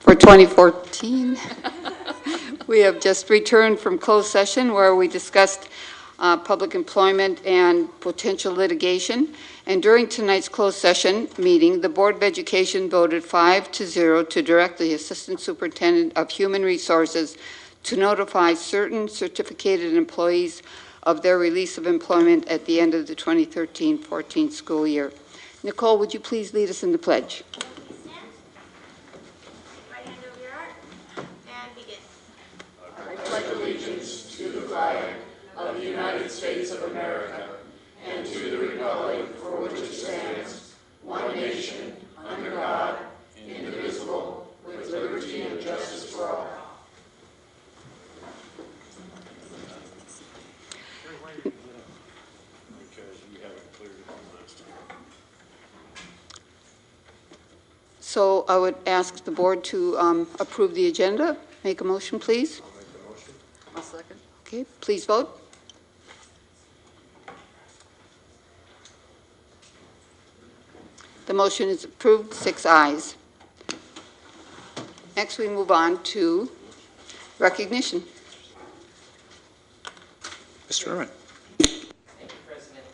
for 2014. We have just returned from closed session where we discussed public employment and potential litigation. And during tonight's closed session meeting, the Board of Education voted 5-0 to direct the Assistant Superintendent of Human Resources to notify certain certificated employees of their release of employment at the end of the 2013-14 school year. Nicole, would you please lead us in the pledge? Right hand over your heart and begin. I pledge allegiance to the flag of the United States of America and to the republic for which it stands, one nation, under God, indivisible, with liberty and justice for all. So I would ask the board to approve the agenda. Make a motion, please. I'll make the motion. I'll second. Okay, please vote. The motion is approved, 6 ayes. Next, we move on to recognition. Mr. Irwin. Thank you, President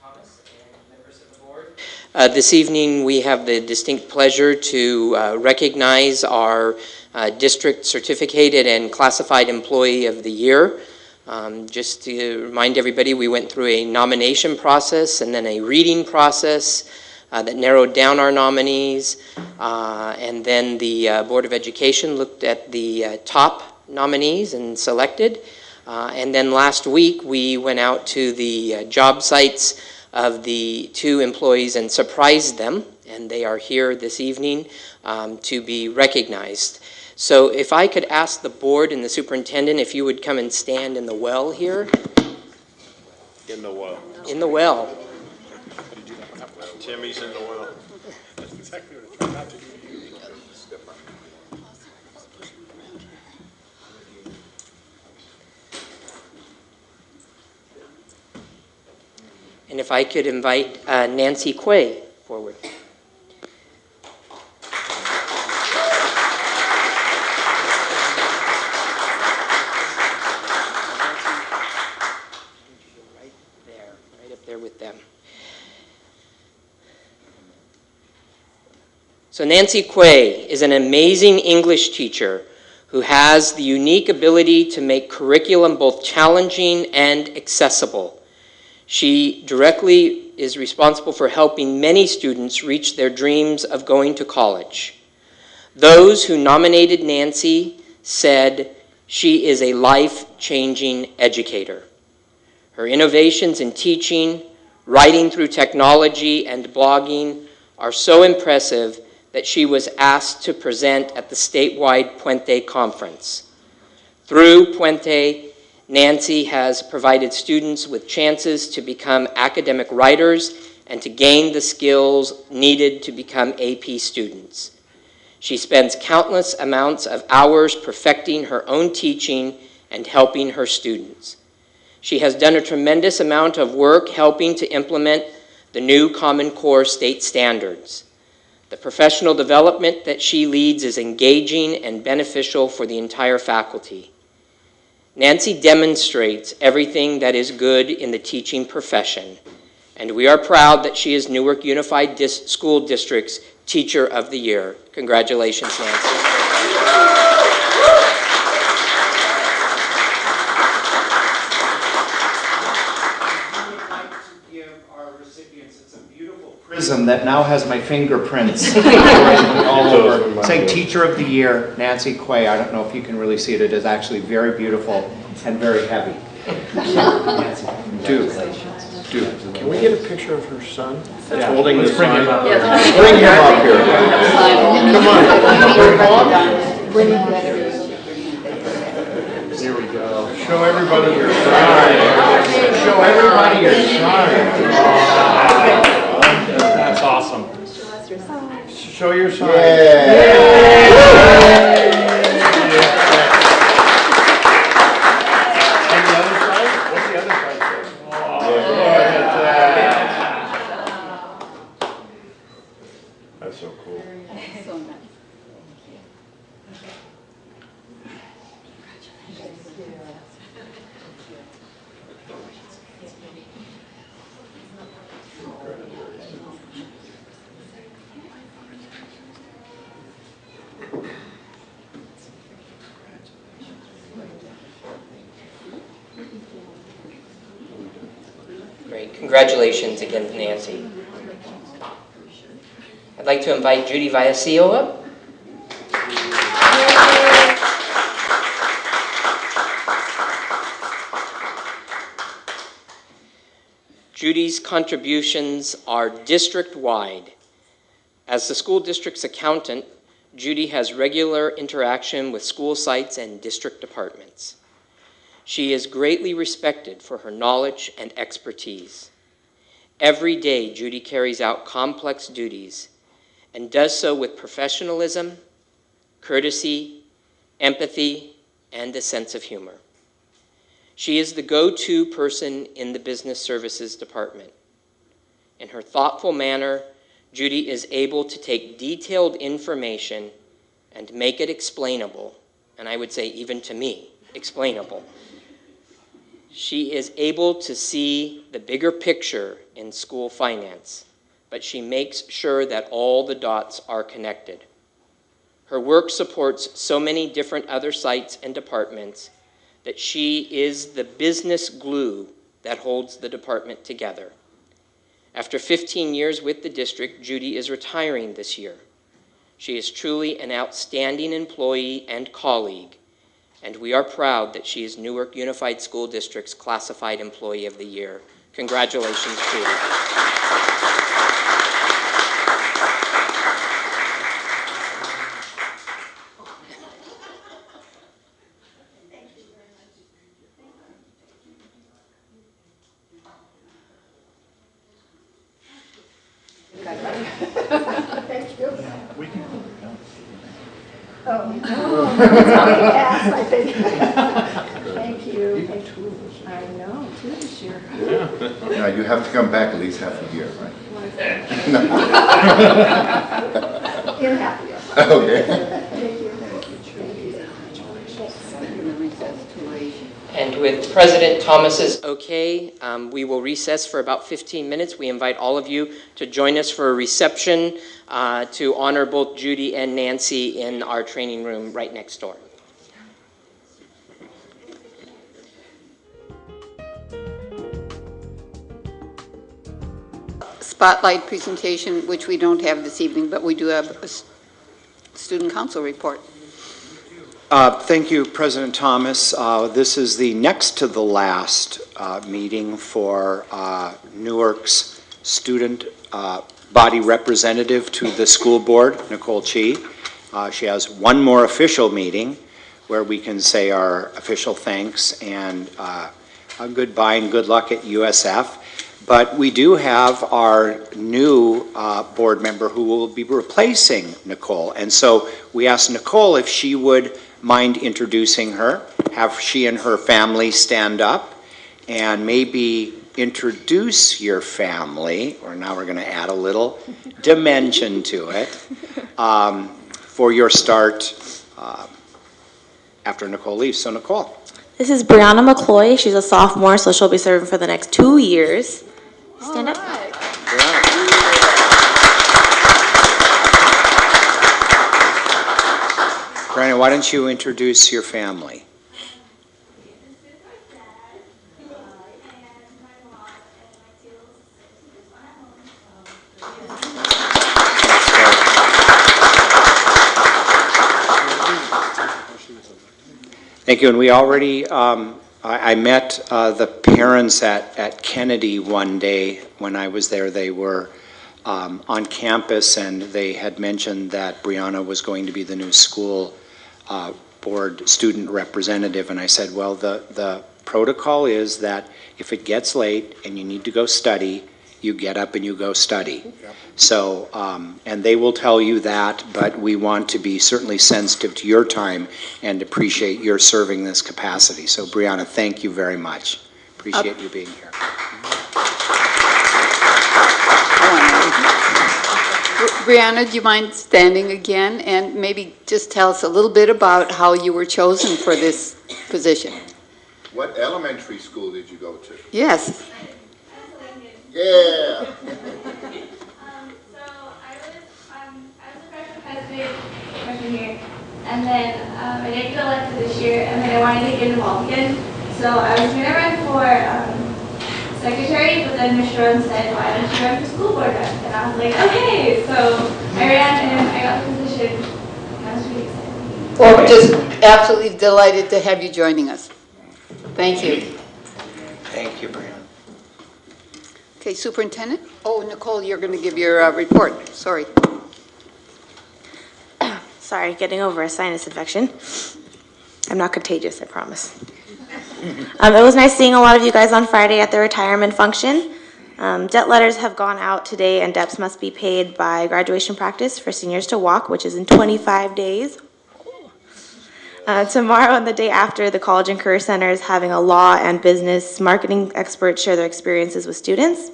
Thomas and members of the board. This evening, we have the distinct pleasure to recognize our District Certificated and Classified Employee of the Year. Just to remind everybody, we went through a nomination process and then a reading process that narrowed down our nominees. And then the Board of Education looked at the top nominees and selected. And then last week, we went out to the job sites of the 2 employees and surprised them. And they are here this evening to be recognized. So if I could ask the board and the superintendent if you would come and stand in the well here. In the well. In the well. Timmy's in the well. That's exactly what I tried not to do to you. And if I could invite Nancy Quay forward. Right up there with them. So Nancy Quay is an amazing English teacher who has the unique ability to make curriculum both challenging and accessible. She directly is responsible for helping many students reach their dreams of going to college. Those who nominated Nancy said she is a life-changing educator. Her innovations in teaching, writing through technology, and blogging are so impressive that she was asked to present at the statewide Puente Conference. Through Puente, Nancy has provided students with chances to become academic writers and to gain the skills needed to become AP students. She spends countless amounts of hours perfecting her own teaching and helping her students. She has done a tremendous amount of work helping to implement the new Common Core state standards. The professional development that she leads is engaging and beneficial for the entire faculty. Nancy demonstrates everything that is good in the teaching profession, and we are proud that she is Newark Unified School District's Teacher of the Year. Congratulations, Nancy. Prism that now has my fingerprints all over. Saying Teacher of the Year, Nancy Quay. I don't know if you can really see it. It is actually very beautiful and very heavy. Nancy, do. Can we get a picture of her son? Yeah. Holding the bring sign. him up. Yes. Bring him up here. Come on. Here we go. Show everybody your sign. Show everybody your sign. That's awesome. Show your sign. And the other side? What's the other side say? Look at that. That's so cool. So nice. Great. Congratulations again to Nancy. I'd like to invite Judy Viasillo up. Judy's contributions are district-wide. As the school district's accountant, Judy has regular interaction with school sites and district departments. She is greatly respected for her knowledge and expertise. Every day, Judy carries out complex duties and does so with professionalism, courtesy, empathy, and a sense of humor. She is the go-to person in the business services department. In her thoughtful manner, Judy is able to take detailed information and make it explainable, and I would say even to me, explainable. She is able to see the bigger picture in school finance, but she makes sure that all the dots are connected. Her work supports so many different other sites and departments that she is the business glue that holds the department together. After 15 years with the district, Judy is retiring this year. She is truly an outstanding employee and colleague, and we are proud that she is Newark Unified School District's Classified Employee of the Year. Congratulations, Judy. Thank you. We can put it down. Oh, yes, I think. Thank you. You got two of us. I know, two this year. Now, you have to come back at least half a year, right? In half a year. Okay. Thank you. And with President Thomas's okay, we will recess for about 15 minutes. We invite all of you to join us for a reception to honor both Judy and Nancy in our training room right next door. Spotlight presentation, which we don't have this evening, but we do have a student council report. Thank you, President Thomas. This is the next to the last meeting for Newark's student body representative to the school board, Nicole Chi. She has one more official meeting where we can say our official thanks and a goodbye and good luck at USF. But we do have our new board member who will be replacing Nicole. And so we asked Nicole if she would mind introducing her, have she and her family stand up, and maybe introduce your family, or now we're going to add a little dimension to it, for your start after Nicole leaves. So Nicole. This is Brianna McCloy. She's a sophomore, so she'll be serving for the next 2 years. Stand up. Brianna, why don't you introduce your family? Thank you. And we already, I met the parents at Kennedy one day when I was there. They were on campus, and they had mentioned that Brianna was going to be the new school board student representative. And I said, well, the protocol is that if it gets late and you need to go study, you get up and you go study. Yep. So, and they will tell you that, but we want to be certainly sensitive to your time and appreciate your serving this capacity. So, Brianna, thank you very much. Appreciate you being here. Brianna, do you mind standing again and maybe just tell us a little bit about how you were chosen for this position? What elementary school did you go to? Yes. Yeah. So I was a freshman year, and then I didn't get elected this year, and then I wanted to get involved again. So I was going to run for secretary, but then Mr. Rowan said, why don't you run for school board rep? And I was like, okay. So I ran and I got the position. I was really excited. Well, we're just absolutely delighted to have you joining us. Thank you. Thank you, Brianna. Okay, Superintendent? Oh, Nicole, you're going to give your report. Sorry. Sorry, getting over a sinus infection. I'm not contagious, I promise. It was nice seeing a lot of you guys on Friday at the retirement function. Debt letters have gone out today, and debts must be paid by graduation practice for seniors to walk, which is in 25 days. Tomorrow and the day after, the College and Career Center is having a law and business marketing experts share their experiences with students.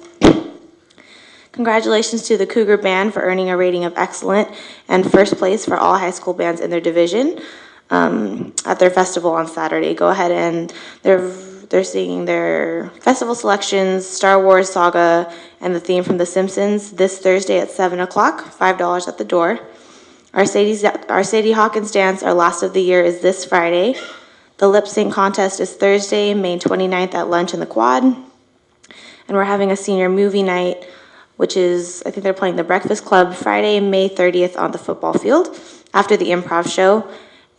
Congratulations to the Cougar Band for earning a rating of excellent and first place for all high school bands in their division at their festival on Saturday. Go ahead and they're singing their festival selections, Star Wars Saga, and the theme from The Simpsons this Thursday at 7 o'clock, $5 at the door. Our Sadie Hawkins dance, our last of the year, is this Friday. The lip sync contest is Thursday, May 29th at lunch in the Quad. And we're having a senior movie night, which is, I think they're playing The Breakfast Club, Friday, May 30th on the football field after the improv show.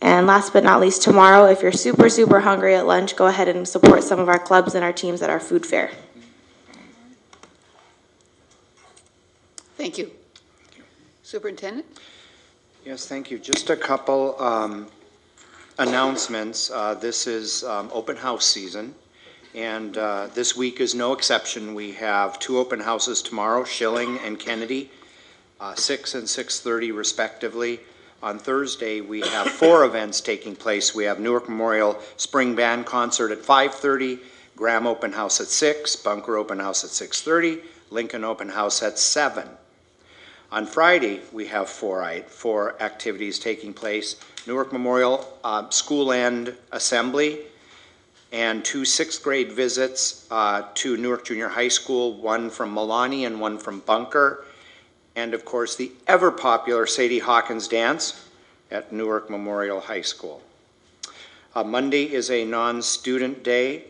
And last but not least, tomorrow, if you're super, super hungry at lunch, go ahead and support some of our clubs and our teams at our food fair. Thank you. Superintendent? Yes, thank you. Just a couple announcements. This is open house season, and this week is no exception. We have 2 open houses tomorrow, Schilling and Kennedy, 6 and 6:30 respectively. On Thursday, we have 4 events taking place. We have Newark Memorial Spring Band Concert at 5:30, Graham Open House at 6, Bunker Open House at 6:30, Lincoln Open House at 7. On Friday, we have 4 activities taking place. Newark Memorial School End Assembly and 2 6th grade visits to Newark Junior High School, one from Milani and one from Bunker. And of course, the ever popular Sadie Hawkins dance at Newark Memorial High School. Monday is a non-student day,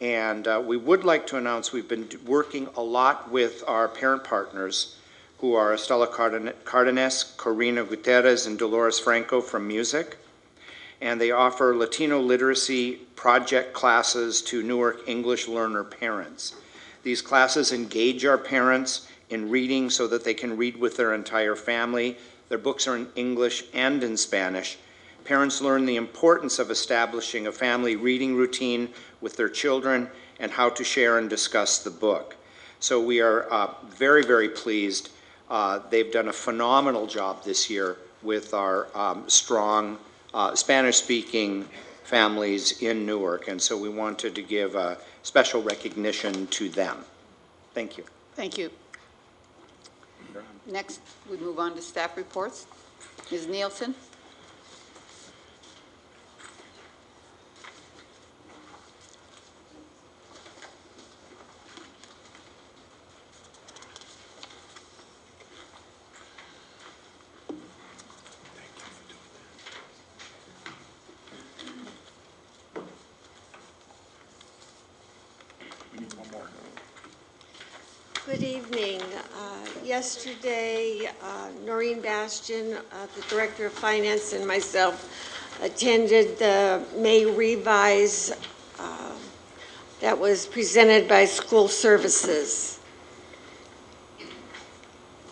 and we would like to announce we've been working a lot with our parent partners, who are Estela Cardenas, Corina Gutierrez, and Dolores Franco from Music. And they offer Latino literacy project classes to Newark English learner parents. These classes engage our parents in reading so that they can read with their entire family. Their books are in English and in Spanish. Parents learn the importance of establishing a family reading routine with their children and how to share and discuss the book. So we are very, very pleased. They've done a phenomenal job this year with our strong Spanish-speaking families in Newark, and so we wanted to give a special recognition to them. Thank you. Thank you. Next, we move on to staff reports. Ms. Nielsen? Good evening. Yesterday, Noreen Bastian, the Director of Finance, and myself attended the May Revise that was presented by School Services.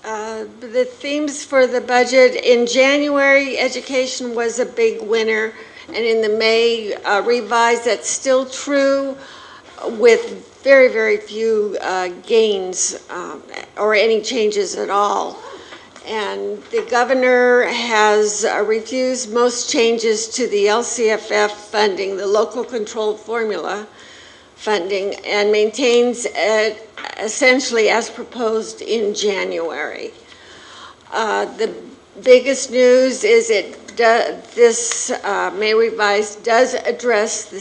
The themes for the budget in January, education was a big winner, and in the May Revise, that's still true, with very, very few gains or any changes at all. And the governor has refused most changes to the LCFF funding, the local controlled formula funding, and maintains it essentially as proposed in January. The biggest news is this May revised does address the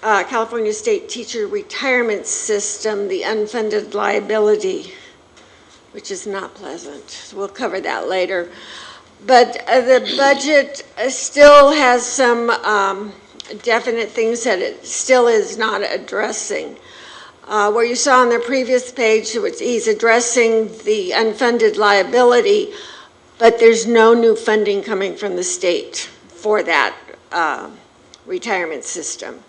California State Teacher Retirement System, the unfunded liability, which is not pleasant. We'll cover that later. But the budget still has some definite things that it still is not addressing. Where you saw on the previous page, he's addressing the unfunded liability, but there's no new funding coming from the state for that retirement system.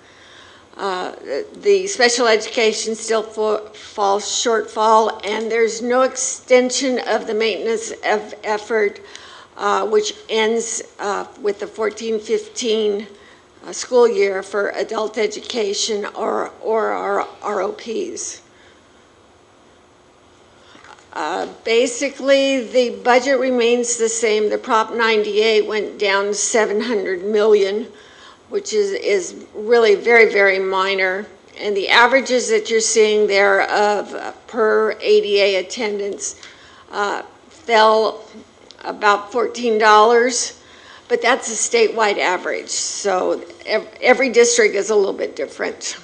The special education still falls shortfall, and there's no extension of the maintenance effort, which ends with the 14-15 school year for adult education or our ROPs. Basically, the budget remains the same. The Prop 98 went down 700 million, which is really very, very minor. And the averages that you're seeing there of per ADA attendance fell about $14, but that's a statewide average. So every district is a little bit different.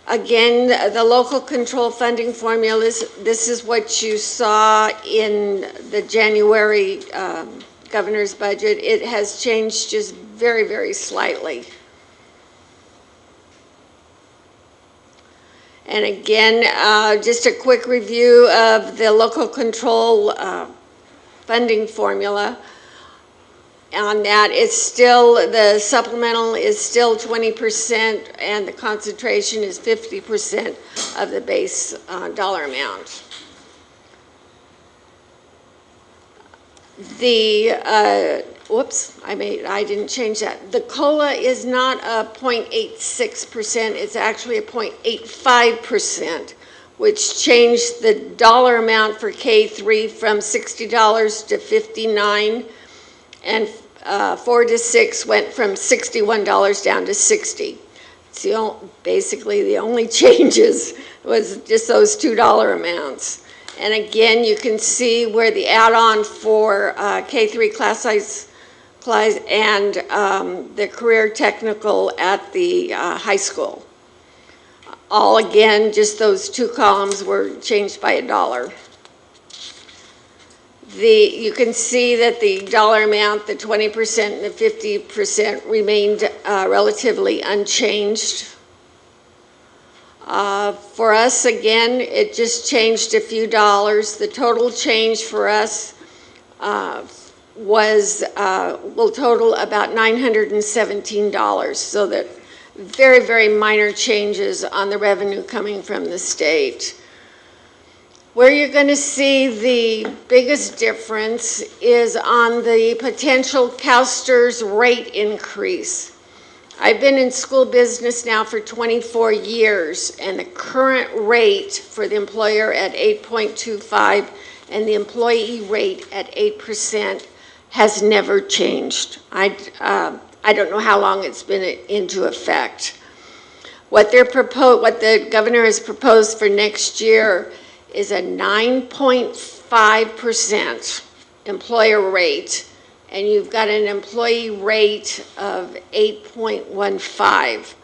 Again, the local control funding formulas, this is what you saw in the January governor's budget. It has changed just very, very slightly. And again, just a quick review of the local control funding formula. On that, it's still, the supplemental is still 20%, and the concentration is 50% of the base dollar amount. The, whoops, I didn't change that. The COLA is not a 0.86%, it's actually a 0.85%, which changed the dollar amount for K3 from $60 to $59, and 4 to 6 went from $61 down to $60. It's basically the only changes was just those $2 amounts. And again, you can see where the add-on for K3 class size and the career technical at the high school. All again, just those two columns were changed by $1. You can see that the dollar amount, the 20% and the 50% remained relatively unchanged. For us, again, it just changed a few dollars. The total change for us will total about $917. So that very, very minor changes on the revenue coming from the state. Where you're going to see the biggest difference is on the potential CalSTRS rate increase. I've been in school business now for 24 years, and the current rate for the employer at 8.25 and the employee rate at 8% has never changed. I don't know how long it's been into effect. What the governor has proposed for next year is a 9.5% employer rate, and you've got an employee rate of 8.15.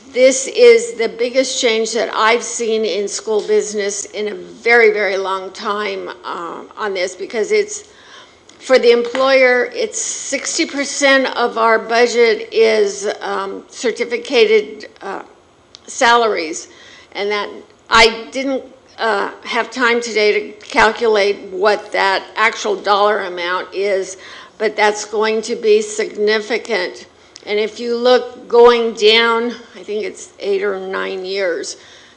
This is the biggest change that I've seen in school business in a very, very long time on this, because it's, for the employer, it's 60% of our budget is certificated salaries, and that I didn't have time today to calculate what that actual dollar amount is, but that's going to be significant. And if you look going down, I think it's 8 or 9 years,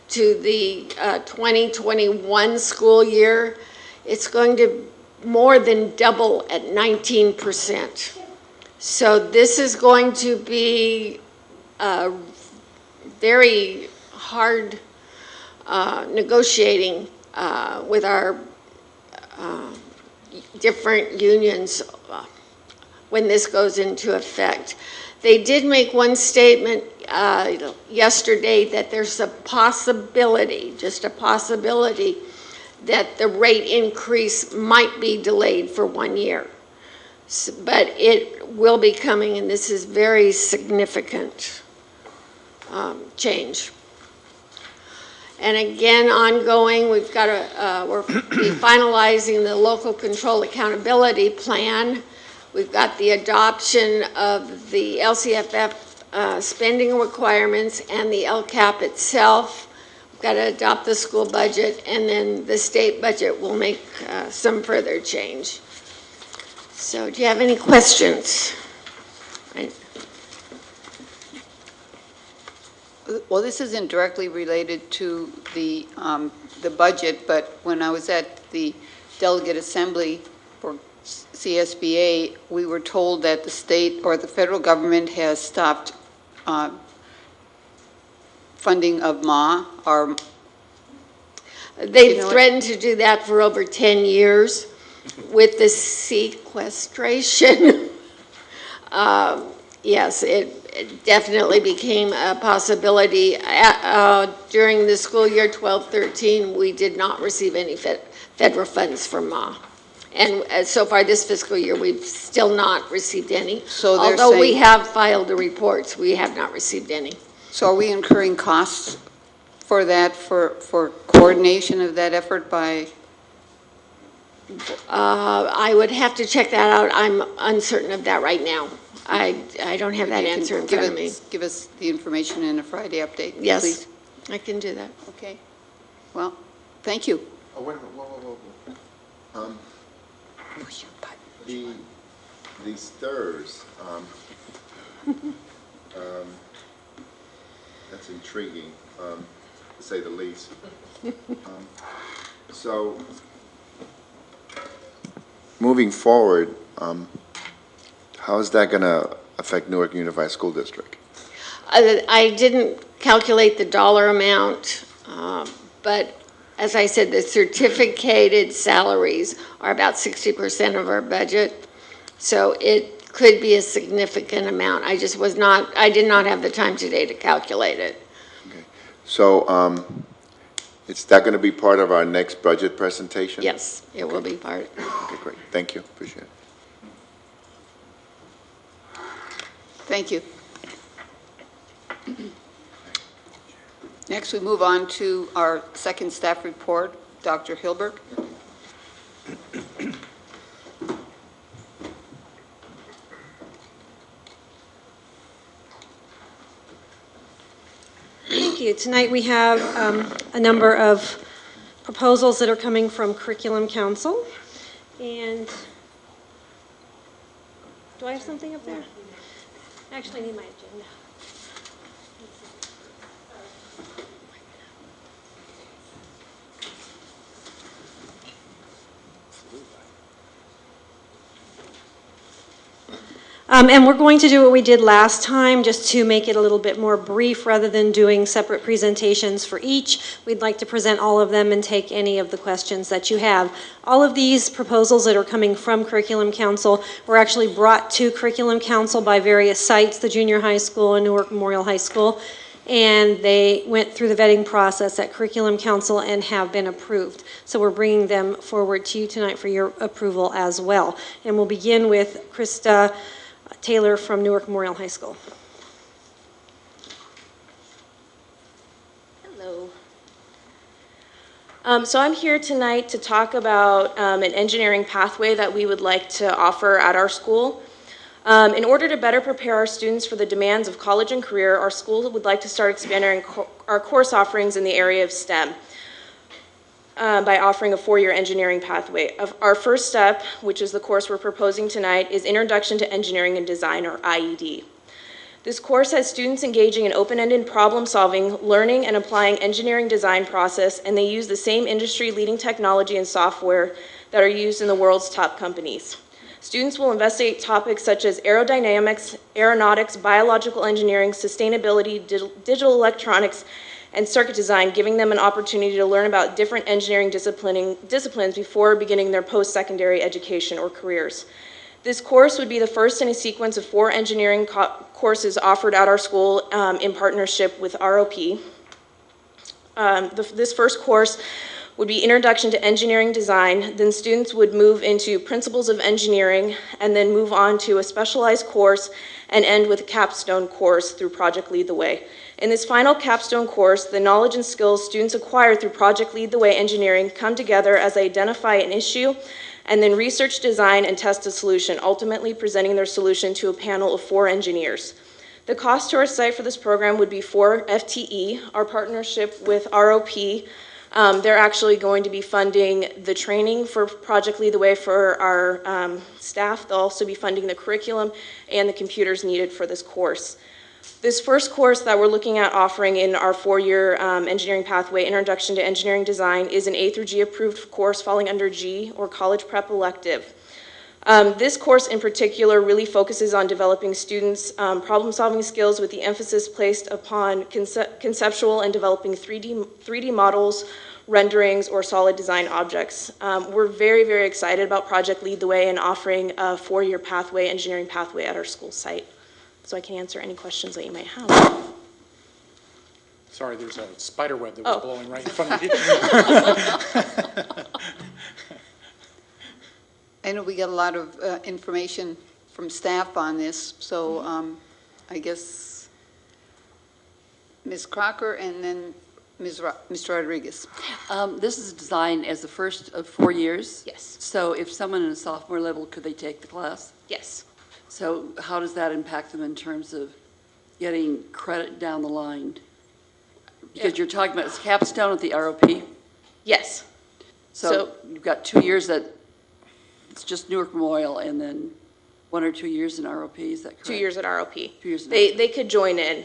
to the 2021 school year, it's going to more than double at 19%. So this is going to be very hard negotiating with our different unions when this goes into effect. They did make one statement yesterday that there's a possibility, just a possibility, that the rate increase might be delayed for 1 year. But it will be coming, and this is very significant change. And again, ongoing, we've got to, we're be finalizing the local control accountability plan. We've got the adoption of the LCFF spending requirements and the LCAP itself. We've got to adopt the school budget, and then the state budget will make some further change. So do you have any questions? Well, this isn't directly related to the budget, but when I was at the delegate assembly for CSBA, we were told that the state or the federal government has stopped funding of MA, or They've threatened to do that for over 10 years with the sequestration. Yes, it definitely became a possibility. During the school year 12-13, we did not receive any federal funds from MA. And so far this fiscal year, we've still not received any. So although we have filed the reports, we have not received any. So are we incurring costs for that, for coordination of that effort by? I would have to check that out. I'm uncertain of that right now. I don't have that answer in front of me. Give us the information in a Friday update, Yes, please. I can do that. Okay. Well, thank you. Oh, wait a minute, whoa. Push your button. The STIRS, that's intriguing, to say the least. So, moving forward, how is that going to affect Newark Unified School District? I didn't calculate the dollar amount, but as I said, the certificated salaries are about 60% of our budget. So it could be a significant amount. I did not have the time today to calculate it. Okay. So, is that going to be part of our next budget presentation? Yes, it will be part. Okay, great. Thank you. Appreciate it. Thank you. Next, we move on to our second staff report, Dr. Hilberg. Thank you. Tonight we have a number of proposals that are coming from Curriculum Council. And do I have something up there? I actually need my agenda. And we're going to do what we did last time, just to make it a little bit more brief rather than doing separate presentations for each. We'd like to present all of them and take any of the questions that you have. All of these proposals that are coming from Curriculum Council were actually brought to Curriculum Council by various sites, the junior high school and Newark Memorial High School, and they went through the vetting process at Curriculum Council and have been approved. So we're bringing them forward to you tonight for your approval as well. And we'll begin with Krista Taylor from Newark Memorial High School. Hello. So I'm here tonight to talk about an engineering pathway that we would like to offer at our school. In order to better prepare our students for the demands of college and career, our school would like to start expanding our course offerings in the area of STEM. By offering a four-year engineering pathway. Our first step, which is the course we're proposing tonight, is Introduction to Engineering and Design, or IED. This course has students engaging in open-ended problem-solving, learning and applying engineering design process, and they use the same industry-leading technology and software that are used in the world's top companies. Students will investigate topics such as aerodynamics, aeronautics, biological engineering, sustainability, digital electronics, and circuit design, giving them an opportunity to learn about different engineering disciplines before beginning their post-secondary education or careers. This course would be the first in a sequence of 4 engineering courses offered at our school in partnership with ROP. This first course would be Introduction to Engineering Design. Then students would move into Principles of Engineering and then move on to a specialized course and end with a capstone course through Project Lead the Way. In this final capstone course, the knowledge and skills students acquire through Project Lead the Way Engineering come together as they identify an issue and then research, design, and test a solution, ultimately presenting their solution to a panel of 4 engineers. The cost to our site for this program would be for FTE, our partnership with ROP. They're actually going to be funding the training for Project Lead the Way for our staff. They'll also be funding the curriculum and the computers needed for this course. This first course that we're looking at offering in our 4-year engineering pathway, Introduction to Engineering Design, is an A through G approved course falling under G, or College Prep Elective. This course in particular really focuses on developing students' problem-solving skills with the emphasis placed upon conceptual and developing 3D models, renderings, or solid design objects. We're very, very excited about Project Lead the Way and offering a 4-year pathway, engineering pathway at our school site. So I can answer any questions that you might have. Sorry, there's a spider web that was blowing right in front of you. I know we got a lot of information from staff on this, so I guess Ms. Crocker and then Mr. Rodriguez. This is designed as the first of 4 years? Yes. So if someone in a sophomore level, could they take the class? Yes. So how does that impact them in terms of getting credit down the line? Because you're talking about it's capstone at the ROP? Yes. So you've got 2 years that it's just Newark Memorial and then 1 or 2 years in ROP, is that correct? 2 years at ROP. 2 years in They could join in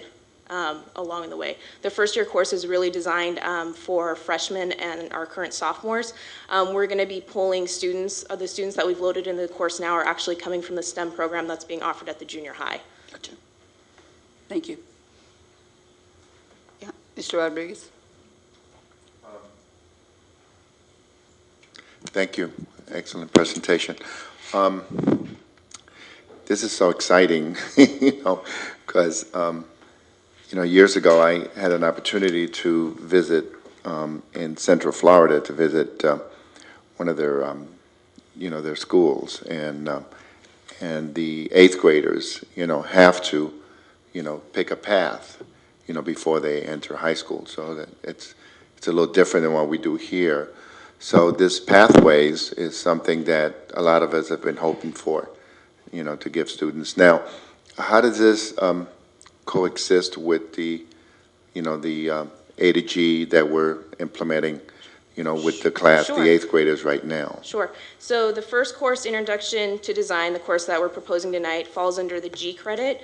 along the way. The first year course is really designed for freshmen and our current sophomores. We're going to be pulling students, the students that we've loaded into the course now are actually coming from the STEM program that's being offered at the junior high. Gotcha. Thank you. Yeah, Mr. Rodriguez. Thank you. Excellent presentation. This is so exciting, because years ago I had an opportunity to visit in Central Florida to visit one of their, their schools, and the 8th graders, have to, pick a path, before they enter high school. So that it's a little different than what we do here. So this pathways is something that a lot of us have been hoping for, to give students. Now, how does this coexist with the, the A to G that we're implementing, with the class, Sure. the 8th graders right now? Sure. So the first course, Introduction to Design, the course that we're proposing tonight, falls under the G credit.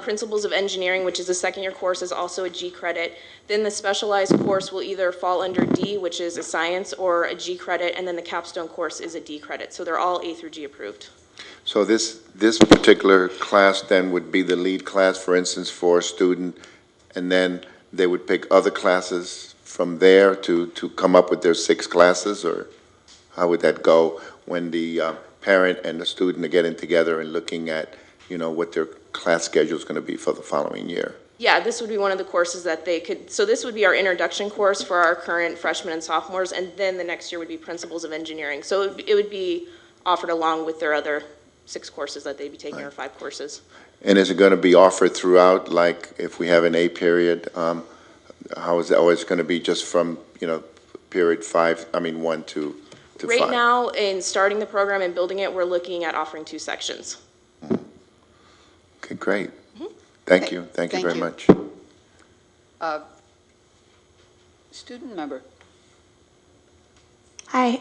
Principles of Engineering, which is a 2nd-year course, is also a G credit. Then the specialized course will either fall under D, which is a science, or a G credit, and then the capstone course is a D credit. So they're all A through G approved. So this particular class then would be the lead class, for instance, for a student, and then they would pick other classes from there to come up with their 6 classes, or how would that go when the parent and the student are getting together and looking at, what their class schedule is going to be for the following year? Yeah, this would be one of the courses that they could, so this would be our introduction course for our current freshmen and sophomores, and then the next year would be Principles of Engineering. So it would be offered along with their other 6 courses that they'd be taking, or 5 courses. And is it going to be offered throughout, like if we have an A period, how is that always going to be just from, period 1 to 5? Right now, in starting the program and building it, we're looking at offering 2 sections. Okay, great. Thank you. Thank you very much. Student member. Hi.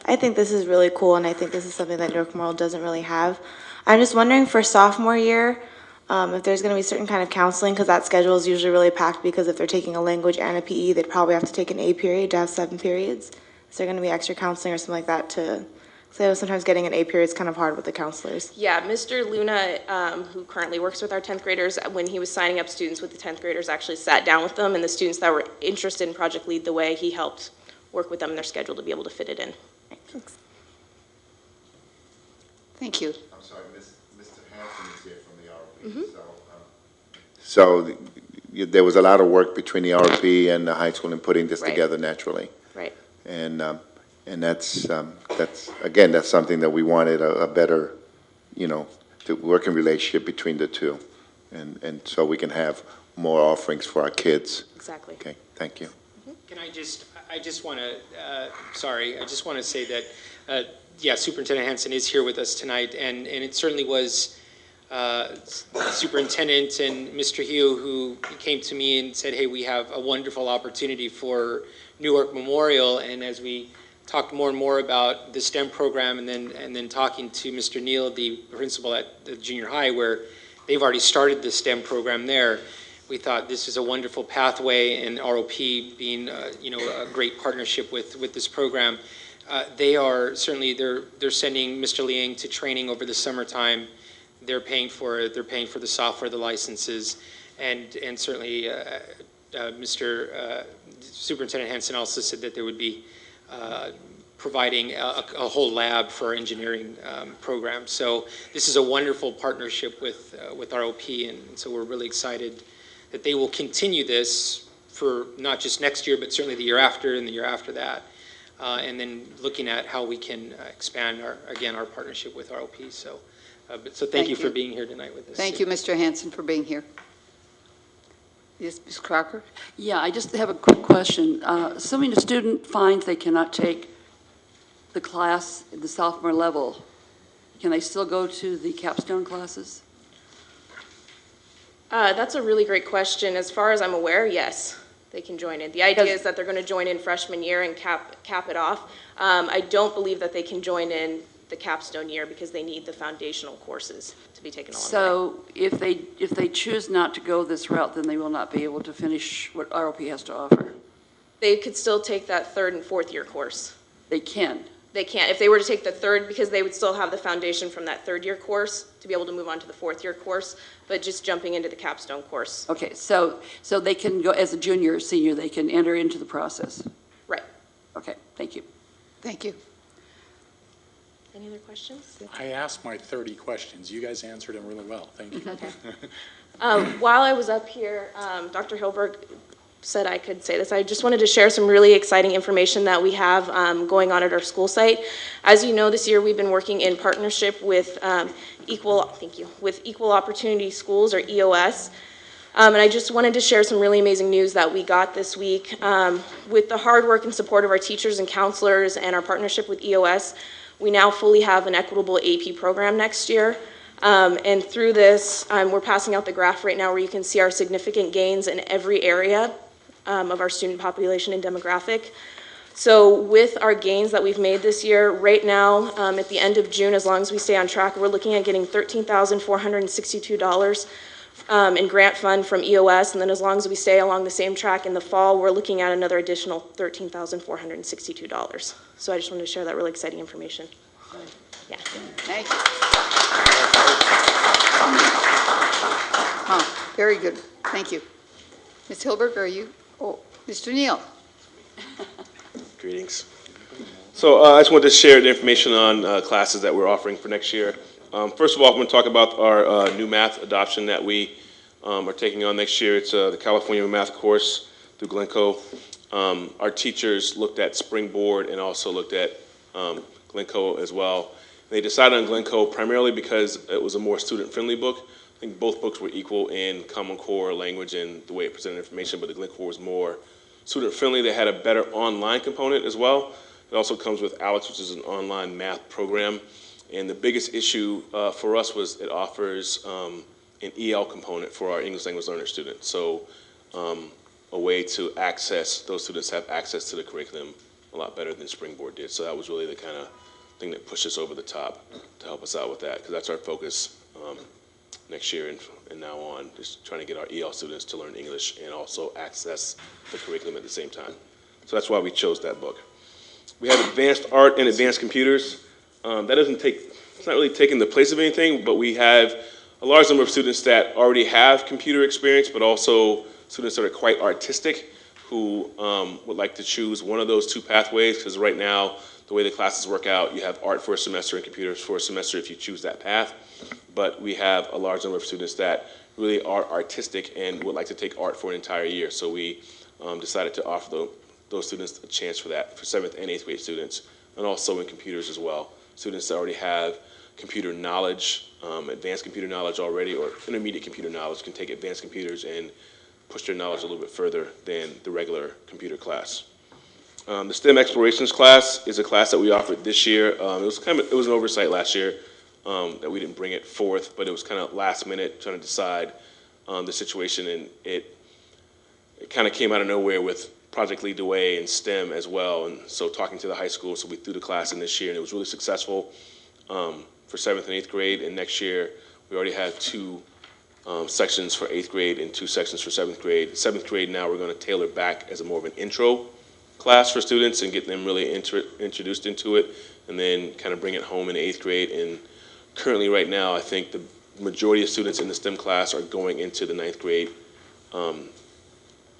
I think this is really cool, and I think this is something that Newark Memorial doesn't really have. I'm just wondering for sophomore year, if there's going to be certain kind of counseling, because that schedule is usually really packed, because if they're taking a language and a PE, they'd probably have to take an A period to have 7 periods. Is there going to be extra counseling or something like that to, because I know sometimes getting an A period is kind of hard with the counselors. Yeah, Mr. Luna, who currently works with our 10th graders, when he was signing up students with the 10th graders, actually sat down with them, and the students that were interested in Project Lead the Way, he helped work with them in their schedule to be able to fit it in. Thanks. Thank you. I'm sorry, Mr. Hanson is here from the RP. So there was a lot of work between the RP and the high school in putting this Right. together naturally. Right. And that's again, that's something that we wanted, a better, the working relationship between the two. And so we can have more offerings for our kids. Exactly. Okay, thank you. Can I just want to say that, yeah, Superintendent Hansen is here with us tonight, and it certainly was Superintendent and Mr. Hugh who came to me and said, hey, we have a wonderful opportunity for Newark Memorial, and as we talked more and more about the STEM program, and then talking to Mr. Neal, the principal at the junior high, where they've already started the STEM program there, we thought this is a wonderful pathway, and ROP being a great partnership with this program. They are certainly they're sending Mr. Liang to training over the summertime. They're paying for it. They're paying for the software, the licenses, and certainly Mr. Superintendent Hansen also said that there would be providing a whole lab for our engineering program. So this is a wonderful partnership with ROP, and so we're really excited that they will continue this for not just next year, but certainly the year after and the year after that. And then looking at how we can expand our partnership with ROP. So, so thank you for being here tonight with us. Thank you, Mr. Hansen, for being here. Yes, Ms. Crocker? Yeah, I just have a quick question. Assuming a student finds they cannot take the class at the sophomore level, can they still go to the capstone classes? That's a really great question. As far as I'm aware, yes, they can join in. The idea is that they're going to join in freshman year and cap it off. I don't believe that they can join in the capstone year because they need the foundational courses to be taken along. So if they choose not to go this route, then they will not be able to finish what ROP has to offer. They could still take that third and fourth year course. They can. They can't. If they were to take the third, because they would still have the foundation from that third year course to be able to move on to the fourth year course, but just jumping into the capstone course. Okay, so they can go as a junior or senior, they can enter into the process. Right. Okay, thank you. Thank you. Any other questions? I asked my 30 questions. You guys answered them really well. Thank you. Okay. While I was up here, Dr. Hilberg said I could say this. I just wanted to share some really exciting information that we have going on at our school site. As you know, this year we've been working in partnership with Equal Opportunity Schools, or EOS. And I just wanted to share some really amazing news that we got this week. With the hard work and support of our teachers and counselors and our partnership with EOS, we now fully have an equitable AP program next year. And through this, we're passing out the graph right now where you can see our significant gains in every area of our student population and demographic. So with our gains that we've made this year, right now, at the end of June, as long as we stay on track, we're looking at getting $13,462 in grant fund from EOS, and then as long as we stay along the same track in the fall, we're looking at another additional $13,462. So I just wanted to share that really exciting information. Yeah. Thank you. Very good. Thank you. Ms. Hilberg, are you? Oh, Mr. Neal. Greetings. So I just wanted to share the information on classes that we're offering for next year. First of all, I'm going to talk about our new math adoption that we are taking on next year. It's the California math course through Glencoe. Our teachers looked at Springboard and also looked at Glencoe as well. They decided on Glencoe primarily because it was a more student-friendly book. I think both books were equal in Common Core language and the way it presented information, but the Glencoe was more student-friendly. They had a better online component as well. It also comes with Alex, which is an online math program. And the biggest issue for us was it offers an EL component for our English language learner students. So a way to access, those students have access to the curriculum a lot better than Springboard did. So that was really the kind of thing that pushed us over the top to help us out with that, because that's our focus next year and now on, just trying to get our EL students to learn English and also access the curriculum at the same time. So that's why we chose that book. We have advanced art and advanced computers. It's not really taking the place of anything, but we have a large number of students that already have computer experience, but also students that are quite artistic who would like to choose one of those two pathways, because right now, the way the classes work out, you have art for a semester and computers for a semester if you choose that path. But we have a large number of students that really are artistic and would like to take art for an entire year. So we decided to offer those students a chance for that, for 7th and 8th grade students, and also in computers as well. Students that already have computer knowledge, advanced computer knowledge already, or intermediate computer knowledge, can take advanced computers and push their knowledge a little bit further than the regular computer class. The STEM Explorations class is a class that we offered this year. It was an oversight last year that we didn't bring it forth, but it was kind of last minute trying to decide the situation, and it kind of came out of nowhere with Project Lead the Way and STEM as well. And so talking to the high school, so we threw the class in this year, and it was really successful for 7th and 8th grade. And next year, we already have 2 sections for 8th grade and 2 sections for 7th grade. 7th grade now we're going to tailor back as a more of an intro class for students and get them really introduced into it, and then kind of bring it home in 8th grade. And currently right now, I think the majority of students in the STEM class are going into the 9th grade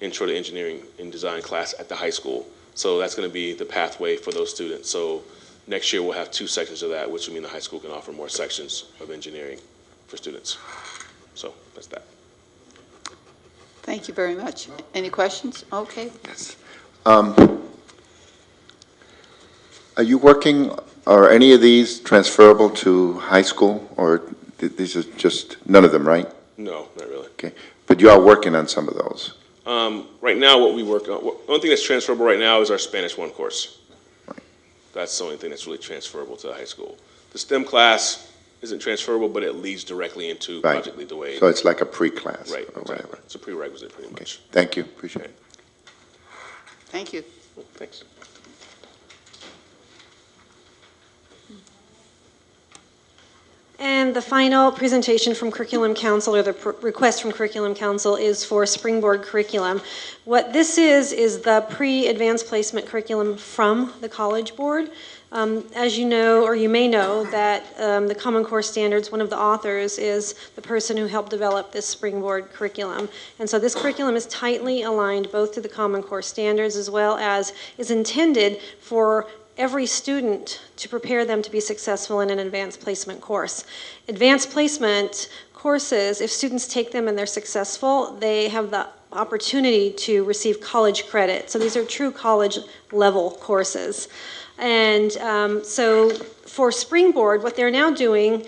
Intro to Engineering and Design class at the high school. So that's going to be the pathway for those students. So next year we'll have 2 sections of that, which will mean the high school can offer more sections of engineering for students. So that's that. Thank you very much. Any questions? Okay. Yes. Are you working, are any of these transferable to high school, or these are just, none of them, right? No, not really. Okay, but you are working on some of those? Right now, what we work on, the only thing that's transferable right now is our Spanish 1 course. Right. That's the only thing that's really transferable to the high school. The STEM class isn't transferable, but it leads directly into Right. Project Lead the Way. So it's like a pre-class? Right, or exactly. whatever. It's a prerequisite pretty Okay. much. Thank you, appreciate it. Thank you. Thanks. And the final presentation from Curriculum Council, or the request from Curriculum Council, is for Springboard curriculum. What this is the pre-advanced placement curriculum from the College Board. As you know, or you may know, that the Common Core Standards, one of the authors is the person who helped develop this Springboard curriculum. And so this curriculum is tightly aligned both to the Common Core Standards as well as is intended for every student to prepare them to be successful in an advanced placement course. Advanced placement courses, if students take them and they're successful, they have the opportunity to receive college credit. So these are true college level courses. And so for Springboard, what they're now doing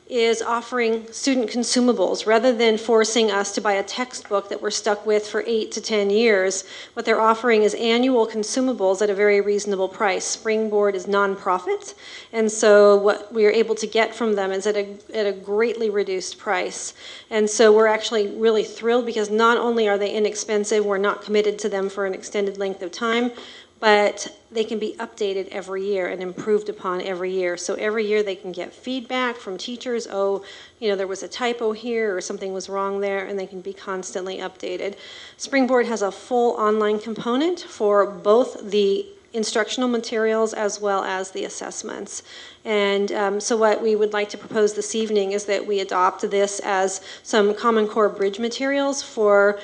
is offering student consumables. Rather than forcing us to buy a textbook that we're stuck with for 8 to 10 years, what they're offering is annual consumables at a very reasonable price. Springboard is nonprofit, and so what we are able to get from them is at a greatly reduced price. And so we're actually really thrilled, because not only are they inexpensive, we're not committed to them for an extended length of time, but they can be updated every year and improved upon every year. So every year they can get feedback from teachers, oh, you know, there was a typo here or something was wrong there, and they can be constantly updated. Springboard has a full online component for both the instructional materials as well as the assessments. And so what we would like to propose this evening is that we adopt this as some Common Core bridge materials for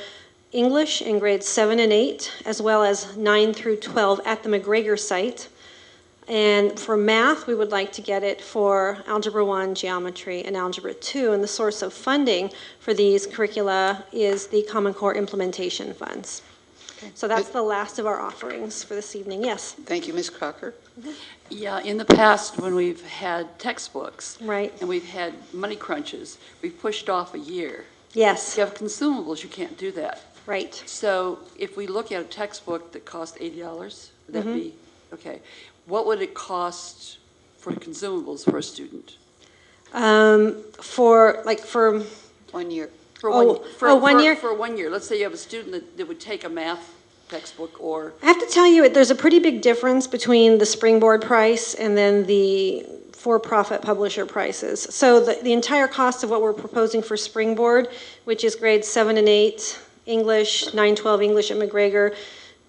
English in grades 7 and 8, as well as 9 through 12 at the McGregor site. And for math, we would like to get it for Algebra 1, Geometry, and Algebra 2. And the source of funding for these curricula is the Common Core Implementation Funds. Okay. So that's the last of our offerings for this evening. Yes? Thank you, Ms. Crocker. Yeah, in the past, when we've had textbooks, right, and we've had money crunches, we've pushed off a year. Yes. If you have consumables, you can't do that. Right. So if we look at a textbook that costs $80, would that be, okay. What would it cost for consumables for a student? For 1 year. For one, 1 year? For 1 year. Let's say you have a student that would take a math textbook, or... I have to tell you, there's a pretty big difference between the Springboard price and then the for-profit publisher prices. So the entire cost of what we're proposing for Springboard, which is grades 7 and 8, English, 9-12 English at McGregor,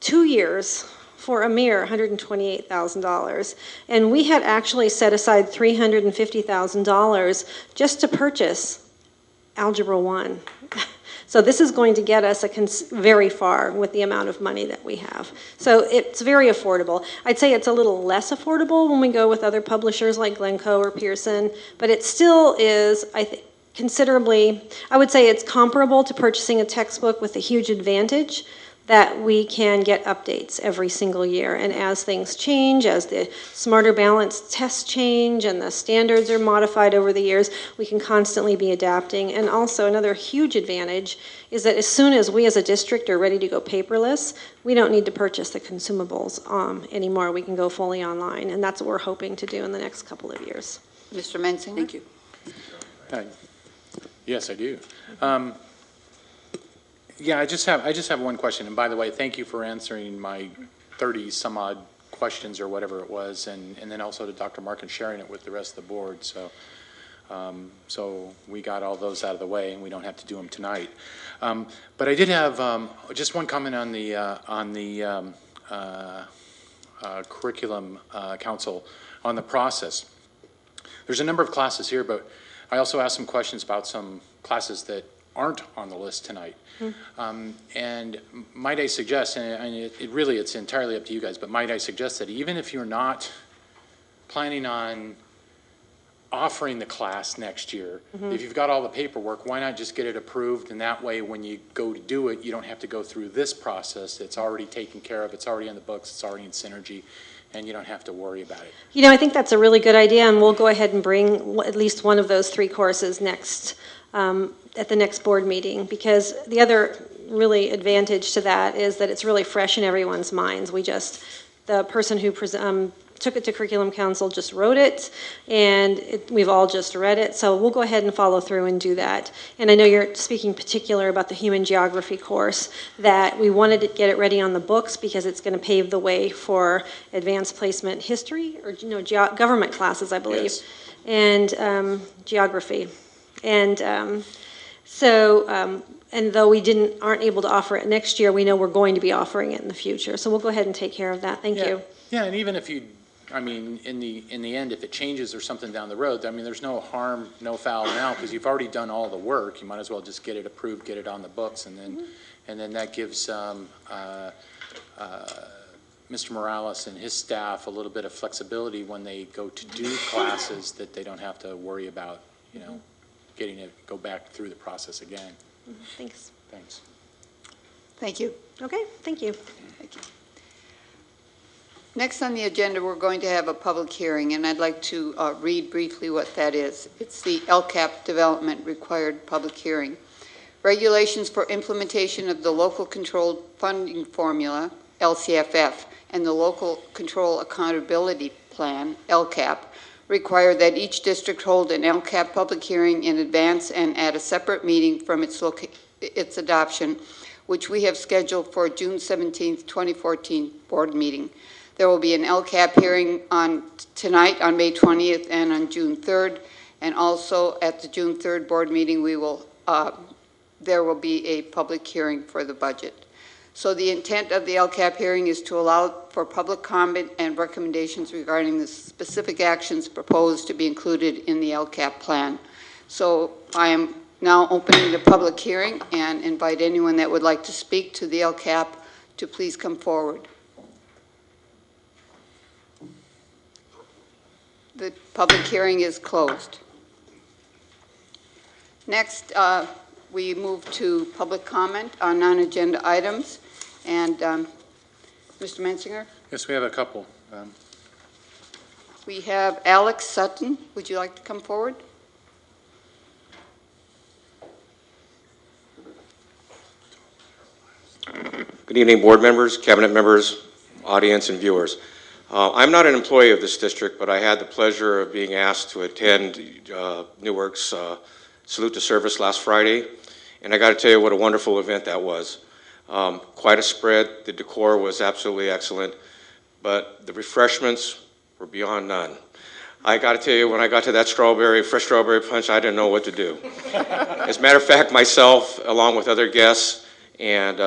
2 years for a mere $128,000. And we had actually set aside $350,000 just to purchase Algebra 1. So this is going to get us very far with the amount of money that we have. So it's very affordable. I'd say it's a little less affordable when we go with other publishers like Glencoe or Pearson, but it still is, I think, considerably, I would say it's comparable to purchasing a textbook with a huge advantage that we can get updates every single year. And as things change, as the Smarter Balance tests change and the standards are modified over the years, we can constantly be adapting. And also another huge advantage is that as soon as we as a district are ready to go paperless, we don't need to purchase the consumables anymore. We can go fully online, and that's what we're hoping to do in the next couple of years. Mr. Mensinger? Thank you. Yes, I do. Yeah, I just have one question. And by the way, thank you for answering my 30 some odd questions or whatever it was, and then also to Dr. Mark and sharing it with the rest of the board. So, so we got all those out of the way, and we don't have to do them tonight. But I did have just one comment on the curriculum council on the process. There's a number of classes here, but I also asked some questions about some classes that aren't on the list tonight. And might I suggest, and it's entirely up to you guys, but might I suggest that even if you're not planning on offering the class next year, if you've got all the paperwork, why not just get it approved? And that way, when you go to do it, you don't have to go through this process. It's already taken care of. It's already in the books. It's already in Synergy. And you don't have to worry about it. You know, I think that's a really good idea, and we'll go ahead and bring at least one of those 3 courses next at the next board meeting, because the other really advantage to that is that it's really fresh in everyone's minds. The person who took it to Curriculum Council just wrote it, and we've all just read it, so we'll go ahead and follow through and do that. And I know you're speaking particular about the Human Geography course, that we wanted to get it ready on the books because it's going to pave the way for Advanced Placement History, or government classes, I believe, Yes. And Geography. And and though we aren't able to offer it next year, we know we're going to be offering it in the future. So we'll go ahead and take care of that. Thank you. Yeah, and even if in the end, if it changes or something down the road, I mean, there's no harm, no foul now, because you've already done all the work. You might as well just get it approved, get it on the books, and then that gives Mr. Morales and his staff a little bit of flexibility when they go to do classes, that they don't have to worry about, getting it, go back through the process again. Thanks. Thanks. Thank you. Okay, thank you. Thank you. Next on the agenda, we're going to have a public hearing, and I'd like to read briefly what that is. It's the LCAP Development Required Public Hearing. Regulations for implementation of the Local Controlled Funding Formula, LCFF, and the Local Control Accountability Plan, LCAP, require that each district hold an LCAP public hearing in advance and at a separate meeting from its adoption, which we have scheduled for June 17th, 2014 board meeting. There will be an LCAP hearing tonight on May 20th and on June 3rd, and also at the June 3rd board meeting there will be a public hearing for the budget. So the intent of the LCAP hearing is to allow for public comment and recommendations regarding the specific actions proposed to be included in the LCAP plan. So I am now opening the public hearing and invite anyone that would like to speak to the LCAP to please come forward. The public hearing is closed. Next, we move to public comment on non-agenda items. And Mr. Mensinger? Yes, we have a couple. We have Alex Sutton. Would you like to come forward? Good evening, board members, cabinet members, audience, and viewers. I'm not an employee of this district, but I had the pleasure of being asked to attend Newark's Salute to Service last Friday, and I got to tell you what a wonderful event that was. Quite a spread. The decor was absolutely excellent, but the refreshments were beyond none. I got to tell you, when I got to that fresh strawberry punch, I didn't know what to do. As a matter of fact, myself, along with other guests and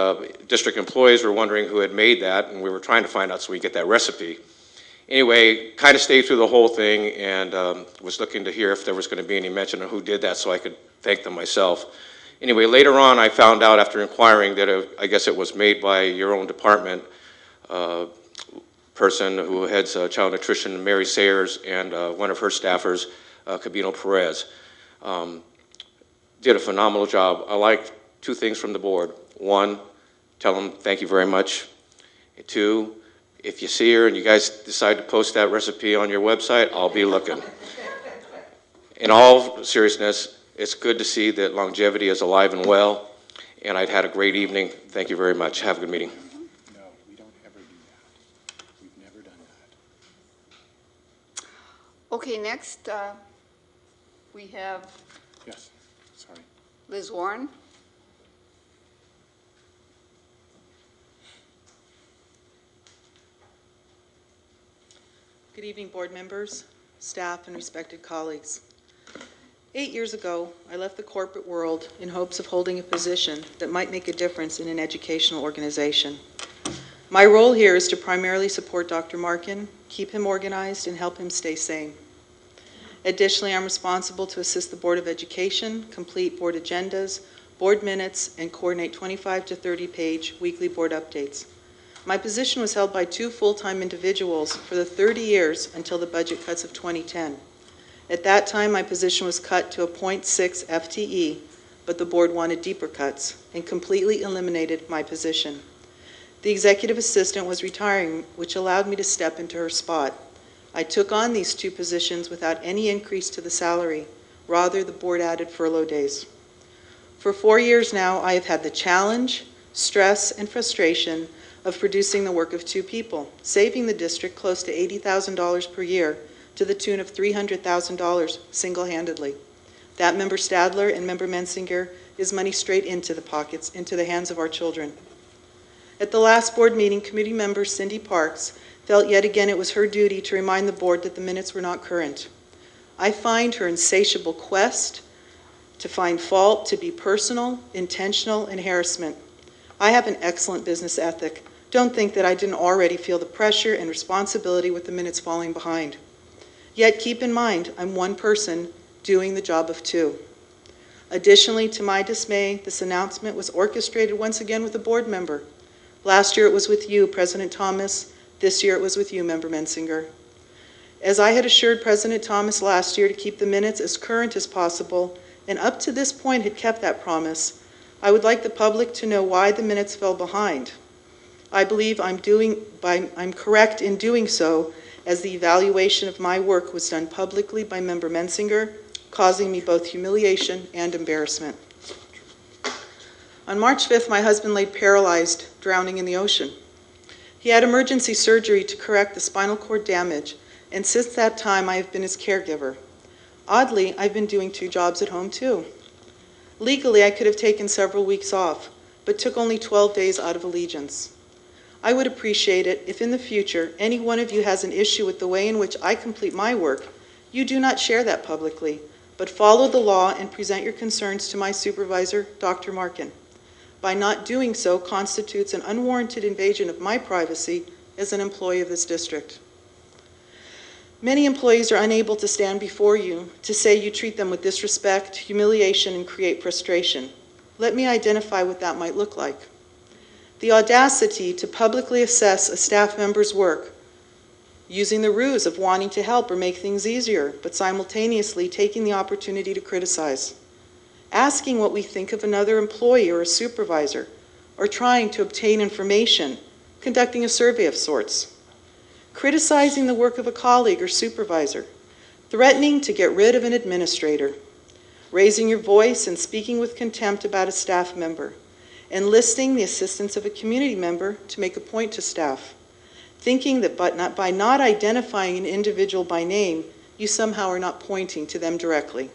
district employees, were wondering who had made that, and we were trying to find out so we could get that recipe. Anyway, kind of stayed through the whole thing and was looking to hear if there was going to be any mention of who did that so I could thank them myself. Anyway, later on, I found out after inquiring that I guess it was made by your own department person who heads child nutrition, Mary Sayers, and one of her staffers, Cabino Perez. Did a phenomenal job. I liked 2 things from the board. One, tell them thank you very much. 2, if you see her and you guys decide to post that recipe on your website, I'll be looking. In all seriousness, it's good to see that longevity is alive and well, and I've had a great evening. Thank you very much. Have a good meeting. No, we don't ever do that. We've never done that. Okay, next, we have Yes, sorry. Liz Warren. Good evening, board members, staff, and respected colleagues. 8 years ago, I left the corporate world in hopes of holding a position that might make a difference in an educational organization. My role here is to primarily support Dr. Markin, keep him organized, and help him stay sane. Additionally, I'm responsible to assist the Board of Education, complete board agendas, board minutes, and coordinate 25 to 30-page weekly board updates. My position was held by 2 full-time individuals for the 30 years until the budget cuts of 2010. At that time, my position was cut to a 0.6 FTE, but the board wanted deeper cuts and completely eliminated my position. The executive assistant was retiring, which allowed me to step into her spot. I took on these 2 positions without any increase to the salary. Rather, the board added furlough days. For 4 years now, I have had the challenge, stress, and frustration of producing the work of 2 people, saving the district close to $80,000 per year to the tune of $300,000 single-handedly. That Member Stadler and Member Mensinger is money straight into the pockets, into the hands of our children. At the last board meeting, committee member Cindy Parks felt yet again it was her duty to remind the board that the minutes were not current. I find her insatiable quest to find fault to be personal, intentional, and harassment. I have an excellent business ethic. Don't think that I didn't already feel the pressure and responsibility with the minutes falling behind. Yet keep in mind, I'm one person doing the job of 2. Additionally, to my dismay, this announcement was orchestrated once again with a board member. Last year it was with you, President Thomas. This year it was with you, Member Mensinger. As I had assured President Thomas last year to keep the minutes as current as possible, and up to this point had kept that promise, I would like the public to know why the minutes fell behind. I believe I'm correct in doing so, as the evaluation of my work was done publicly by Member Mensinger, causing me both humiliation and embarrassment. On March 5th, my husband lay paralyzed, drowning in the ocean. He had emergency surgery to correct the spinal cord damage, and since that time I have been his caregiver. Oddly, I've been doing 2 jobs at home too. Legally, I could have taken several weeks off, but took only 12 days out of allegiance. I would appreciate it if in the future any one of you has an issue with the way in which I complete my work, you do not share that publicly, but follow the law and present your concerns to my supervisor, Dr. Markin. By not doing so constitutes an unwarranted invasion of my privacy as an employee of this district. Many employees are unable to stand before you to say you treat them with disrespect, humiliation, and create frustration. Let me identify what that might look like. The audacity to publicly assess a staff member's work, using the ruse of wanting to help or make things easier, but simultaneously taking the opportunity to criticize. Asking what we think of another employee or a supervisor, or trying to obtain information, conducting a survey of sorts. Criticizing the work of a colleague or supervisor, threatening to get rid of an administrator, raising your voice and speaking with contempt about a staff member, enlisting the assistance of a community member to make a point to staff, thinking that by not identifying an individual by name, you somehow are not pointing to them directly.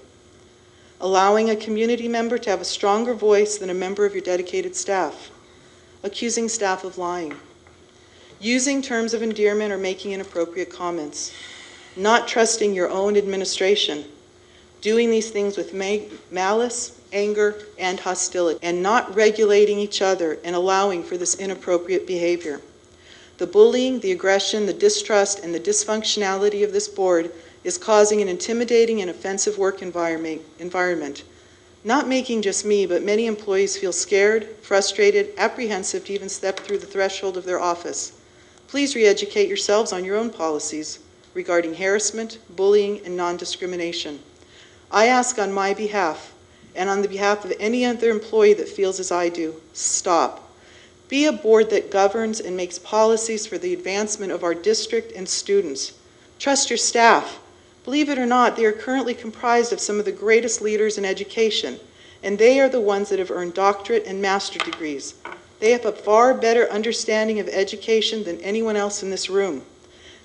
Allowing a community member to have a stronger voice than a member of your dedicated staff. Accusing staff of lying. Using terms of endearment or making inappropriate comments. Not trusting your own administration. Doing these things with malice, anger, and hostility, and not regulating each other and allowing for this inappropriate behavior. The bullying, the aggression, the distrust, and the dysfunctionality of this board is causing an intimidating and offensive work environment, not making just me, but many employees feel scared, frustrated, apprehensive to even step through the threshold of their office. Please re-educate yourselves on your own policies regarding harassment, bullying, and non-discrimination. I ask on my behalf, and on the behalf of any other employee that feels as I do, stop. Be a board that governs and makes policies for the advancement of our district and students. Trust your staff. Believe it or not, they are currently comprised of some of the greatest leaders in education, and they are the ones that have earned doctorate and master degrees. They have a far better understanding of education than anyone else in this room.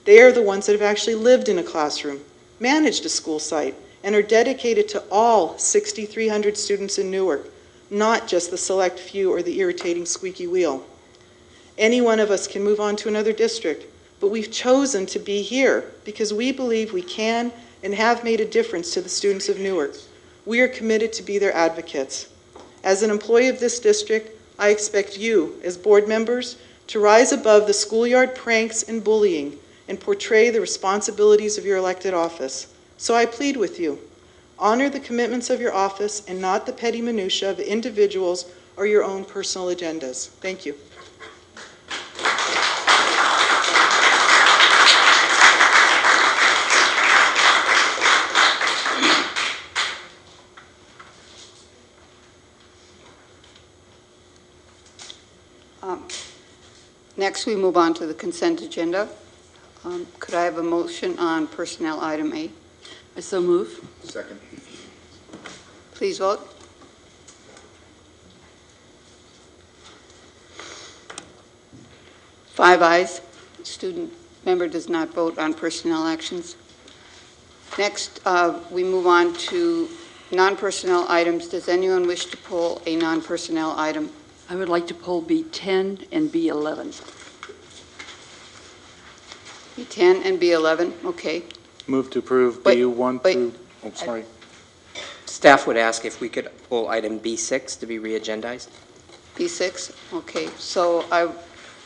They are the ones that have actually lived in a classroom, managed a school site, and are dedicated to all 6,300 students in Newark, not just the select few or the irritating squeaky wheel. Any one of us can move on to another district, but we've chosen to be here because we believe we can and have made a difference to the students of Newark. We are committed to be their advocates. As an employee of this district, I expect you, as board members, to rise above the schoolyard pranks and bullying and portray the responsibilities of your elected office. So I plead with you, honor the commitments of your office and not the petty minutia of individuals or your own personal agendas. Thank you. Next, we move on to the consent agenda. Could I have a motion on personnel item A? I so move. Second. Please vote. Five ayes. Student member does not vote on personnel actions. Next, we move on to non-personnel items. Does anyone wish to pull a non-personnel item? I would like to pull B10 and B11. B10 and B11, okay. Move to approve Wait, B1 wait. through, oh, sorry. Staff would ask if we could pull item B6 to be re-agendized. B6, okay. So I would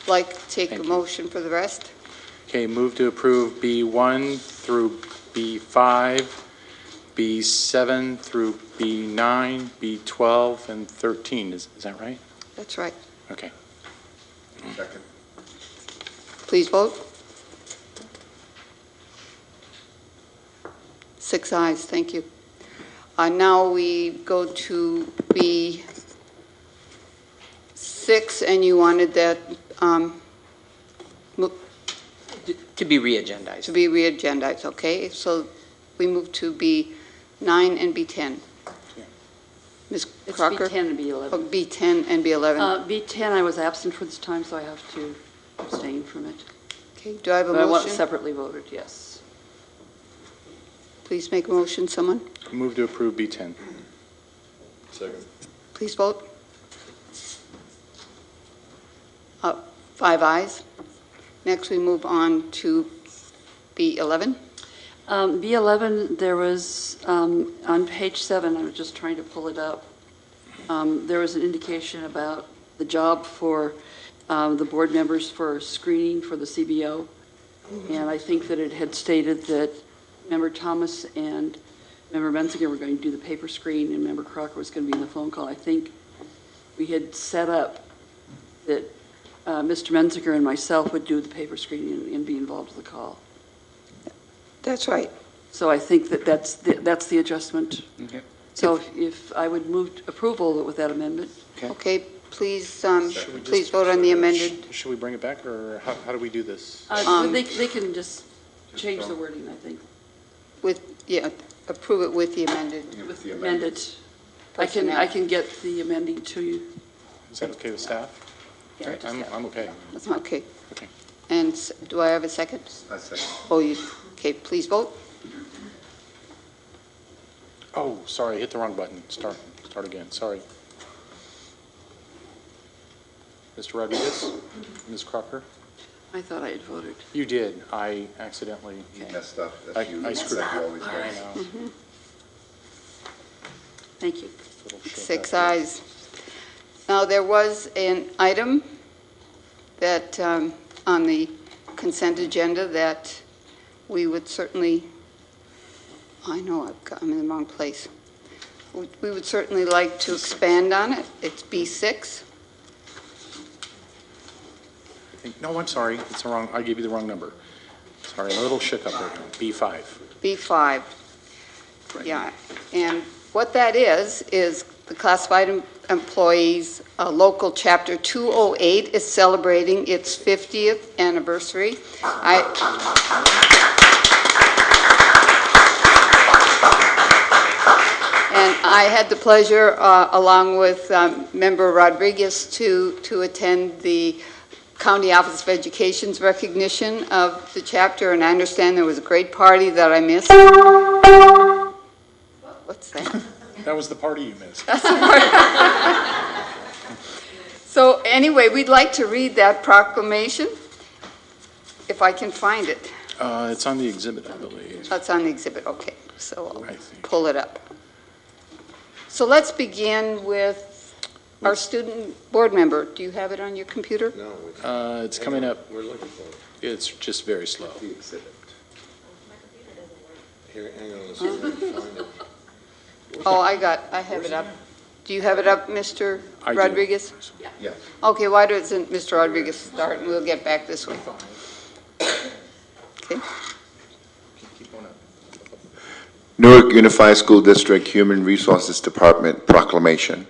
like to take Thank a you. motion for the rest. Okay, move to approve B1 through B5, B7 through B9, B12, and 13. Is that right? That's right. Okay. Second. Please vote. 6 ayes, thank you. Now we go to B6, and you wanted that To be re-agendized. to be re-agendized, okay? So we move to B9 and B10. Ms. It's Crocker? B10 and B11. Oh, B10 and B11. B10, I was absent for this time, so I have to abstain from it. Okay, do I have a But I want it motion? separately voted, yes. Please make a motion, someone. Move to approve B10. Second. Please vote. 5 ayes. Next, we move on to B11. B11, there was, on page 7, I was just trying to pull it up, there was an indication about the job for the board members for screening for the CBO. And I think that it had stated that Member Thomas and Member Menzinger were going to do the paper screen and Member Crocker was going to be in the phone call. I think we had set up that Mr. Menzinger and myself would do the paper screening and be involved with the call. That's right. So I think that that's the adjustment. Okay. So if I would move approval with that amendment. Okay, please, please vote on the amended. Should we bring it back, or how do we do this? They can just change the wording, I think. Approve it with the amended. With the amended. I can get the amending to you. Is that okay with staff? Yeah, Okay, I'm okay. That's okay. Okay. And do I have a second? I second. Oh, okay, please vote. Oh, sorry, I hit the wrong button. Start again, sorry. Mr. Rodriguez? Ms. Crocker? I thought I had voted. You did. I accidentally. You messed up. I That's screwed like you up. always do. I know. Thank you. 6 ayes. Now, there was an item that, on the consent agenda that we would certainly, I know I'm in the wrong place. We would certainly like to expand on it. It's B6. No, I'm sorry. It's the wrong, I gave you the wrong number. Sorry, a little shook up there. B5. B5. Yeah, and what that is the classified Employees, Local Chapter 208 is celebrating its 50th anniversary. And I had the pleasure, along with Member Rodriguez, to attend the County Office of Education's recognition of the chapter, and I understand there was a great party that I missed. What's that? That was the party you missed. So anyway, we'd like to read that proclamation, if I can find it. It's on the exhibit, I believe. That's on the exhibit, okay. So I'll pull it up. So let's begin with our student board member. Do you have it on your computer? No. It's coming up. We're looking for it. It's just very slow. The exhibit. Here, hang on, let's see if I can find it. Oh, I have it up. Do you have it up, Mr. Rodriguez? Yes. Okay, why doesn't Mr. Rodriguez start, and we'll get back this way. Okay. Newark Unified School District Human Resources Department Proclamation.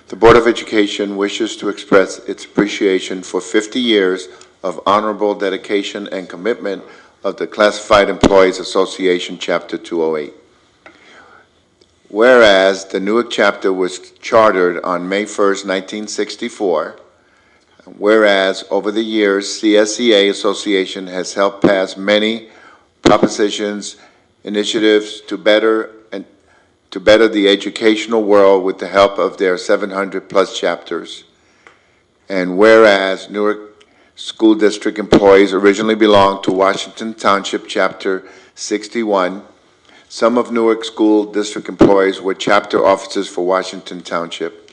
The Board of Education wishes to express its appreciation for 50 years of honorable dedication and commitment of the Classified Employees Association Chapter 208. Whereas the Newark chapter was chartered on May 1st, 1964, whereas over the years, CSEA Association has helped pass many propositions, initiatives to better the educational world with the help of their 700 plus chapters. And whereas Newark School District employees originally belonged to Washington Township Chapter 61, some of Newark School District employees were chapter officers for Washington Township.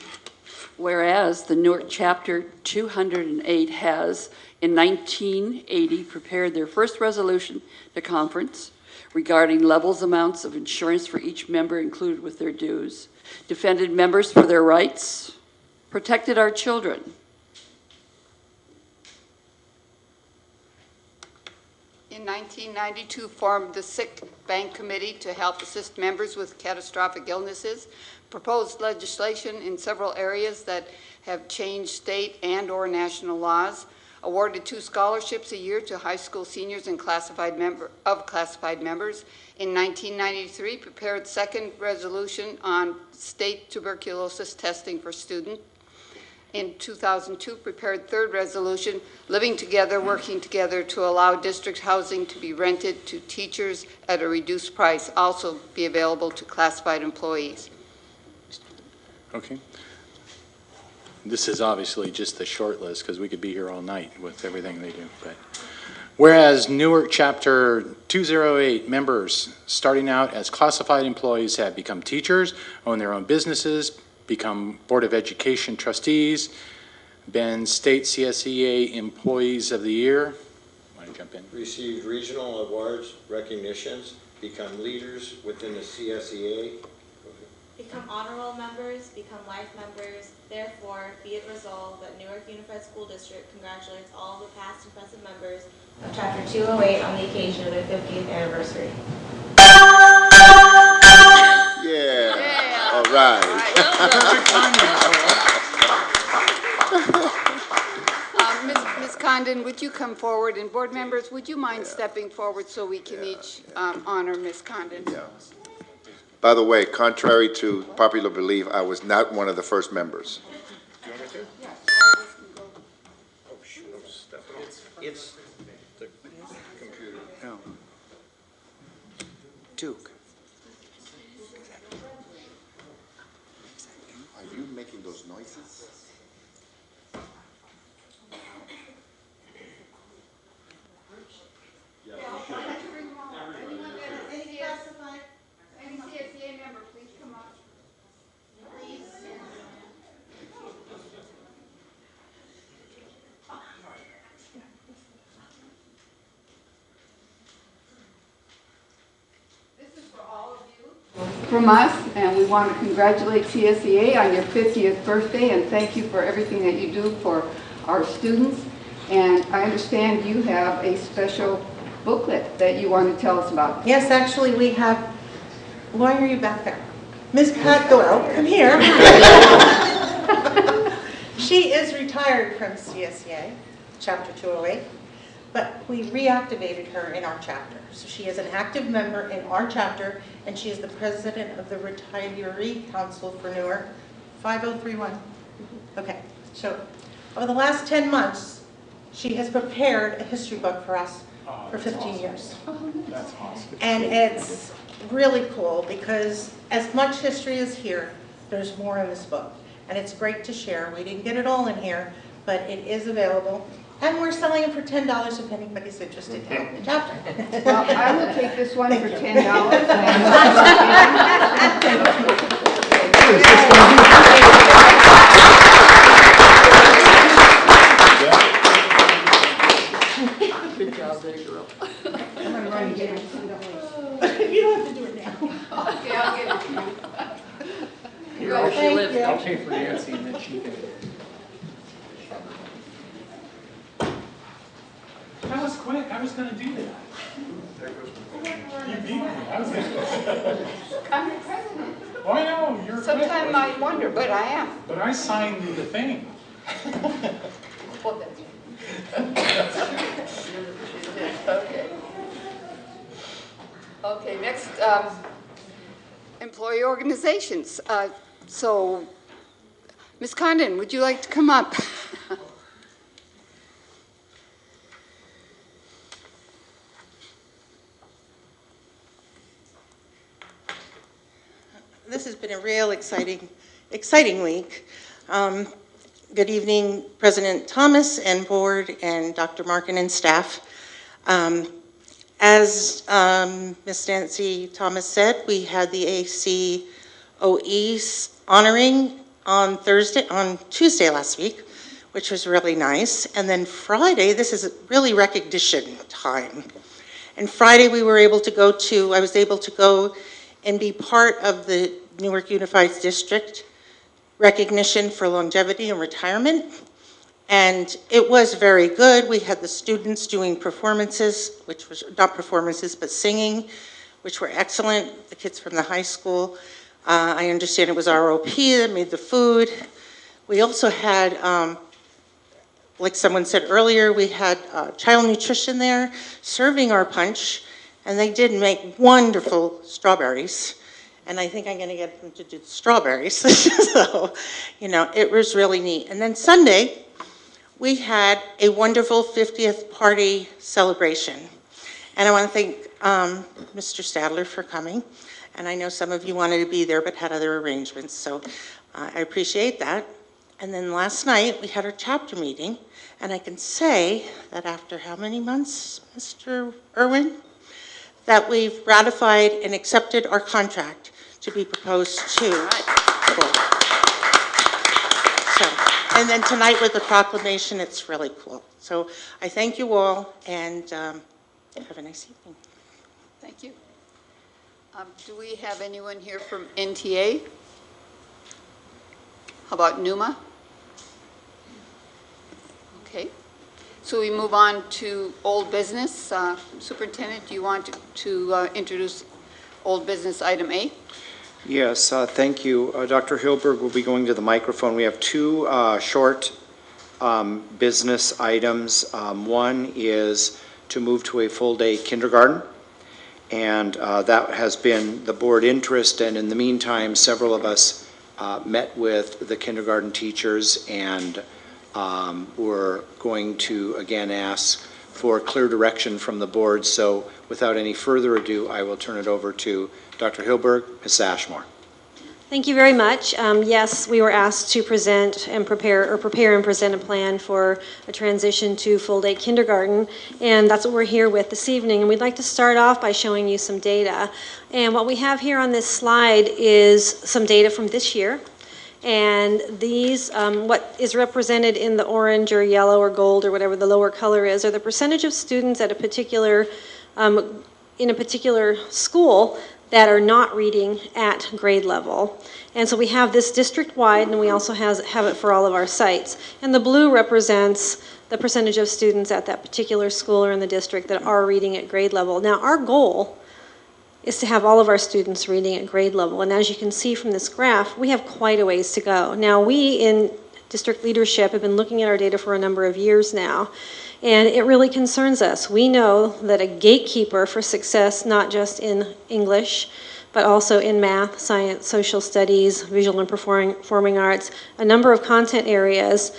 Whereas the Newark Chapter 208 has, in 1980, prepared their first resolution to conference regarding levels amounts of insurance for each member included with their dues, defended members for their rights, protected our children. In 1992, formed the Sick Bank Committee to help assist members with catastrophic illnesses, proposed legislation in several areas that have changed state and or national laws, awarded 2 scholarships a year to high school seniors and classified members. In 1993, prepared second resolution on state tuberculosis testing for students. In 2002, prepared third resolution, living together, working together to allow district housing to be rented to teachers at a reduced price, also be available to classified employees. Okay. This is obviously just the short list because we could be here all night with everything they do. But whereas Newark Chapter 208 members starting out as classified employees have become teachers, own their own businesses, become Board of Education trustees, been State CSEA Employees of the Year. Want to jump in? Received regional awards, recognitions, become leaders within the CSEA. Become honorable members, become life members. Therefore, be it resolved that Newark Unified School District congratulates all of the past and present members of Chapter 208 on the occasion of their 50th anniversary. Yeah. All right. Ms. Condon, would you come forward? And board members, would you mind stepping forward so we can each honor Ms. Condon? Yeah. By the way, contrary to popular belief, I was not one of the first members. Do you want me to? Yeah. Oh, shoot. It's the computer. No. Duke. Are you making those noises? Any CSEA member, please come up. Please. This is for all of you. From us, and we want to congratulate CSEA on your 50th birthday, and thank you for everything that you do for our students. And I understand you have a special booklet that you want to tell us about. Yes, actually, we have, why are you back there? Ms. Pat Doyle, come here. She is retired from CSEA, Chapter 208, but we reactivated her in our chapter. So she is an active member in our chapter, and she is the president of the Retiree Council for Newark, 5031. Okay, so over the last 10 months, she has prepared a history book for us for 15 years. That's awesome. And it's really cool because as much history is here, there's more in this book. And it's great to share. We didn't get it all in here, but it is available. And we're selling it for $10 if anybody's interested to help the chapter. Well, I will take this one for $10. Good job there, girl. I'm going to run and get it. You don't have to do it now. Okay, I'll get it to you. Here, I'll pay for Nancy and then she can. That was quick. I was going to do that. You beat me. I was gonna... I'm the president. Oh, I know. You're Sometimes I wonder, but I am. But I signed the thing. Well, okay. Okay, next, employee organizations. So, Ms. Condon, would you like to come up? This has been a real exciting week. Good evening, President Thomas and board and Dr. Markin and staff. As Ms. Nancy Thomas said, we had the ACOE honoring on Tuesday last week, which was really nice. And then Friday, this is really recognition time. And Friday I was able to go and be part of the Newark Unified District recognition for longevity and retirement. And it was very good. We had the students doing performances, which was not performances, but singing, which were excellent. The kids from the high school. I understand it was ROP that made the food. We also had, like someone said earlier, we had child nutrition there serving our punch. And they did make wonderful strawberries. And I think I'm going to get them to do the strawberries. So, it was really neat. And then Sunday, we had a wonderful 50th party celebration. And I want to thank Mr. Stadler for coming. And I know some of you wanted to be there but had other arrangements. So I appreciate that. And then last night, we had our chapter meeting. And I can say that after how many months, Mr. Irwin? That we've ratified and accepted our contract to be proposed to the board. So, and then tonight with the proclamation, it's really cool. So I thank you all and have a nice evening. Thank you. Do we have anyone here from NTA? How about NUMA? Okay. So we move on to old business. Superintendent, do you want to introduce old business item A? Yes, thank you. Dr. Hilberg will be going to the microphone. We have two short business items. One is to move to a full-day kindergarten, and that has been the board interest, and in the meantime, several of us met with the kindergarten teachers, and we're going to again ask for clear direction from the board. So without any further ado, I will turn it over to Dr. Hilberg, Ms. Ashmore. Thank you very much. Yes, we were asked to prepare and present a plan for a transition to full-day kindergarten, and that's what we're here with this evening. And we'd like to start off by showing you some data. And what we have here on this slide is some data from this year. And these, what is represented in the orange or yellow or gold or whatever the lower color is, are the percentage of students at a particular, in a particular school that are not reading at grade level. And so we have this district-wide, and we also have it for all of our sites. And the blue represents the percentage of students at that particular school or in the district that are reading at grade level. Now, our goal is to have all of our students reading at grade level. And as you can see from this graph, we have quite a ways to go. Now, we in district leadership have been looking at our data for a number of years now, and it really concerns us. We know that a gatekeeper for success, not just in English, but also in math, science, social studies, visual and performing arts, a number of content areas,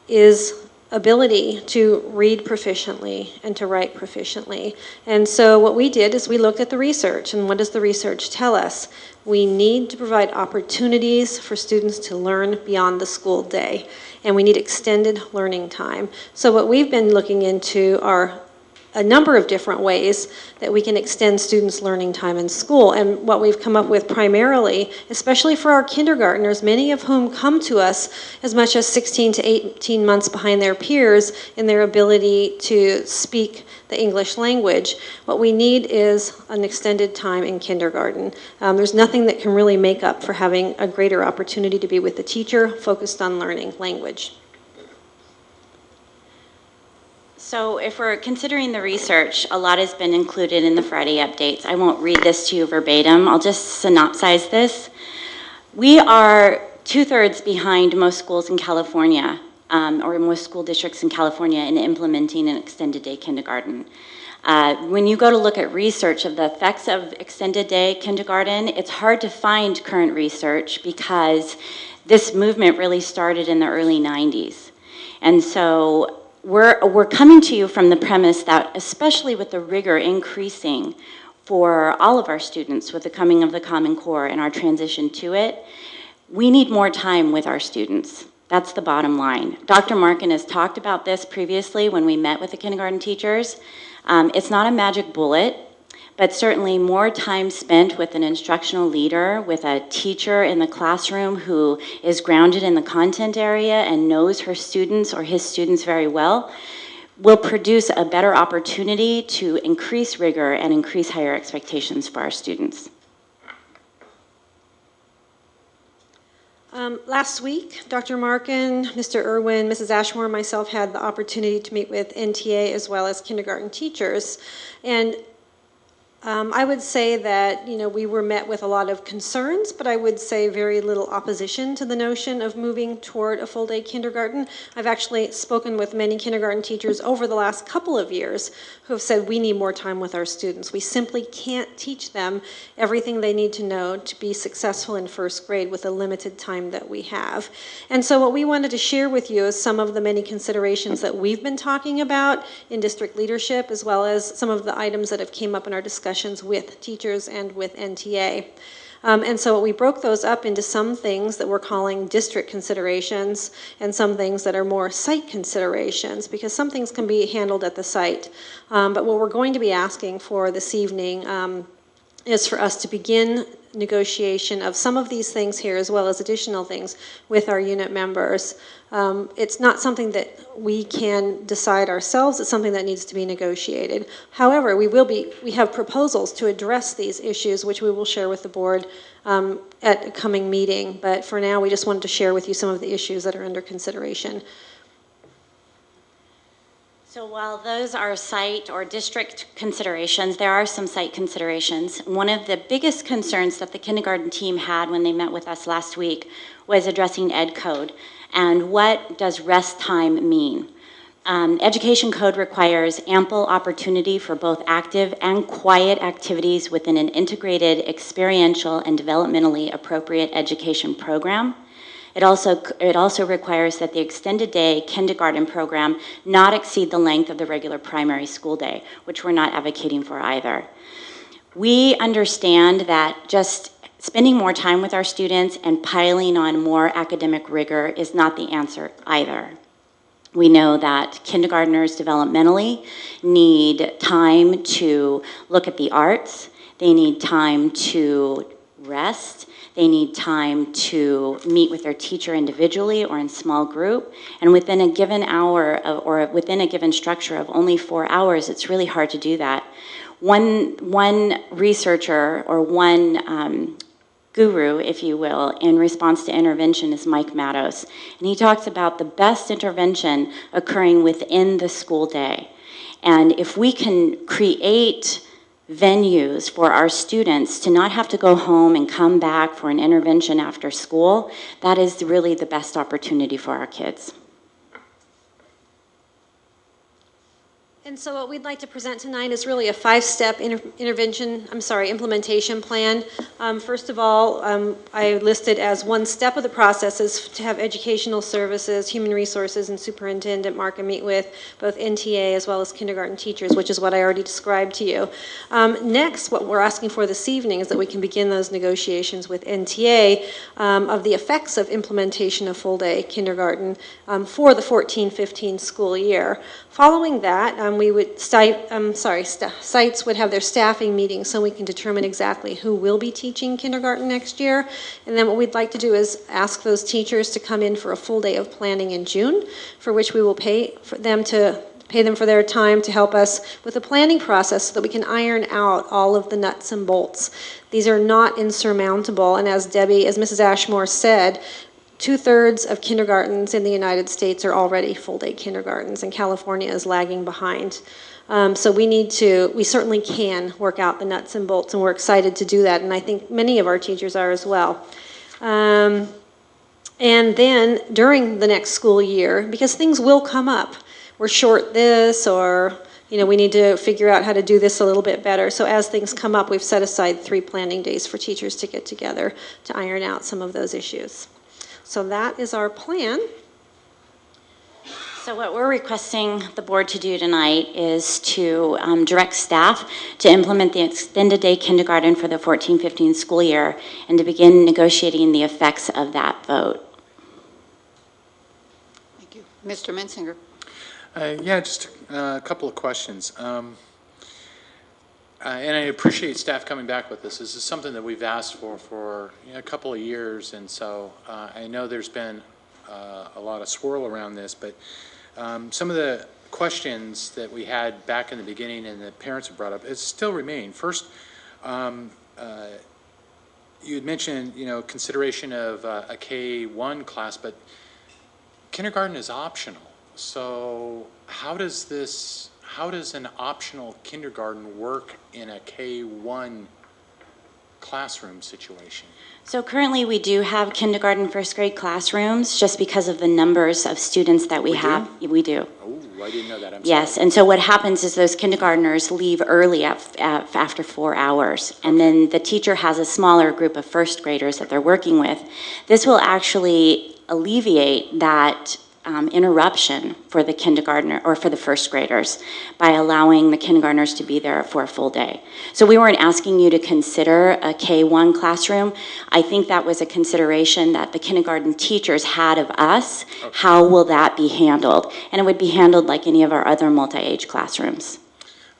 is ability to read proficiently and to write proficiently. And so what we did is we looked at the research, and what does the research tell us? We need to provide opportunities for students to learn beyond the school day, and we need extended learning time. So what we've been looking into are a number of different ways that we can extend students' learning time in school. And what we've come up with primarily, especially for our kindergartners, many of whom come to us as much as 16 to 18 months behind their peers in their ability to speak the English language, what we need is an extended time in kindergarten. There's nothing that can really make up for having a greater opportunity to be with the teacher focused on learning language. So if we're considering the research, a lot has been included in the Friday updates. I won't read this to you verbatim. I'll just synopsize this. We are 2/3 behind most schools in California, or most school districts in California, in implementing an extended day kindergarten. When you go to look at research of the effects of extended day kindergarten, it's hard to find current research because this movement really started in the early 90s. And so we're coming to you from the premise that, especially with the rigor increasing for all of our students with the coming of the Common Core and our transition to it, we need more time with our students. That's the bottom line. Dr. Markin has talked about this previously when we met with the kindergarten teachers. It's not a magic bullet, but certainly more time spent with an instructional leader, with a teacher in the classroom who is grounded in the content area and knows her students or his students very well, will produce a better opportunity to increase rigor and increase higher expectations for our students. Last week, Dr. Markin, Mr. Irwin, Mrs. Ashmore, and myself had the opportunity to meet with NTA as well as kindergarten teachers. And I would say that, we were met with a lot of concerns, but I would say very little opposition to the notion of moving toward a full-day kindergarten. I've actually spoken with many kindergarten teachers over the last couple of years who have said we need more time with our students. We simply can't teach them everything they need to know to be successful in first grade with the limited time that we have. And so what we wanted to share with you is some of the many considerations that we've been talking about in district leadership, as well as some of the items that have came up in our discussions with teachers and with NTA. And so we broke those up into some things that we're calling district considerations and some things that are more site considerations, because some things can be handled at the site. But what we're going to be asking for this evening is for us to begin negotiation of some of these things here, as well as additional things with our unit members. It's not something that we can decide ourselves. It's something that needs to be negotiated. However, we have proposals to address these issues, which we will share with the board at a coming meeting. But for now, we just wanted to share with you some of the issues that are under consideration. So while those are site or district considerations, there are some site considerations. One of the biggest concerns that the kindergarten team had when they met with us last week was addressing ed code. And what does rest time mean? Education code requires ample opportunity for both active and quiet activities within an integrated, experiential, and developmentally appropriate education program. It also requires that the extended day kindergarten program not exceed the length of the regular primary school day, which we're not advocating for either. We understand that just spending more time with our students and piling on more academic rigor is not the answer either. We know that kindergartners developmentally need time to look at the arts, they need time to rest, they need time to meet with their teacher individually or in small group. And within a given hour or within a given structure of only 4 hours, it's really hard to do that. One researcher or one guru, if you will, in response to intervention is Mike Mattos. And he talks about the best intervention occurring within the school day. And if we can create venues for our students to not have to go home and come back for an intervention after school, that is really the best opportunity for our kids. And so what we'd like to present tonight is really a 5-step implementation plan. First of all, I listed as one step of the process is to have educational services, human resources, and Superintendent Markham meet with both NTA as well as kindergarten teachers, which is what I already described to you. Next, what we're asking for this evening is that we can begin those negotiations with NTA of the effects of implementation of full-day kindergarten for the 14-15 school year. Following that, we would sites would have their staffing meetings so we can determine exactly who will be teaching kindergarten next year. And then what we'd like to do is ask those teachers to come in for a full day of planning in June, for which we will pay them for their time to help us with the planning process so that we can iron out all of the nuts and bolts. These are not insurmountable, and as Mrs. Ashmore said, 2/3 of kindergartens in the United States are already full-day kindergartens, and California is lagging behind. So we certainly can work out the nuts and bolts, and we're excited to do that, and I think many of our teachers are as well. And then during the next school year, because things will come up, we're short this, or we need to figure out how to do this a little bit better. So as things come up, we've set aside 3 planning days for teachers to get together to iron out some of those issues. So that is our plan. So what we're requesting the board to do tonight is to direct staff to implement the extended day kindergarten for the 14-15 school year and to begin negotiating the effects of that vote. Thank you. Mr. Mensinger. Yeah, just a couple of questions. And I appreciate staff coming back with this. This is something that we've asked for a couple of years, and so I know there's been a lot of swirl around this, but some of the questions that we had back in the beginning and the parents have brought up, it still remain. First, you had mentioned, consideration of a K-1 class, but kindergarten is optional. So how does an optional kindergarten work in a K-1 classroom situation? So currently we do have kindergarten first grade classrooms just because of the numbers of students that we have. We do. Oh, I didn't know that. I'm Yes, sorry. and so what happens is those kindergartners leave early after 4 hours, and then the teacher has a smaller group of first graders that they're working with. This will actually alleviate that interruption for the kindergartner or for the first graders by allowing the kindergartners to be there for a full day. So we weren't asking you to consider a K-1 classroom. I think that was a consideration that the kindergarten teachers had of us. Okay. How will that be handled? And it would be handled like any of our other multi-age classrooms.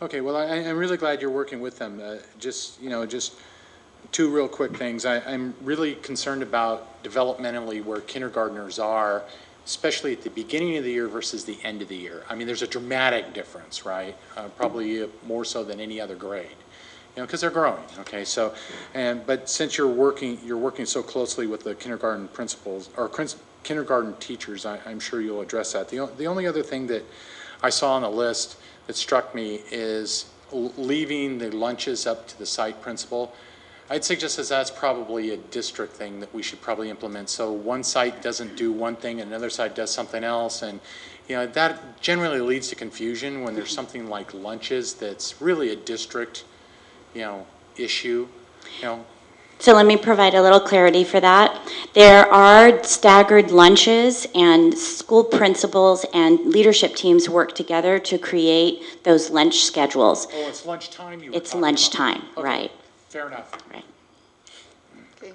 Okay, well, I'm really glad you're working with them. Just 2 real quick things. I'm really concerned about developmentally where kindergartners are, especially at the beginning of the year versus the end of the year. I mean, there's a dramatic difference, right? Probably more so than any other grade, because they're growing. Okay, so, but since you're working so closely with the kindergarten principals or kindergarten teachers, I'm sure you'll address that. The only other thing that I saw on the list that struck me is leaving the lunches up to the site principal. I'd suggest that's probably a district thing that we should probably implement. So one site doesn't do one thing and another site does something else. And that generally leads to confusion when there's something like lunches that's really a district, issue, So let me provide a little clarity for that. There are staggered lunches, and school principals and leadership teams work together to create those lunch schedules. Oh, it's lunchtime? It's lunchtime, okay. Right. Fair enough. Right. Okay.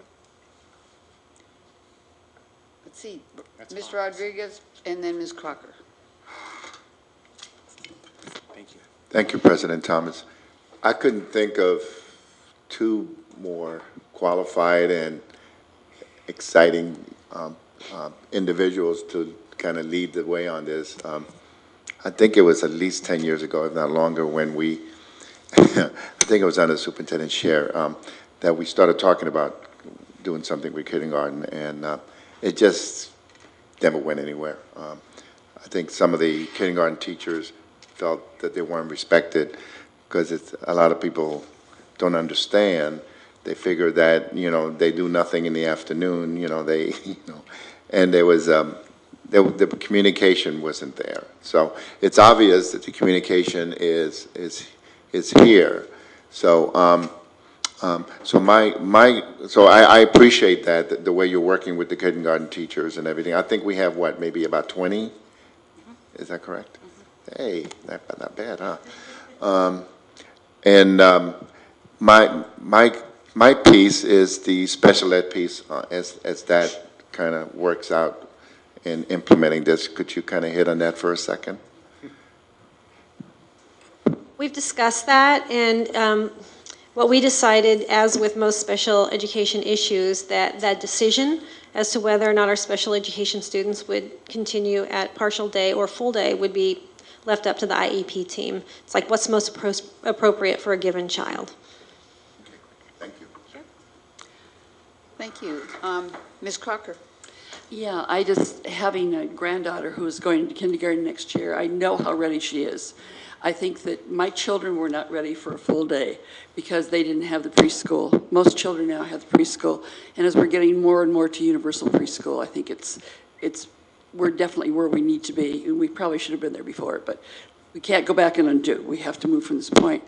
Let's see. That's Ms. fine. Rodriguez and then Ms. Crocker. Thank you. Thank you, President Thomas. I couldn't think of 2 more qualified and exciting individuals to kind of lead the way on this. I think it was at least 10 years ago, if not longer, when we I think it was under Superintendent Scher that we started talking about doing something with kindergarten, and it just never went anywhere. I think some of the kindergarten teachers felt that they weren't respected because it's, a lot of people don't understand. They figure that, you know, they do nothing in the afternoon, you know, they, you know, and there was, the communication wasn't there. So it's obvious that the communication is here. So, so I appreciate that, the way you're working with the kindergarten teachers and everything. I think we have, what, maybe about 20? Is that correct? Hey, not bad, huh? My piece is the special ed piece, as that kind of works out in implementing this. Could you kind of hit on that for a second? We've discussed that, and what we decided, as with most special education issues, that decision as to whether or not our special education students would continue at partial day or full day would be left up to the IEP team. It's like what's most appropriate for a given child. Thank you. Sure. Thank you. Ms. Crocker. Yeah, having a granddaughter who is going to kindergarten next year, I know how ready she is. I think that my children were not ready for a full day because they didn't have the preschool. Most children now have the preschool, and as we're getting more and more to universal preschool, I think we're definitely where we need to be, and we probably should have been there before, but we can't go back and undo. We have to move from this point.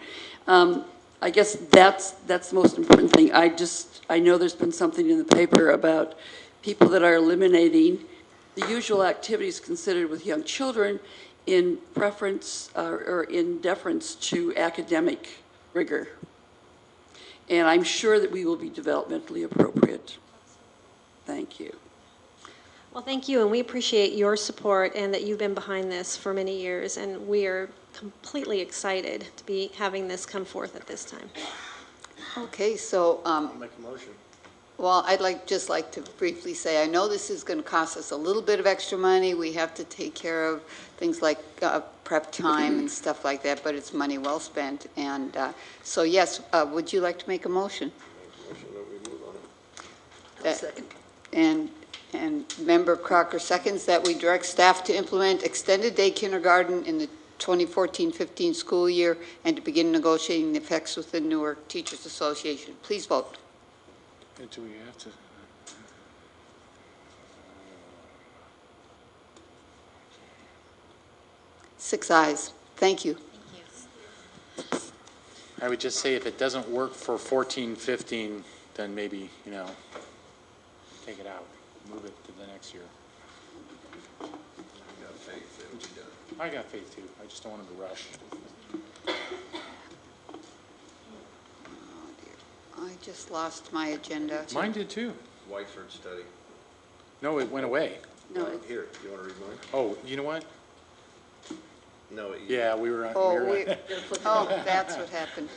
I guess that's the most important thing. I know there's been something in the paper about people that are eliminating the usual activities considered with young children in preference or in deference to academic rigor. And I'm sure that we will be developmentally appropriate. Thank you. Well, thank you, and we appreciate your support and that you've been behind this for many years, and we are completely excited to be having this come forth at this time. Okay, so I'll make a motion. well, I'd just like to briefly say, I know this is going to cost us a little bit of extra money. We have to take care of things like prep time and stuff like that, but it's money well spent. And so, yes, would you like to make a motion? Motion that we move on it. Second. And Member Crocker seconds that we direct staff to implement extended day kindergarten in the 2014-15 school year and to begin negotiating the effects with the Newark Teachers Association. Please vote. Do we have to? 6 ayes. Thank you. I would just say if it doesn't work for 14-15, then maybe, you know, take it out, move it to the next year. I got faith too. I just don't want them to rush. I just lost my agenda. Mine did too. Whiteford study. No, it went away. No, Here, you want to read mine? Oh, you know what? No. Yeah, we were on. Oh, that's what happened.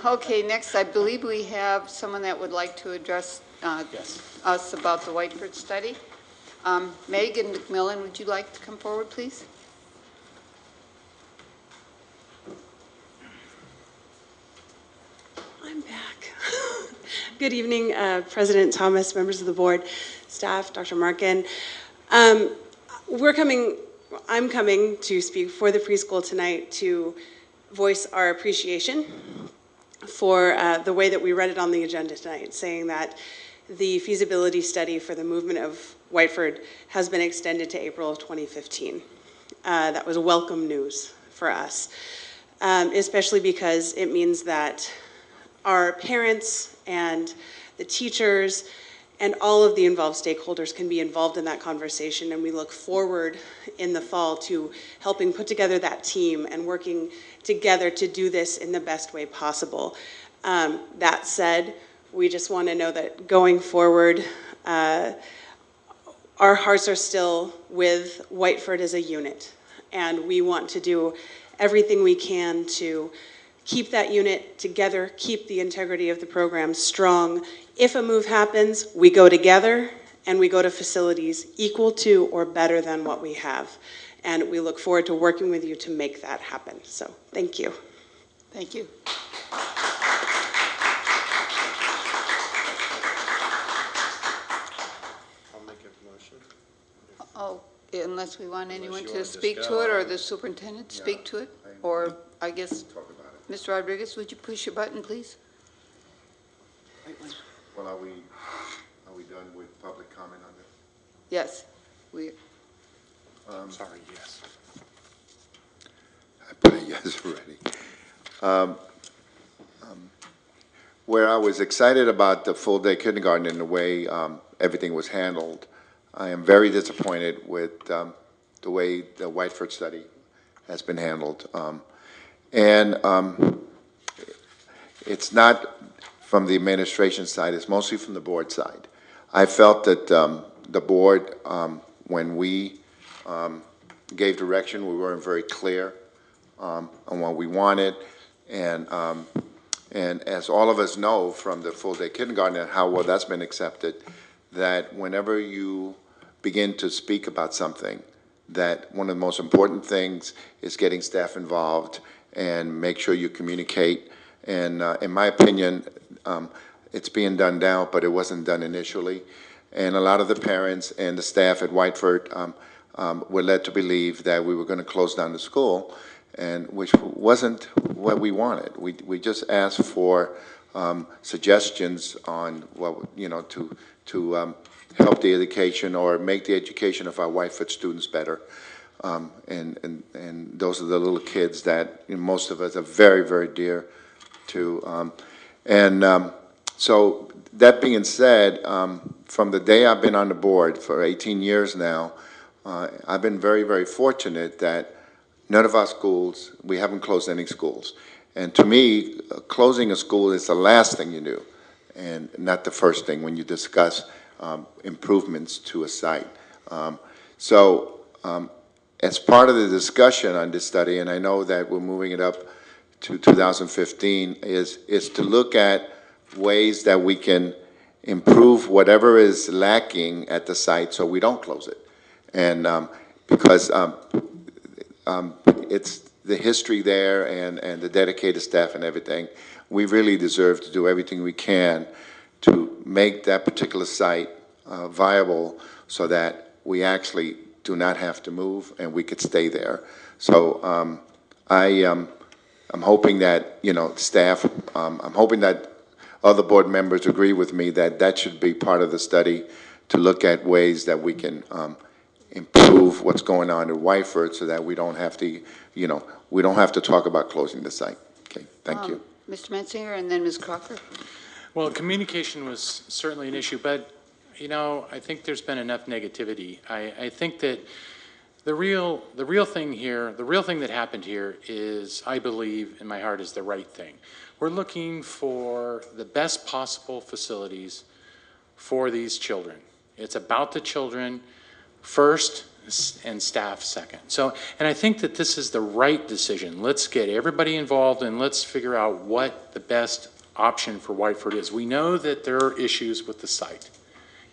Okay, next, I believe we have someone that would like to address us about the Whiteford study. Megan McMillan, would you like to come forward, please? I'm back. Good evening, President Thomas, members of the board, staff, Dr. Markin. I'm coming to speak for the preschool tonight to voice our appreciation for the way that we read it on the agenda tonight, saying that the feasibility study for the movement of Whiteford has been extended to April of 2015. That was welcome news for us, especially because it means that our parents and the teachers and all of the involved stakeholders can be involved in that conversation, and we look forward in the fall to helping put together that team and working together to do this in the best way possible. That said, we just want to know that going forward, our hearts are still with Whiteford as a unit, and we want to do everything we can to keep that unit together, keep the integrity of the program strong. If a move happens, we go together and we go to facilities equal to or better than what we have. And we look forward to working with you to make that happen. So, thank you. Thank you. I'll make a motion. Oh, unless we want anyone to speak to it, or the superintendent to speak to it, or I guess. Talk about it. Mr. Rodriguez, would you push your button, please? Well, are we done with public comment on this? Yes. Sorry, yes. I put a yes already. Where I was excited about the full-day kindergarten and the way everything was handled, I am very disappointed with the way the Whiteford study has been handled. It's not from the administration side, it's mostly from the board side. I felt that the board, when we gave direction, we weren't very clear on what we wanted, and as all of us know from the full-day kindergarten and how well that's been accepted, that whenever you begin to speak about something, that one of the most important things is getting staff involved and make sure you communicate. And in my opinion, it's being done now, but it wasn't done initially. And a lot of the parents and the staff at Whiteford were led to believe that we were going to close down the school, and which wasn't what we wanted. We just asked for suggestions on what, to help the education or make the education of our Whiteford students better. And those are the little kids that most of us are very, very dear to. So that being said, from the day I've been on the board for 18 years now, I've been very, very fortunate that none of our schools, we haven't closed any schools. And to me, closing a school is the last thing you do, and not the first thing when you discuss improvements to a site. As part of the discussion on this study, and I know that we're moving it up to 2015, is to look at ways that we can improve whatever is lacking at the site so we don't close it. And because it's the history there and the dedicated staff and everything, we really deserve to do everything we can to make that particular site viable so that we actually do not have to move and we could stay there. So I'm hoping that, staff, I'm hoping that other board members agree with me that that should be part of the study, to look at ways that we can improve what's going on at Whiteford so that we don't have to, we don't have to talk about closing the site. Okay, thank you. Mr. Metzinger and then Ms. Crocker. Well, communication was certainly an issue, but, I think there's been enough negativity. I think that the real thing here, the real thing that happened here is, I believe in my heart, is the right thing. We're looking for the best possible facilities for these children. It's about the children first and staff second. So, and I think that this is the right decision. Let's get everybody involved and let's figure out what the best option for Whiteford is. We know that there are issues with the site.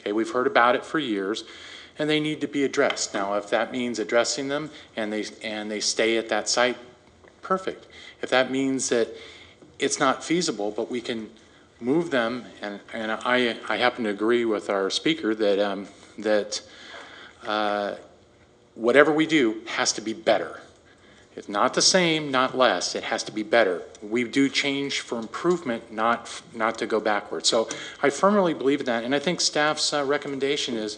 Okay, we've heard about it for years, and they need to be addressed. Now, if that means addressing them and they stay at that site, perfect. If that means that it's not feasible, but we can move them, and I happen to agree with our speaker that whatever we do has to be better. It's not the same, not less. It has to be better. We do change for improvement, not to go backwards. So I firmly believe in that, and I think staff's recommendation is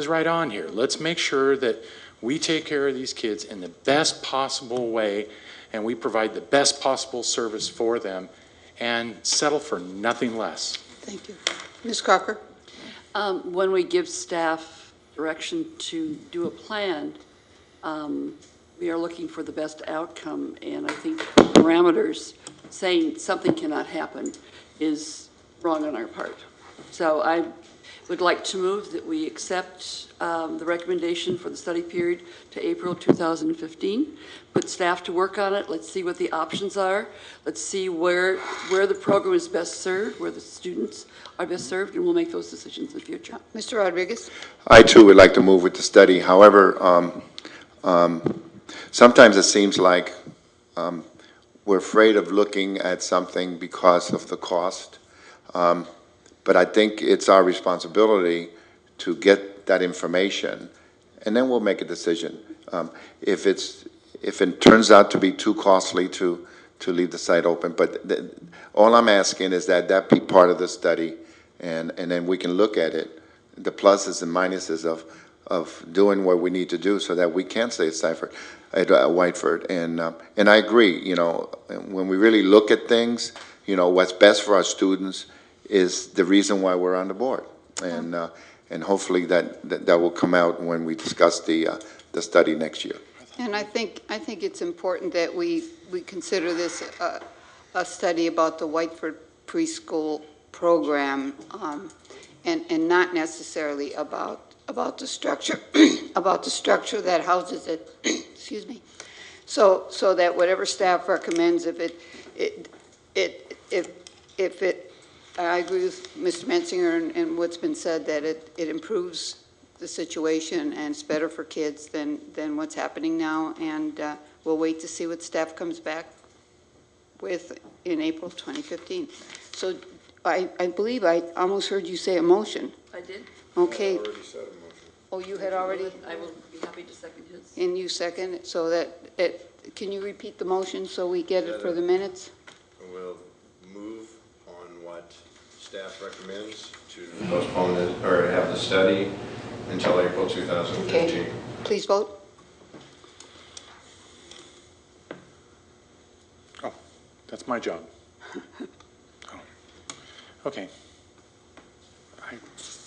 right on here. Let's make sure that we take care of these kids in the best possible way, and we provide the best possible service for them, and settle for nothing less. Thank you. Ms. Crocker. When we give staff direction to do a plan, we are looking for the best outcome, and I think parameters saying something cannot happen is wrong on our part. So I would like to move that we accept the recommendation for the study period to April 2015. Put staff to work on it. Let's see what the options are. Let's see where the program is best served, where the students are best served, and we'll make those decisions in the future. Mr. Rodriguez. I too would like to move with the study. However, sometimes it seems like we're afraid of looking at something because of the cost. But I think it's our responsibility to get that information, and then we'll make a decision. If it turns out to be too costly to to leave the site open. But all I'm asking is that that be part of the study, and then we can look at it, the pluses and minuses of doing what we need to do so that we can stay at Whiteford. And I agree, you know, when we really look at things, you know, what's best for our students is the reason why we're on the board. And hopefully that will come out when we discuss the study next year. And I think it's important that we consider this a study about the Whiteford preschool program, and not necessarily about the structure about the structure that houses it. Excuse me. So that whatever staff recommends, if it I agree with Mr. Mensinger and what's been said, that it improves the situation and it's better for kids than what's happening now. And we'll wait to see what staff comes back with in April 2015. So I believe I almost heard you say a motion. I did. Okay. I already said a motion. Oh, you had already? I will be happy to second his. And you second it, so that can you repeat the motion so we get it for the minutes? We'll move on what staff recommends to postpone it, or have the study until April 2015. Okay. Please vote. Oh, that's my job. Oh. Okay.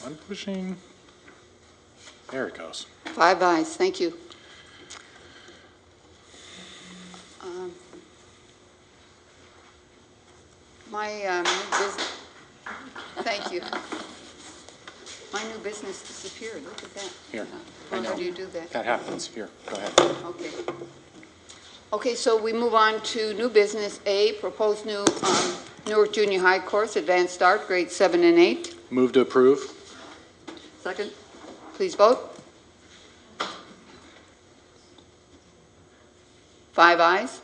I'm pushing. There it goes. 5 ayes, thank you. My new business, thank you. My new business disappeared, look at that. Here. How do you do that? That happens. Here, go ahead. Okay. Okay, so we move on to new business A, proposed new Newark Junior High course, Advanced Art, grades 7 and 8. Move to approve. Second. Please vote. 5 ayes.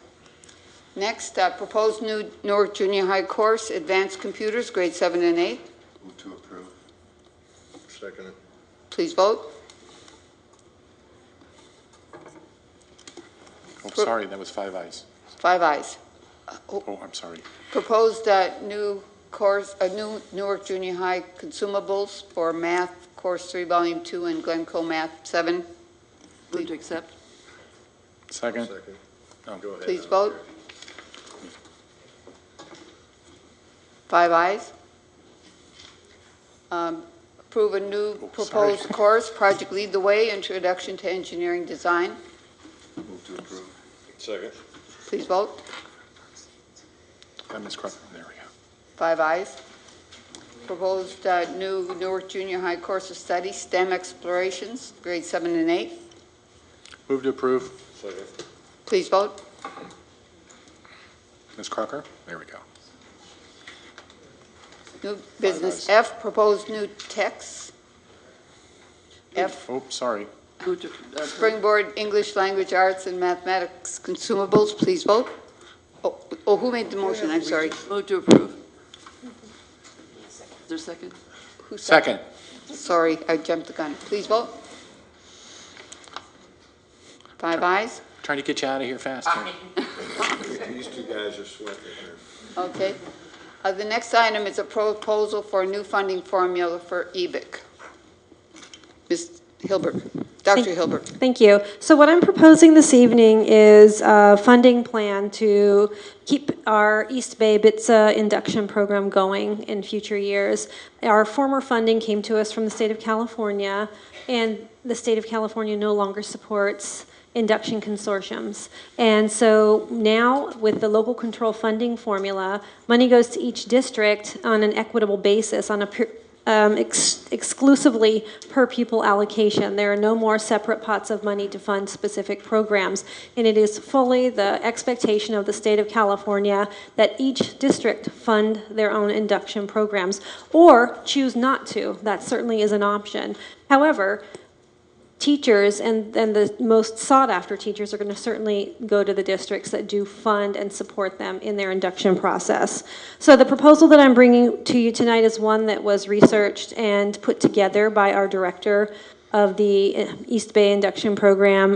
Next, proposed new Newark Junior High course, Advanced Computers, grades 7 and 8. Move to approve. Second. Please vote. Oh, sorry, that was 5 ayes. 5 ayes. Oh, I'm sorry. Proposed new course, new Newark Junior High consumables for Math, Course 3, Volume 2, and Glencoe Math 7. Move to accept. Second. Second. Oh. Go ahead. Please vote. 5 ayes. Approve a new proposed course, Project Lead the Way, Introduction to Engineering Design. Move to approve. Second. Please vote. Ms. Crawford, there we go. 5 ayes. Proposed new Newark Junior High course of study, STEM Explorations, grades 7 and 8. Move to approve. Second. Please vote. Ms. Crocker, there we go. New business F, proposed new texts. F, Oh, sorry. Move to, Springboard English Language Arts and Mathematics consumables. Please vote. Oh, who made the motion? I'm sorry. move to approve. Is there a second? Who Second. Sorry, I jumped the gun. Please vote. 5 ayes. Trying to get you out of here faster. These two guys are sweating here. Okay. The next item is a proposal for a new funding formula for Evic. Ms. Hilberg, Dr. Hilberg. Thank you. So what I'm proposing this evening is a funding plan to keep our East Bay BITSA induction program going in future years. Our former funding came to us from the state of California, and the state of California no longer supports induction consortiums. And so now with the local control funding formula, money goes to each district on an equitable basis, on a exclusively per pupil allocation. There are no more separate pots of money to fund specific programs. And it is fully the expectation of the state of California that each district fund their own induction programs or choose not to. That certainly is an option. However, teachers and the most sought after teachers are going to certainly go to the districts that do fund and support them in their induction process. So the proposal that I'm bringing to you tonight is one that was researched and put together by our director of the East Bay Induction Program,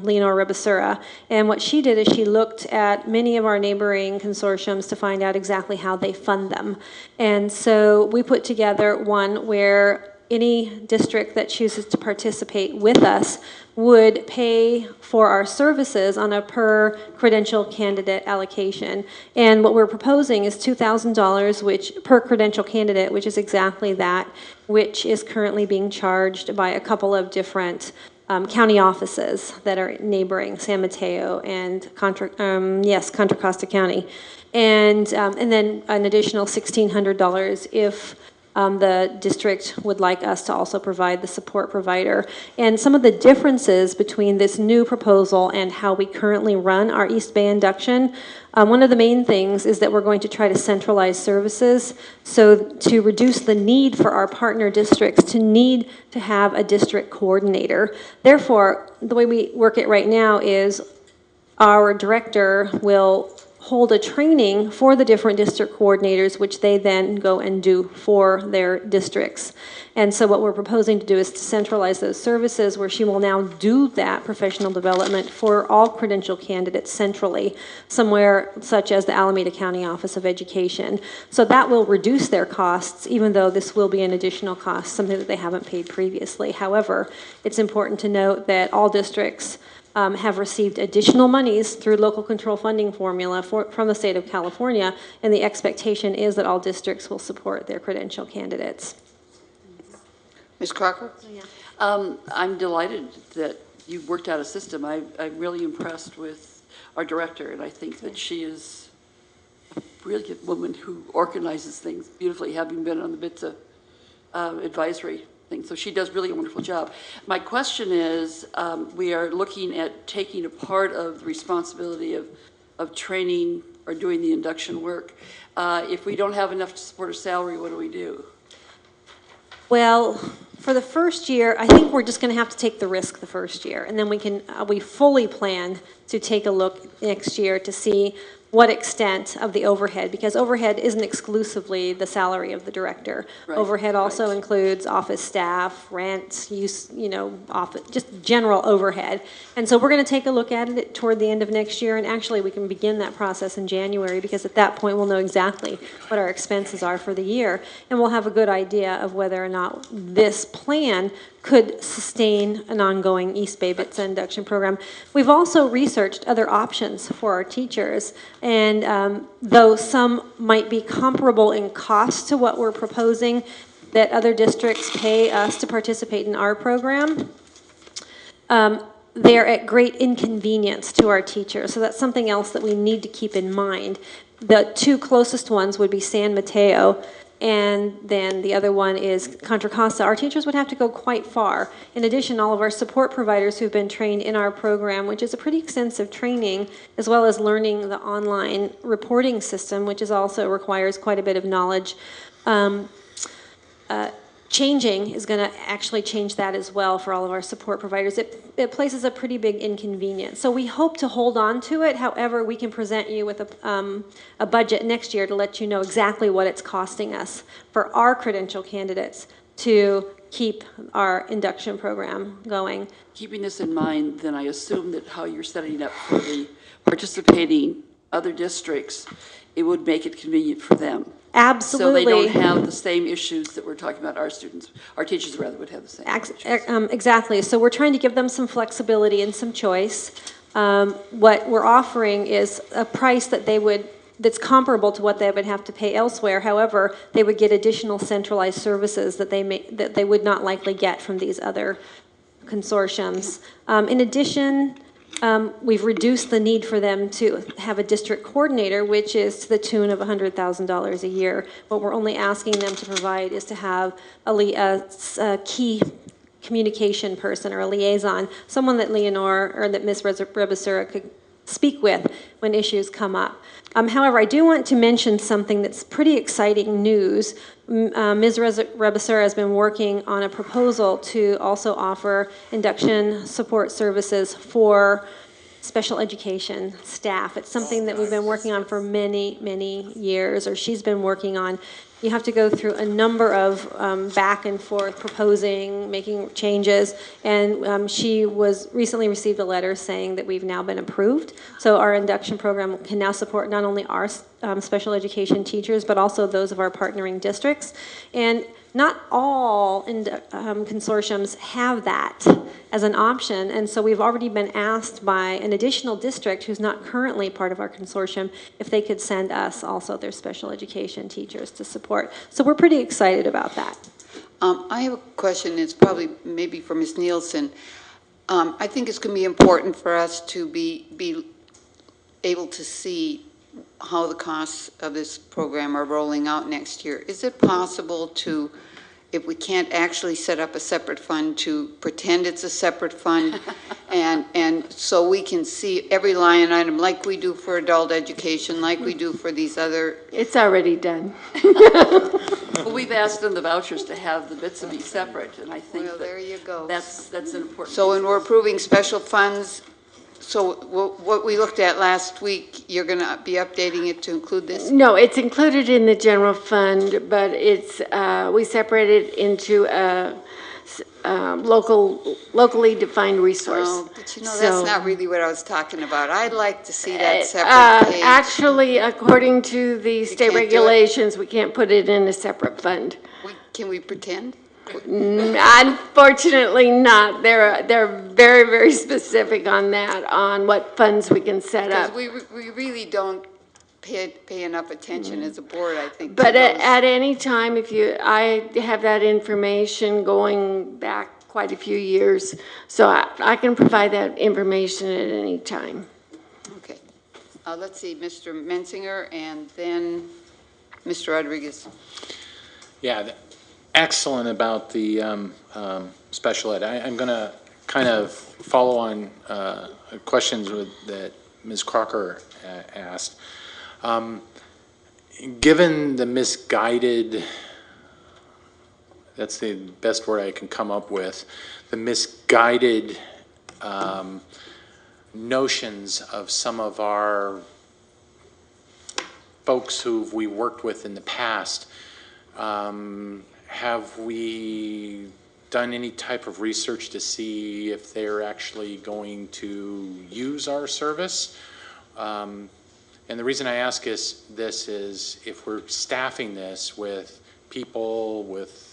Leonore Ribasura. And what she did is she looked at many of our neighboring consortiums to find out exactly how they fund them. And so we put together one where any district that chooses to participate with us would pay for our services on a per credential candidate allocation. And what we're proposing is $2,000 which per credential candidate, which is exactly that, which is currently being charged by a couple of different county offices that are neighboring San Mateo and Contra Costa County. And then an additional $1,600 if the district would like us to also provide the support provider. And some of the differences between this new proposal and how we currently run our East Bay Induction, one of the main things is that we're going to try to centralize services, so to reduce the need for our partner districts to need to have a district coordinator. Therefore, the way we work it right now is our director will hold a training for the different district coordinators, which they then go and do for their districts. And so what we're proposing to do is to centralize those services, where she will now do that professional development for all credential candidates centrally, somewhere such as the Alameda County Office of Education. So that will reduce their costs, even though this will be an additional cost, something that they haven't paid previously. However, it's important to note that all districts have received additional monies through local control funding formula from the state of California, and the expectation is that all districts will support their credential candidates. Ms. Crocker? I'm delighted that you've worked out a system. I'm really impressed with our director, and I think that she is a brilliant woman who organizes things beautifully, having been on the BITSA advisory thing. So she does really a wonderful job. My question is, we are looking at taking a part of the responsibility of training or doing the induction work. If we don't have enough to support a salary, what do we do? Well, for the first year, I think we're just going to have to take the risk the first year, and then we fully plan to take a look next year to see what extent of the overhead, because overhead isn't exclusively the salary of the director. Right. Overhead also includes office staff, rent, use, office, just general overhead. And so we're going to take a look at it toward the end of next year, and actually we can begin that process in January, because at that point we'll know exactly what our expenses are for the year, and we'll have a good idea of whether or not this plan could sustain an ongoing East Bay BITSA induction program. We've also researched other options for our teachers, and though some might be comparable in cost to what we're proposing, that other districts pay us to participate in our program, they're at great inconvenience to our teachers. So that's something else that we need to keep in mind. The two closest ones would be San Mateo, and then the other one is Contra Costa. Our teachers would have to go quite far. In addition, all of our support providers who've been trained in our program, which is a pretty extensive training, as well as learning the online reporting system, which is also requires quite a bit of knowledge. Changing is going to actually change that as well for all of our support providers. It places a pretty big inconvenience. So we hope to hold on to it. However, we can present you with a budget next year to let you know exactly what it's costing us for our credential candidates to keep our induction program going. Keeping this in mind, then I assume that how you're setting it up for the participating other districts, it would make it convenient for them. Absolutely. So they don't have the same issues that we're talking about our students. Our teachers, rather, would have the same issues. Exactly. So we're trying to give them some flexibility and some choice. What we're offering is a price that that's comparable to what they would have to pay elsewhere. However, they would get additional centralized services that they would not likely get from these other consortiums. In addition, we've reduced the need for them to have a district coordinator, which is to the tune of $100,000 a year. What we're only asking them to provide is to have a key communication person or a liaison, someone that Leonore or that Ms. Ribasura could speak with when issues come up. However, I do want to mention something that's pretty exciting news. Ms. Ribasura has been working on a proposal to also offer induction support services for special education staff. It's something that we've been working on for many, many years, or she's been working on. You have to go through a number of back and forth proposing, making changes, and she recently received a letter saying that we've now been approved. So our induction program can now support not only our special education teachers, but also those of our partnering districts. And not all consortiums have that as an option, and so we've already been asked by an additional district who's not currently part of our consortium if they could send us also their special education teachers to support. So we're pretty excited about that. I have a question. It's probably maybe for Ms. Nielsen. I think it's going to be important for us to be able to see how the costs of this program are rolling out next year. Is it possible to, if we can't actually set up a separate fund, to pretend it's a separate fund and so we can see every line item like we do for adult education, like we do for these other? It's already done. Well, we've asked in the vouchers to have the bits be separate, and I think there you go. That's an important. So when we're approving special funds, so what we looked at last week, you're going to be updating it to include this? No, it's included in the general fund, but it's we separate it into a locally defined resource. Oh, but you know, that's not really what I was talking about. I'd like to see that separate page. Actually, according to the state regulations, we can't put it in a separate fund. Can we pretend? Unfortunately not. They're very, very specific on that, on what funds we can set up. Because we really don't pay enough attention as a board, I think. But at any time, I have that information going back quite a few years, so I can provide that information at any time. Okay. Let's see, Mr. Mensinger and then Mr. Rodriguez. Yeah, excellent about the special ed. I'm going to kind of follow on questions that Ms. Crocker asked. Given the misguided, that's the best word I can come up with, the misguided notions of some of our folks who we worked with in the past, have we done any type of research to see if they're actually going to use our service? And the reason I ask is if we're staffing this with people with,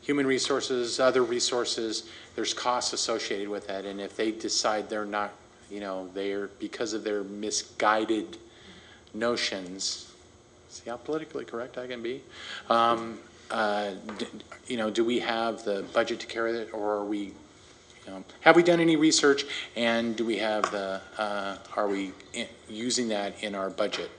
human resources, other resources, there's costs associated with that. And if they decide they're not, they're, because of their misguided notions, see how politically correct I can be? Do we have the budget to carry it, or are we, have we done any research, and do we have the, are we using that in our budget?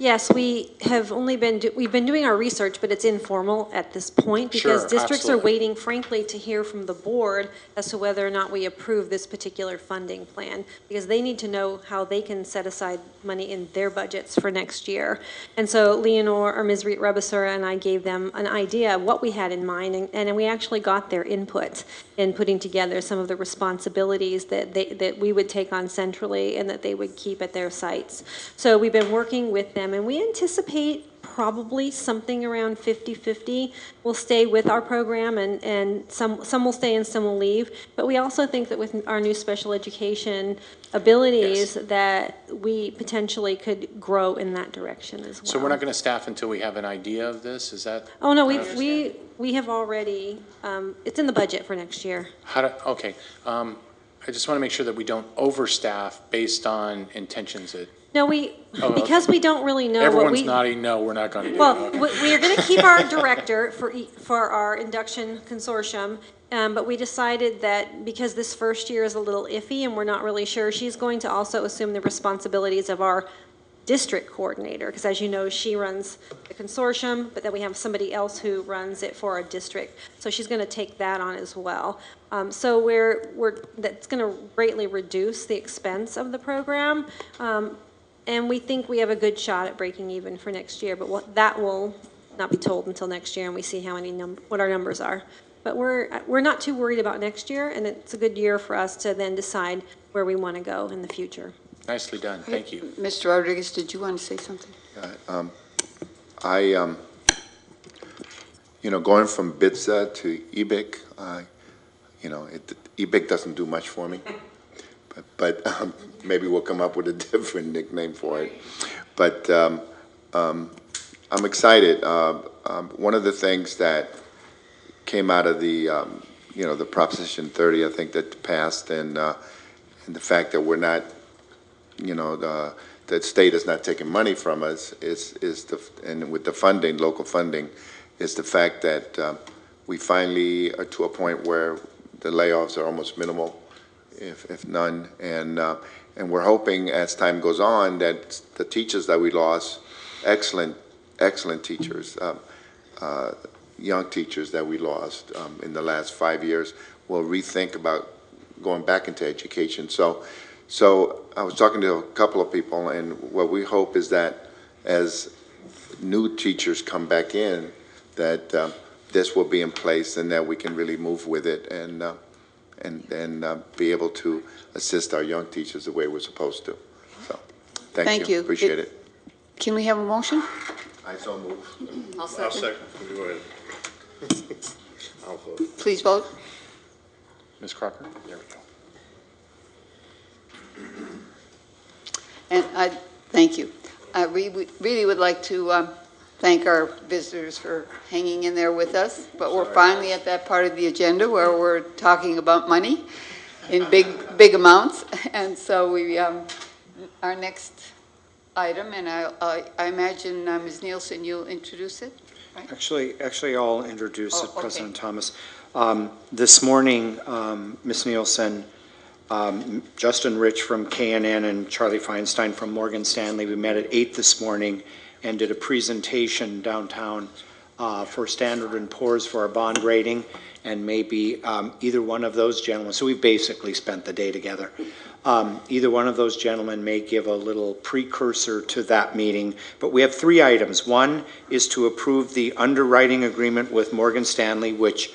Yes, we have only we've been doing our research, but it's informal at this point because districts are waiting, frankly, to hear from the board as to whether or not we approve this particular funding plan, because they need to know how they can set aside money in their budgets for next year. And so Leonore, or Ms. Rebusura, and I gave them an idea of what we had in mind, and we actually got their input in putting together some of the responsibilities that we would take on centrally and that they would keep at their sites. So we've been working with them, and we anticipate probably something around 50-50 will stay with our program, and some will stay and some will leave. But we also think that with our new special education abilities, that we potentially could grow in that direction as well. So we're not going to staff until we have an idea of this? Is that? Oh no, we have already. It's in the budget for next year. Okay. I just want to make sure that we don't overstaff based on intentions that. No, because we don't really know. Everyone's nodding no, we're not going to do well, it. We are going to keep our director for our induction consortium, but we decided that because this first year is a little iffy and we're not really sure, she's going to also assume the responsibilities of our district coordinator, because as you know, she runs the consortium, but then we have somebody else who runs it for our district. So she's going to take that on as well. So that's going to greatly reduce the expense of the program. And we think we have a good shot at breaking even for next year, but that will not be told until next year, and we see what our numbers are. But we're not too worried about next year, and it's a good year for us to then decide where we want to go in the future. Nicely done. Thank you. Mr. Rodriguez, did you want to say something? you know, going from BITSA to Evic, you know, Evic doesn't do much for me, but maybe we'll come up with a different nickname for it. But I'm excited. One of the things that came out of the, you know, the Proposition 30, I think, that passed, and the fact that we're not, you know, the state is not taking money from us and with the funding, local funding, is the fact that we finally are to a point where the layoffs are almost minimal, if none, and we're hoping as time goes on that the teachers that we lost, excellent teachers, young teachers that we lost in the last 5 years, will rethink about going back into education. So I was talking to a couple of people, and what we hope is that as new teachers come back in, that this will be in place and that we can really move with it and be able to assist our young teachers the way we're supposed to. So, thank you. Appreciate it. Can we have a motion? I so move. I'll second. Go ahead. I'll vote. Please vote. Ms. Crocker? There we go. And thank you. We really would like to thank our visitors for hanging in there with us, but we're finally at that part of the agenda where we're talking about money in big amounts, and so our next item, and I imagine Ms. Nielsen, you'll introduce it, right? Actually, I'll introduce it, okay. President Thomas. This morning, Ms. Nielsen, Justin Rich from KNN and Charlie Feinstein from Morgan Stanley, we met at 8 this morning and did a presentation downtown for Standard & Poor's for our bond rating, and maybe either one of those gentlemen, so we basically spent the day together. Either one of those gentlemen may give a little precursor to that meeting, but we have 3 items. One is to approve the underwriting agreement with Morgan Stanley, which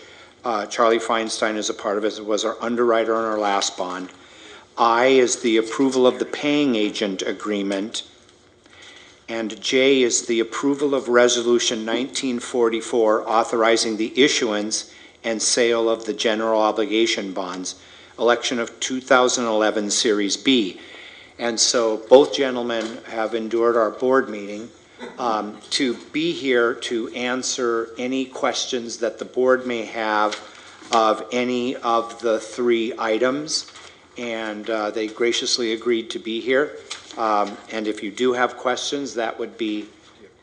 Charlie Feinstein is a part of, as it was our underwriter on our last bond. I is the approval of the paying agent agreement, and J is the approval of Resolution 1944 authorizing the issuance and sale of the general obligation bonds, election of 2011 Series B. And so both gentlemen have endured our board meeting to be here to answer any questions that the board may have of any of the 3 items, and they graciously agreed to be here. And if you do have questions, that would be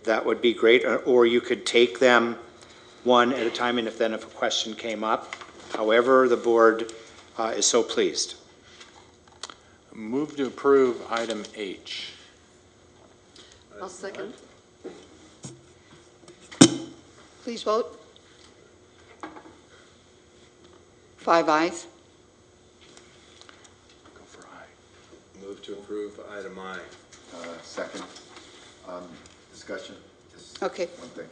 great, or you could take them one at a time, and if a question came up, however the board is so pleased. Move to approve item H. I'll second. Please vote. 5 ayes. Go for I. Move to approve item I. Second. Discussion. Just Okay. one thing.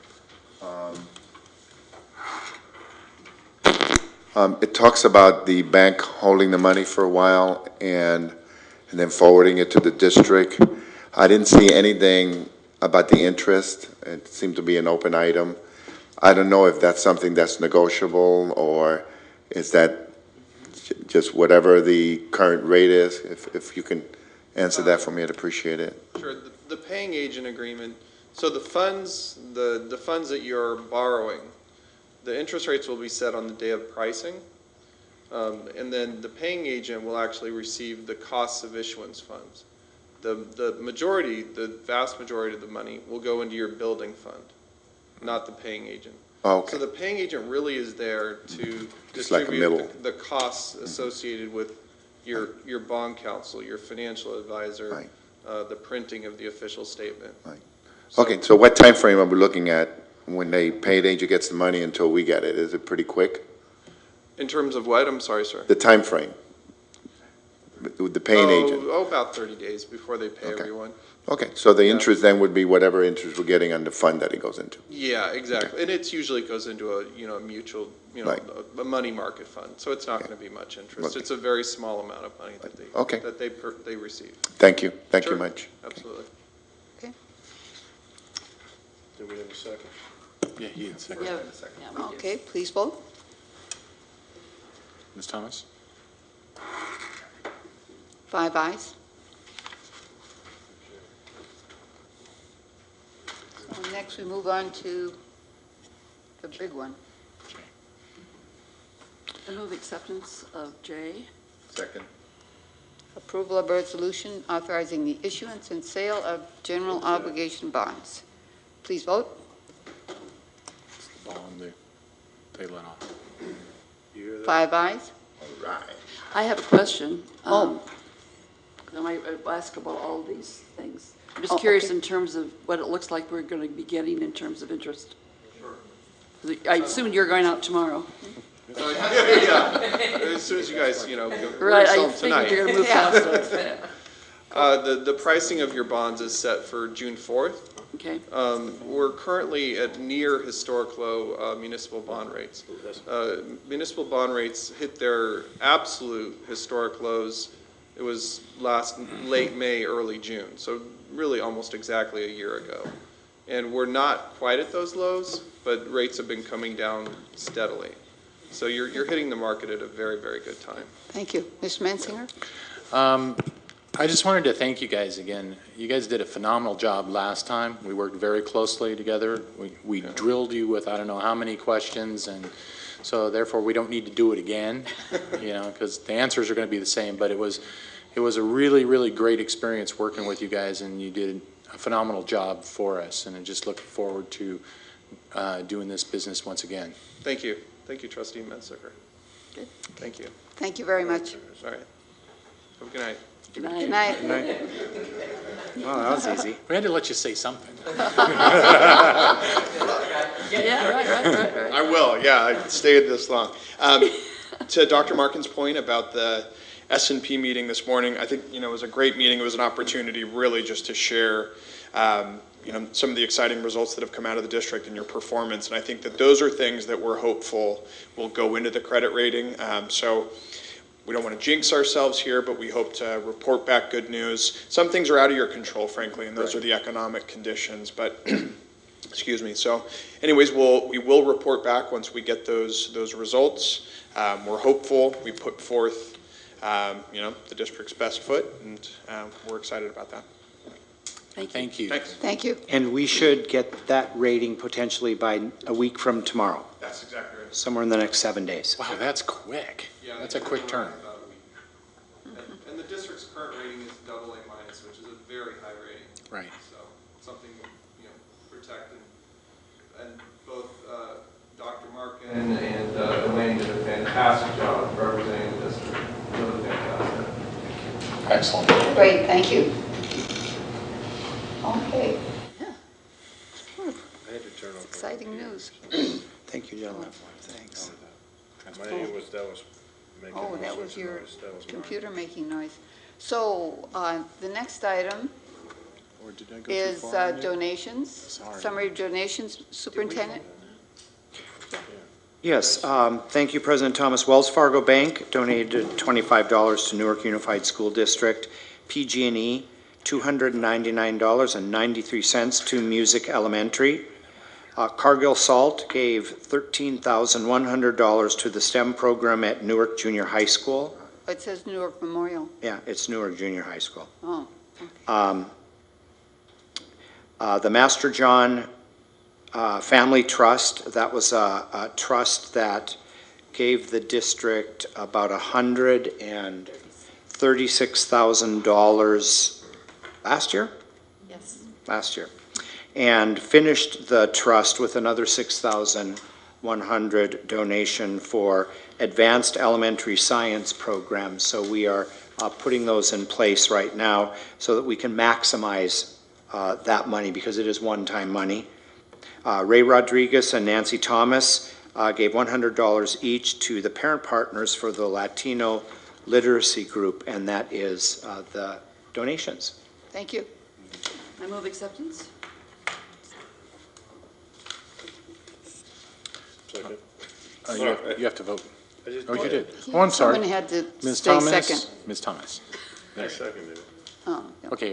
It talks about the bank holding the money for a while and then forwarding it to the district. I didn't see anything about the interest. It seemed to be an open item. I don't know if that's something that's negotiable, or is that just whatever the current rate is? If you can answer that for me, I'd appreciate it. Sure. The paying agent agreement, so the funds that you're borrowing, the interest rates will be set on the day of pricing, and then the paying agent will actually receive the costs of issuance funds. The vast majority of the money will go into your building fund, not the paying agent. Oh, okay. So the paying agent really is there to It's like a middle. distribute the costs associated with your bond counsel, your financial advisor, Right. The printing of the official statement. Right. Okay, so what time frame are we looking at when the paid agent gets the money until we get it? Is it pretty quick? In terms of what? I'm sorry, sir. The time frame with the paying agent? Oh, about 30 days before they pay Okay. everyone. Okay, so the interest then would be whatever interest we're getting on the fund that it goes into? Yeah, exactly. And it usually goes into a mutual, Right. a money market fund. So it's not going to be much interest. Okay. It's a very small amount of money that Okay. they receive. Thank you. Thank you Sure. much. Absolutely. Do we have a second? Yeah, he had second. Yeah. Okay, please vote. Ms. Thomas? 5 ayes. So next we move on to the big one. I move acceptance of J. Second. Approval of resolution authorizing the issuance and sale of general obligation bonds. Please vote. It's the bond they let off. You hear that? 5 ayes. All right. I have a question. Oh. I might ask about all these things. I'm Oh, just curious okay. in terms of what it looks like we're going to be getting in terms of interest. Sure. I assume you're going out tomorrow. Yeah, as soon as you guys, go, Right, I sell them figured tonight. you're going to move faster. The pricing of your bonds is set for June 4th. Okay. We're currently at near historic low municipal bond rates. Municipal bond rates hit their absolute historic lows. It was late May, early June, so really almost exactly a year ago. And we're not quite at those lows, but rates have been coming down steadily. So you're hitting the market at a very, very good time. Thank you. Mr. Mansinger? I just wanted to thank you guys again. You guys did a phenomenal job last time. We worked very closely together. We drilled you with I don't know how many questions, and so therefore we don't need to do it again, because the answers are going to be the same. But it was a really, really great experience working with you guys, and you did a phenomenal job for us. And I just look forward to doing this business once again. Thank you. Thank you, Trustee Mensinger. Good. Thank you. Thank you very much. All right. Have a good night. Good night. Good night. Good night. Well, that was easy. We had to let you say something. Yeah, right. I will, yeah, I stayed this long. To Dr. Markin's point about the S&P meeting this morning, I think, it was a great meeting. It was an opportunity really just to share, some of the exciting results that have come out of the district and your performance. And I think that those are things that we're hopeful will go into the credit rating. So we don't want to jinx ourselves here, but we hope to report back good news. Some things are out of your control, frankly, and those are the economic conditions. But excuse me. So anyways, we will report back once we get those results. We're hopeful. We put forth, the district's best foot, and we're excited about that. Thank you. Thanks. Thank you. And we should get that rating potentially by a week from tomorrow, That's exactly right. somewhere in the next 7 days. Wow, that's quick. That's a quick turn. And the district's current rating is AA-, which is a very high rating. Right. So something, protect and both Dr. Markin and Elaine did a fantastic job representing the district. Really fantastic. Excellent. Great, thank you. Okay. I had to turn off. Exciting news. Thank you, gentlemen. Thanks. My name was, that was making all That was sorts of your noise. That was mine. computer making noise. So the next item Or did I go too is far on it? donations. Sorry. Summary of donations, Superintendent. Yes, thank you, President Thomas. Wells Fargo Bank donated $25 to Newark Unified School District. PG&E, $299.93 to Music Elementary. Cargill Salt gave $13,100 to the STEM program at Newark Junior High School. It says Newark Memorial. Yeah, it's Newark Junior High School. Oh, The Master John Family Trust, that was a trust that gave the district about $136,000 last year? Yes. Last year. And finished the trust with another $6,100 donation for advanced elementary science programs. So we are putting those in place right now so that we can maximize that money because it is one-time money. Ray Rodriguez and Nancy Thomas gave $100 each to the parent partners for the Latino literacy group, and that is the donations. thank you. I move acceptance. Second. You have to vote. I just Oh, you did. He- Oh, I'm sorry. someone had to Ms. stay Thomas? second. Ms. Thomas. I seconded it. Oh, Okay,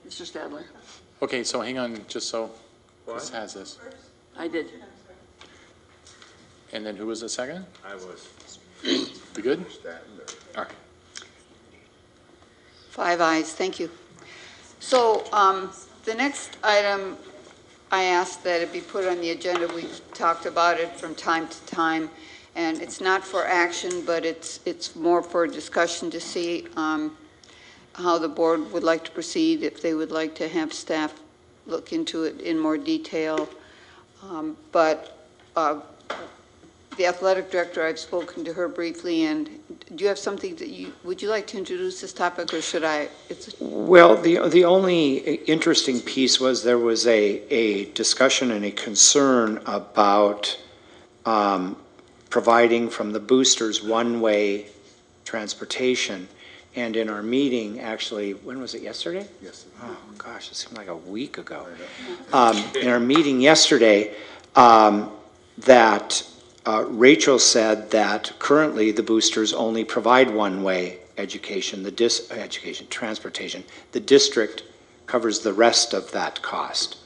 Mr. Stadler. okay, so hang on, just so, Chris has this. I did. And then who was the second? I was. We good? All right. 5 ayes, thank you. So the next item, I asked that it be put on the agenda. We've talked about it from time to time, and it's not for action, but it's more for discussion to see how the board would like to proceed, if they would like to have staff look into it in more detail. But the athletic director, I've spoken to her briefly, and do you have something that would you like to introduce this topic, or should I? Well, the only interesting piece was there was a discussion and a concern about providing from the boosters one-way transportation. And in our meeting, actually, when was it, yesterday? Yes. Oh, gosh, it seemed like a week ago. In our meeting yesterday, that Rachel said that currently the boosters only provide one-way education, transportation. The district covers the rest of that cost.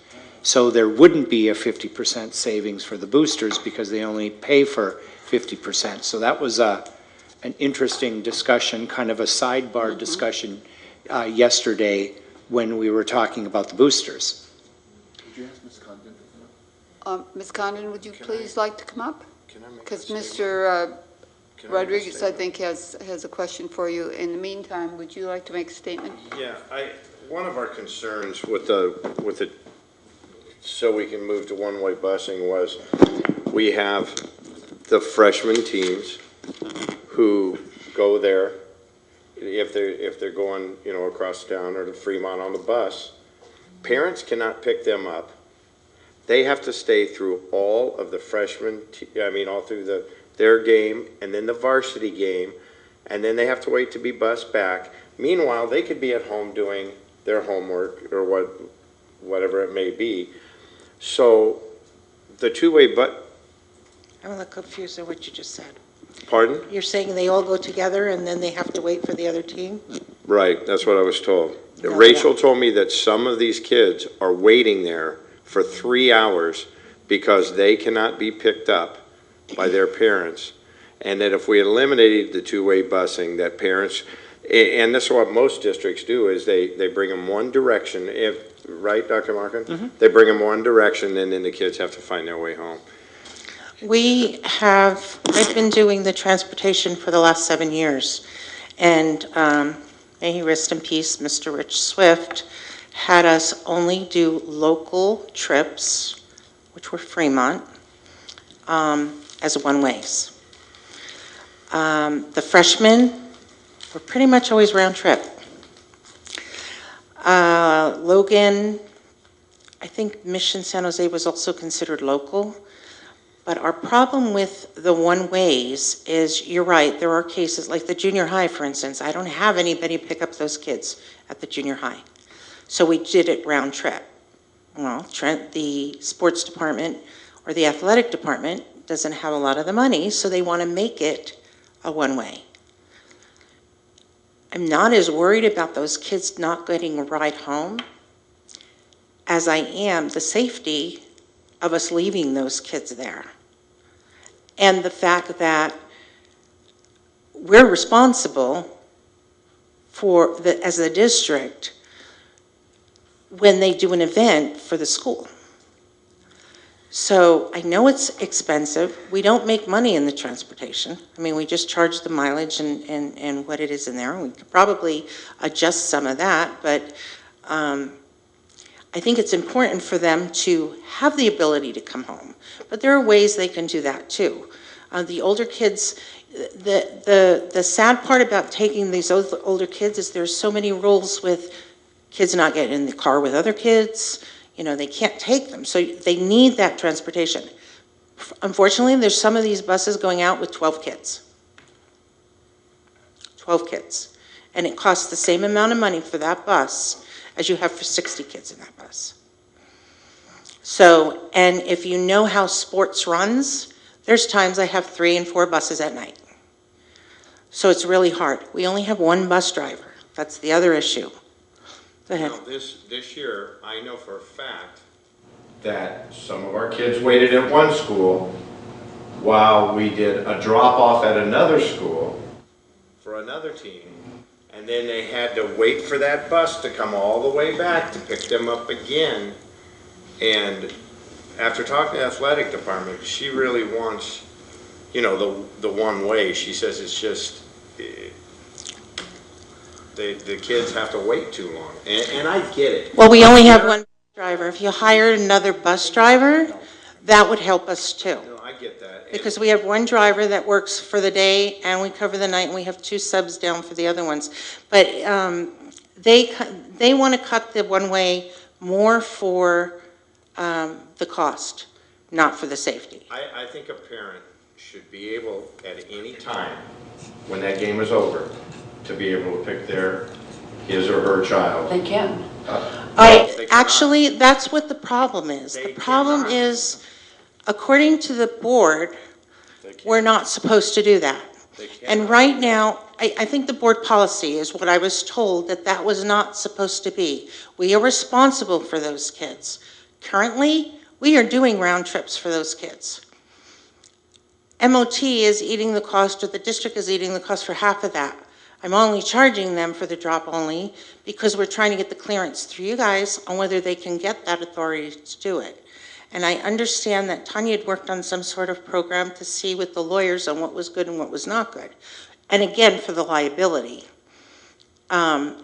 So there wouldn't be a 50% savings for the boosters because they only pay for 50%. So that was an interesting discussion, kind of a sidebar discussion yesterday when we were talking about the boosters. Would you ask Ms. Condon to come up? Ms. Condon, would you please like to come up? Can I make Because a Mr. Can Rodriguez, I statement? think, has a question for you. In the meantime, would you like to make a statement? Yeah, one of our concerns with the, so we can move to one-way busing was we have the freshman teams who go there if they're going, across town or to Fremont on the bus. Parents cannot pick them up. They have to stay through all of the freshmen, all through their game and then the varsity game, and then they have to wait to be bused back. Meanwhile, they could be at home doing their homework or whatever it may be. So the two-way I'm a little confused at what you just said. Pardon? You're saying they all go together and then they have to wait for the other team? Right, that's what I was told. No, Rachel told me that some of these kids are waiting there for 3 hours because they cannot be picked up by their parents. And that if we eliminated the two-way busing, that parents, and this is what most districts do, is they bring them one direction. Right, Dr. Markin? Mm-hmm. They bring them one direction and then the kids have to find their way home. I've been doing the transportation for the last 7 years. And may he rest in peace, Mr. Rich Swift had us only do local trips, which were Fremont, as one-ways. The freshmen were pretty much always round trip. Logan, I think Mission San Jose was also considered local. But our problem with the one-ways is, you're right, there are cases, like the junior high, for instance. I don't have anybody pick up those kids at the junior high. So we did it round trip. Well, the sports department or the athletic department doesn't have a lot of the money, so they want to make it a one-way. I'm not as worried about those kids not getting a ride home as I am the safety of us leaving those kids there. And the fact that we're responsible for, as a district, when they do an event for the school. So I know it's expensive. We don't make money in the transportation. I mean, we just charge the mileage and what it is in there. We could probably adjust some of that, but I think it's important for them to have the ability to come home. But there are ways they can do that too. The older kids, the sad part about taking these older kids is there's so many rules with kids not getting in the car with other kids. They can't take them. So they need that transportation. Unfortunately, there's some of these buses going out with 12 kids. 12 kids. And it costs the same amount of money for that bus as you have for 60 kids in that bus. So, and if you know how sports runs, there's times I have 3 and 4 buses at night. So it's really hard. We only have one bus driver. That's the other issue. Go ahead. Now, this year, I know for a fact that some of our kids waited at one school while we did a drop-off at another school for another team. And then they had to wait for that bus to come all the way back to pick them up again. And after talking to the athletic department, she really wants, you know, the one way. She says it's just, the kids have to wait too long. And I get it. Well, we only have one driver. If you hired another bus driver, that would help us too. No, I get that. Because we have one driver that works for the day and we cover the night, and we have 2 subs down for the other ones. But they want to cut the one-way more for the cost, not for the safety. I think a parent should be able, at any time, when that game is over, to be able to pick his or her child. They can. Actually, that's what the problem is. The problem is, according to the board, we're not supposed to do that. And right now, I think the board policy is what I was told, that was not supposed to be. We are responsible for those kids. Currently, we are doing round trips for those kids. MOT is eating the cost, or the district is eating the cost for half of that. I'm only charging them for the drop only because we're trying to get the clearance through you guys on whether they can get that authority to do it. And I understand that Tanya had worked on some sort of program to see with the lawyers on what was good and what was not good. And again, for the liability. But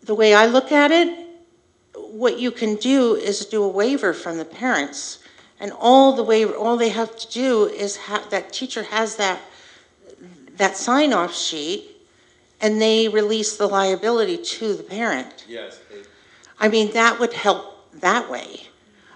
the way I look at it, what you can do is do a waiver from the parents. And all they have to do is that teacher has that sign-off sheet, and they release the liability to the parent. Yes. I mean, that would help that way.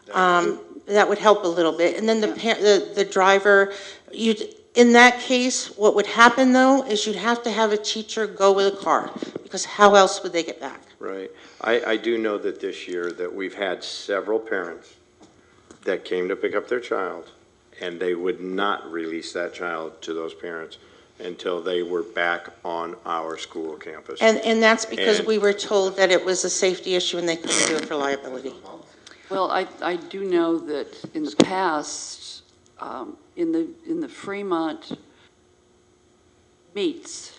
That would help a little bit. And then the driver, in that case, what would happen though is you'd have to have a teacher go with a car, because how else would they get back? Right. I do know that this year that we've had several parents that came to pick up their child, and they would not release that child to those parents until they were back on our school campus. And that's because we were told that it was a safety issue and they couldn't do it for liability. Well, I do know that in the past, in the Fremont meets,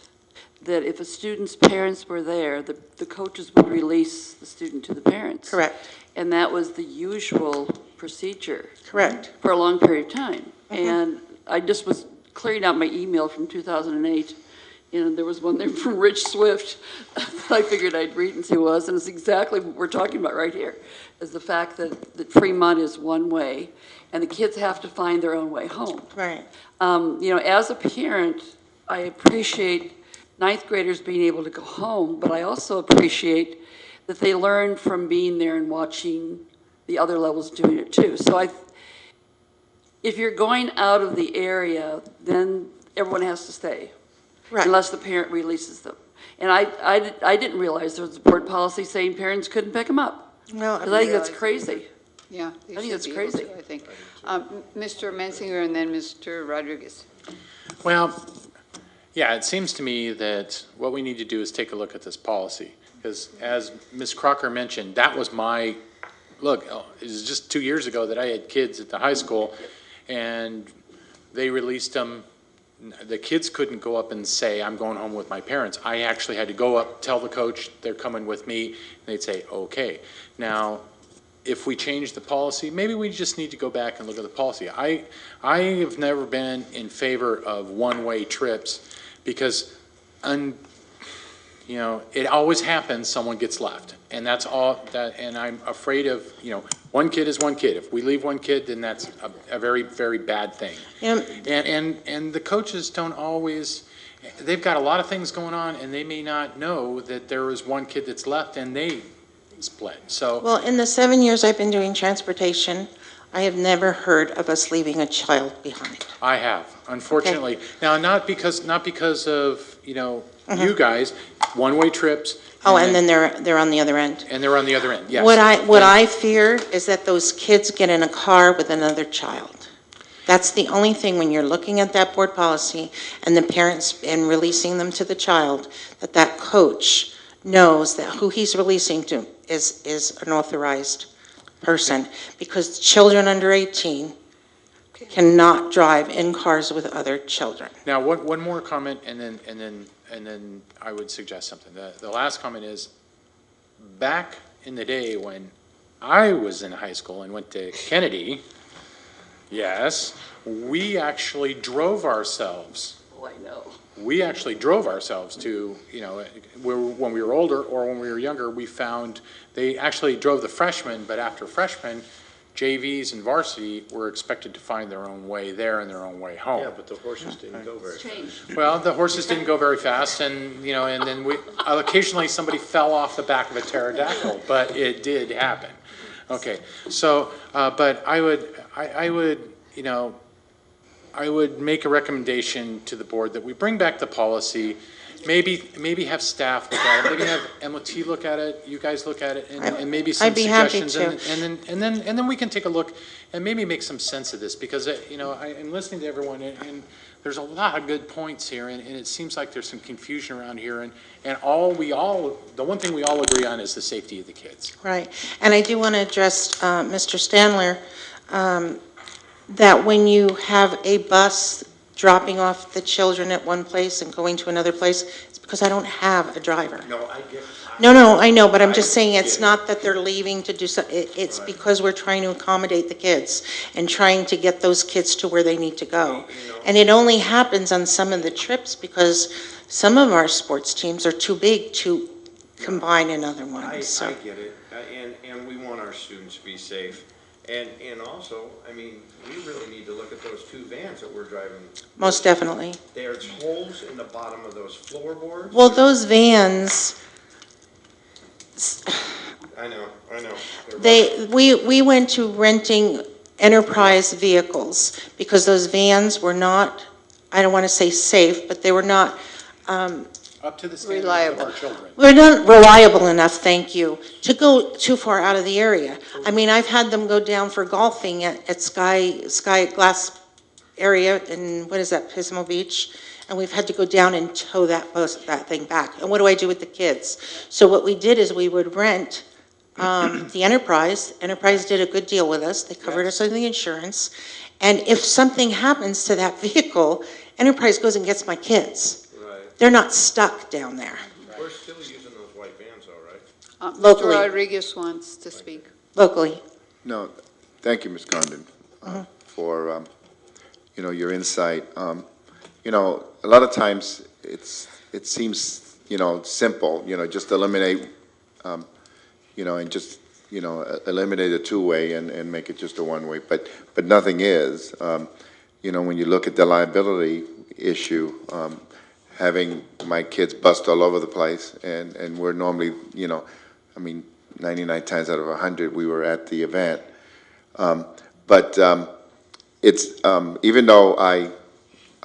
that if a student's parents were there, the coaches would release the student to the parents. Correct. And that was the usual procedure. Correct. For a long period of time. And I just was clearing out my email from 2008, and there was one there from Rich Swift that I figured I'd read and see what it was, and it's exactly what we're talking about right here, is the fact that Fremont is one way, and the kids have to find their own way home. Right. You know, as a parent, I appreciate ninth graders being able to go home, but I also appreciate that they learn from being there and watching the other levels doing it too. So if you're going out of the area, then everyone has to stay, right, unless the parent releases them. And I didn't realize there was a board policy saying parents couldn't pick them up. No, because I think that's crazy. Yeah, I think that's crazy. I think. Mr. Mensinger and then Mr. Rodriguez. Well, yeah, it seems to me that what we need to do is take a look at this policy. Because as Ms. Crocker mentioned, that was my, look, it was just 2 years ago that I had kids at the high school, and they released them. The kids couldn't go up and say, I'm going home with my parents. I actually had to go up, tell the coach they're coming with me, and they'd say, okay. Now, if we change the policy, maybe we just need to go back and look at the policy. I have never been in favor of one-way trips because, you know, it always happens, someone gets left. And that's all that, and I'm afraid of, you know, one kid is one kid. If we leave one kid, then that's a very, very bad thing. Yeah. And the coaches don't always, they've got a lot of things going on, and they may not know that there is one kid that's left and they split. So, well, in the 7 years I've been doing transportation, I have never heard of us leaving a child behind. I have, unfortunately. Okay. Now, not because of, you know, you guys, one-way trips. Oh, and then they're on the other end. And they're on the other end, yes. What I fear is that those kids get in a car with another child. That's the only thing when you're looking at that board policy and the parents and releasing them to the child, that coach knows that who he's releasing to is an authorized person, because children under 18 cannot drive in cars with other children. Now, one more comment, and then I would suggest something. The last comment is, back in the day when I was in high school and went to Kennedy, yes, we actually drove ourselves. Oh, I know. We actually drove ourselves to, when we were older or when we were younger, we found they actually drove the freshmen, but after freshmen, JVs and varsity were expected to find their own way there and their own way home. Yeah, but the horses didn't go very fast. Well, the horses didn't go very fast, and and then occasionally somebody fell off the back of a pterodactyl, but it did happen. Okay, so but I would make a recommendation to the board that we bring back the policy. Maybe have staff look at it. Maybe have MOT look at it. You guys look at it, and maybe some I'd be happy suggestions. to. And then we can take a look and maybe make some sense of this, because I'm listening to everyone, and there's a lot of good points here, and it seems like there's some confusion around here, and the one thing we all agree on is the safety of the kids. Right. And I do want to address Mr. Standler, that when you have a bus dropping off the children at one place and going to another place, it's because I don't have a driver. No, I get it. No, I know, but I'm just saying it's not that they're leaving to do something. It's because we're trying to accommodate the kids and trying to get those kids to where they need to go. And it only happens on some of the trips because some of our sports teams are too big to combine in other ones. I get it, and we want our students to be safe. And also, I mean, we really need to look at those two vans that we're driving. Most definitely. There's holes in the bottom of those floorboards. Well, those vans, I know. we went to renting enterprise vehicles because those vans were not, I don't want to say safe, but they were not Up to the standards of our children. we're not reliable enough, thank you, to go too far out of the area. I mean, I've had them go down for golfing at Sky Glass area in, what is that, Pismo Beach? And we've had to go down and tow that thing back. And what do I do with the kids? So what we did is we would rent the Enterprise. Enterprise did a good deal with us. They covered us on the insurance. And if something happens to that vehicle, Enterprise goes and gets my kids. They're not stuck down there. We're still using those white vans, all right? Locally. Mr. Rodriguez wants to speak. Locally. No, thank you, Ms. Condon, for, your insight. A lot of times it seems, simple, just eliminate, and just, eliminate a two-way and make it just a one-way, but nothing is. When you look at the liability issue, having my kids bust all over the place, and we're normally, 99 times out of 100, we were at the event. But it's, even though I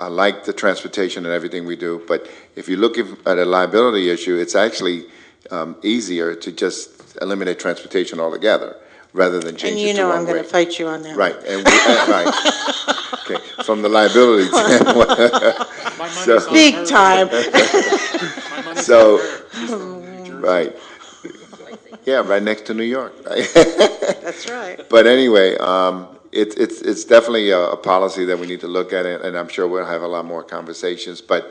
like the transportation and everything we do, but if you look at a liability issue, it's actually easier to just eliminate transportation altogether, rather than change it to one way. I'm going to fight you on that. Right, right. Okay, from the liability standpoint. So, big time. So, right. Yeah, right next to New York, right? That's right. But anyway, it's definitely a policy that we need to look at, and I'm sure we'll have a lot more conversations. But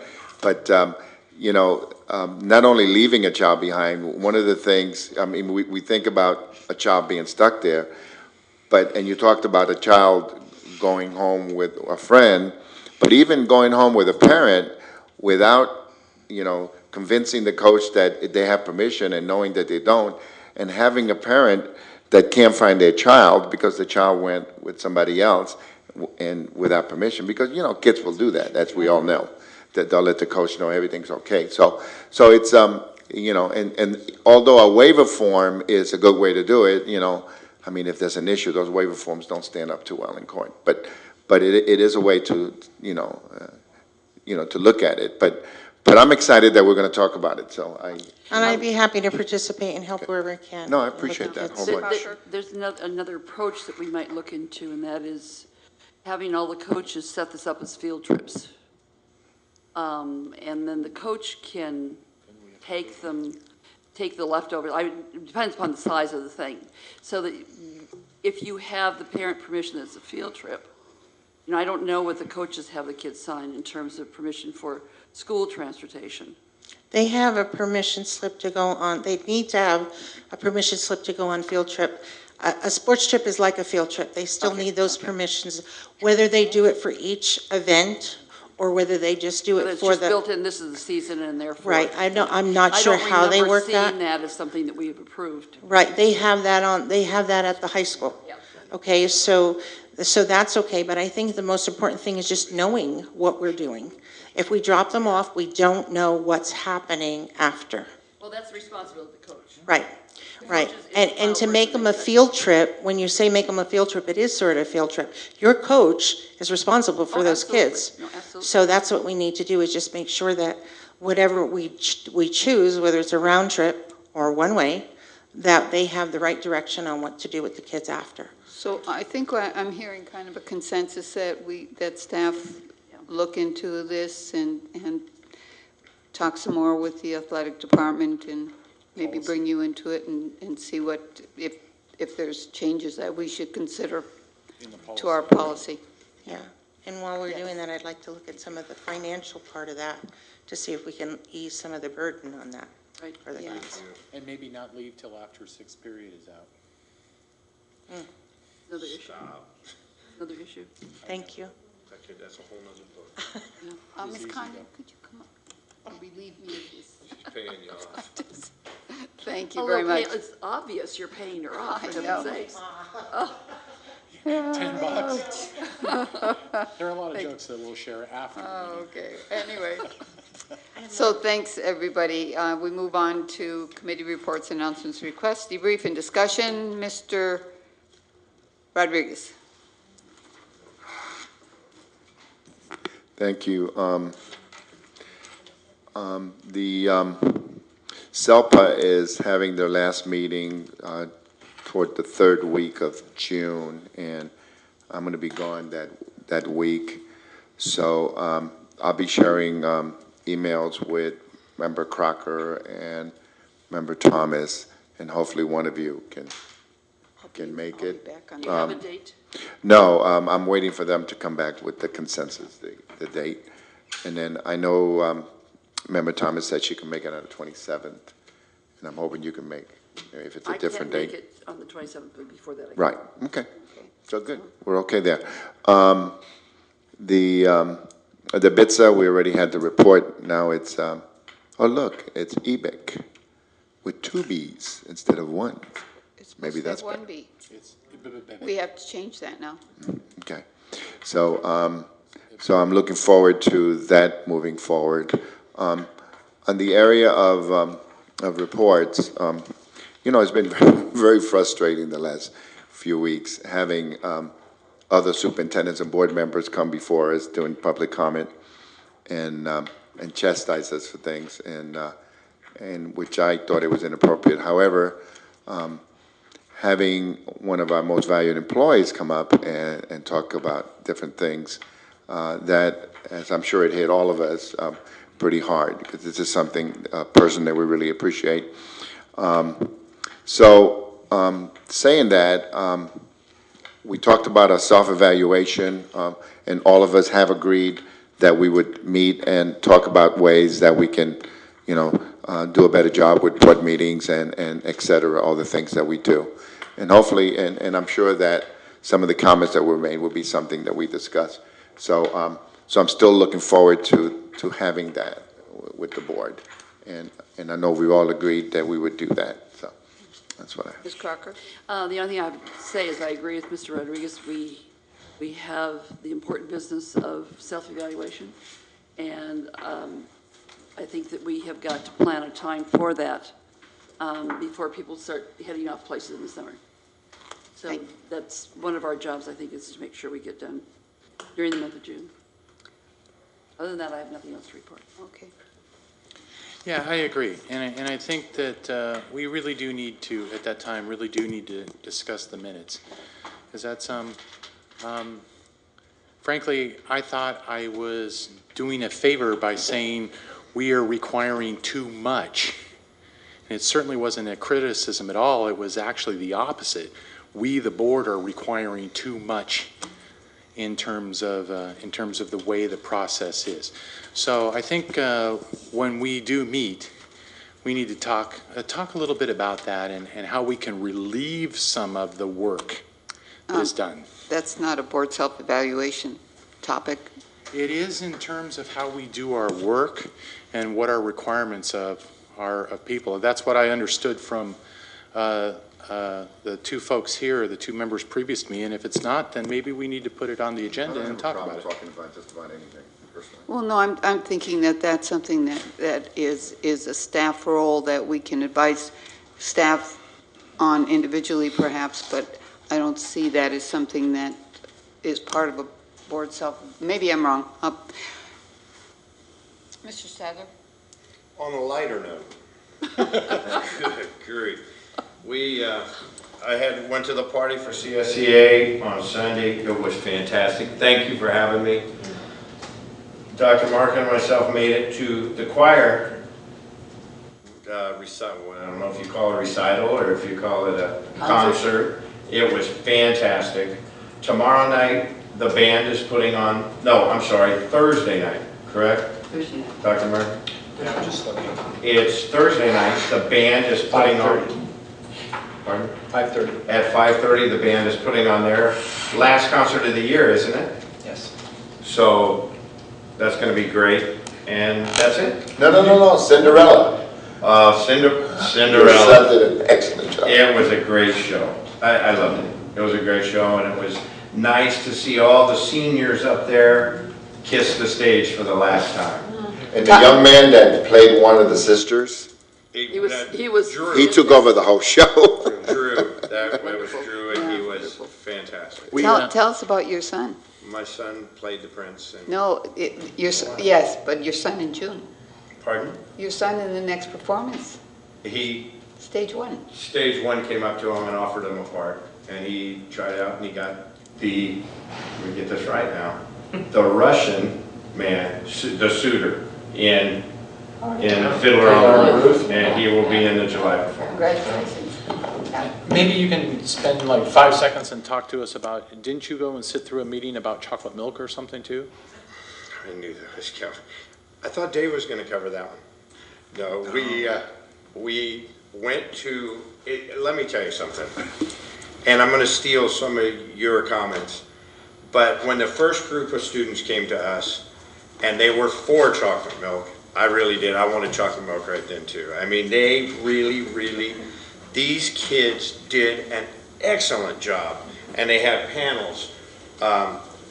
not only leaving a child behind, one of the things, we think about a child being stuck there, and you talked about a child going home with a friend, but even going home with a parent without, convincing the coach that they have permission and knowing that they don't, and having a parent that can't find their child because the child went with somebody else and without permission, because, kids will do that, as we all know, that they'll let the coach know everything's okay. So it's, and although a waiver form is a good way to do it, if there's an issue, those waiver forms don't stand up too well in court. But it is a way to, to look at it. But I'm excited that we're going to talk about it. So I'd be happy to participate and help wherever I can. No, I appreciate that whole bunch. There's another approach that we might look into, and that is having all the coaches set this up as field trips. And then the coach can take them take the leftovers. It depends upon the size of the thing. So that if you have the parent permission, it's a field trip. I don't know what the coaches have the kids sign in terms of permission for school transportation. They have a permission slip to go on, they need to have a permission slip to go on field trip. A sports trip is like a field trip. They still need those permissions, whether they do it for each event or whether they just do it It's for just the. built in, this is the season and therefore. Right, I'm not sure how they work I don't remember that. seeing that as something that we have approved. Right, they have that at the high school. Yep. Okay, so that's okay, but I think the most important thing is just knowing what we're doing. If we drop them off, we don't know what's happening after. Well, that's the responsibility of the coach. Right, right. And to make them a field trip, when you say make them a field trip, it is sort of a field trip. Your coach is responsible for those kids. No, absolutely. So that's what we need to do, is just make sure that whatever we choose, whether it's a round trip or one way, that they have the right direction on what to do with the kids after. So I think I'm hearing kind of a consensus that staff look into this and talk some more with the athletic department and maybe bring you into it and see what, if there's changes that we should consider to our policy. Yeah, and while we're doing that, I'd like to look at some of the financial part of that to see if we can ease some of the burden on that for the kids. And maybe not leave till after sixth period is out. Another issue. Another issue. Thank you. That's a whole nother book. Ms. Condon, could you come up and relieve me of this? She's paying you off. Thank you very much. It's obvious you're paying her off, I for know. heaven's sakes. $10. There are a lot of jokes that we'll share after. Oh, okay. Anyway. So thanks, everybody. We move on to committee reports, announcements, requests, debrief, and discussion. Mr. Rodriguez. Thank you. SELPA is having their last meeting toward the third week of June, and I'm going to be gone that week. So I'll be sharing emails with Member Crocker and Member Thomas, and hopefully one of you can make it. Do you have a date? No, I'm waiting for them to come back with the consensus, the date. And then I know Member Thomas said she can make it on the 27th, and I'm hoping you can make, if it's a different date. I can't make it on the 27th, but before that I can. Right, okay. So good, we're okay there. The BITSA, we already had the report. Now it's, oh look, it's Evic with 2 Bs instead of 1. Maybe that's better. 1B. We have to change that now. Okay, so so I'm looking forward to that moving forward. On the area of reports, it's been very frustrating the last few weeks having other superintendents and board members come before us doing public comment and chastise us for things, and which I thought it was inappropriate. However, having one of our most valued employees come up and talk about different things, that, as I'm sure it hit all of us pretty hard, because this is something, a person that we really appreciate. Saying that, we talked about a self-evaluation, and all of us have agreed that we would meet and talk about ways that we can, do a better job with board meetings and et cetera, all the things that we do. And hopefully, and I'm sure that some of the comments that were made will be something that we discuss. So I'm still looking forward to having that with the board. And I know we all agreed that we would do that, so that's what I... Ms. Crocker? The only thing I would say is I agree with Mr. Rodriguez. We have the important business of self-evaluation, and I think that we have got to plan a time for that before people start heading off places in the summer. So that's one of our jobs, I think, is to make sure we get done during the month of June. Other than that, I have nothing else to report. Okay. Yeah, I agree. And I think that we really do need to, at that time, really do need to discuss the minutes. Because that's, frankly, I thought I was doing a favor by saying we are requiring too much. And it certainly wasn't a criticism at all. It was actually the opposite. We, the board, are requiring too much in terms of the way the process is. So I think when we do meet, we need to talk a little bit about that and how we can relieve some of the work that is done. That's not a board self-evaluation topic. It is in terms of how we do our work and what our requirements of people. That's what I understood from the two folks here, the two members previous to me, and if it's not, then maybe we need to put it on the agenda and talk about it. Talking about just about anything, personally. Well, no, I'm thinking that that's something that is a staff role that we can advise staff on individually perhaps, but I don't see that as something that is part of a board maybe I'm wrong. Mr. Sadler? On a lighter note. Good grief. I went to the party for CSEA on Sunday. It was fantastic. Thank you for having me. Dr. Mark and myself made it to the choir recital. I don't know if you call it a recital or if you call it a concert. It was fantastic. Tomorrow night, the band is putting on, no, I'm sorry, Thursday night, correct? Thursday night. Dr. Mark? Yeah, I'm just looking. It's Thursday night. The band is putting on. Pardon? 5:30. At 5:30, the band is putting on their last concert of the year, isn't it? Yes. So that's going to be great. And that's it. No, Cinderella. Cinderella. You did an excellent job. It was a great show. I loved it. It was a great show, and it was nice to see all the seniors up there kiss the stage for the last time. And the young man that played one of the sisters, He was Drew. he took over the whole show. Drew. It was Drew, and he was fantastic. Tell us about your son. My son played the prince. And No, yes, but your son in June. Pardon? Your son in the next performance, stage one. Stage one came up to him and offered him a part, and he tried out and he got let me get this right now, the Russian man, the suitor in Fiddler on the Roof, and he will be in the July performance. Congratulations. Maybe you can spend like 5 seconds and talk to us about, didn't you go and sit through a meeting about chocolate milk or something too? I knew that was coming. I thought Dave was going to cover that one. No, we went to, let me tell you something, and I'm going to steal some of your comments, but when the first group of students came to us, and they were for chocolate milk, I really did. I wanted chocolate milk right then too. I mean, they really, these kids did an excellent job, and they had panels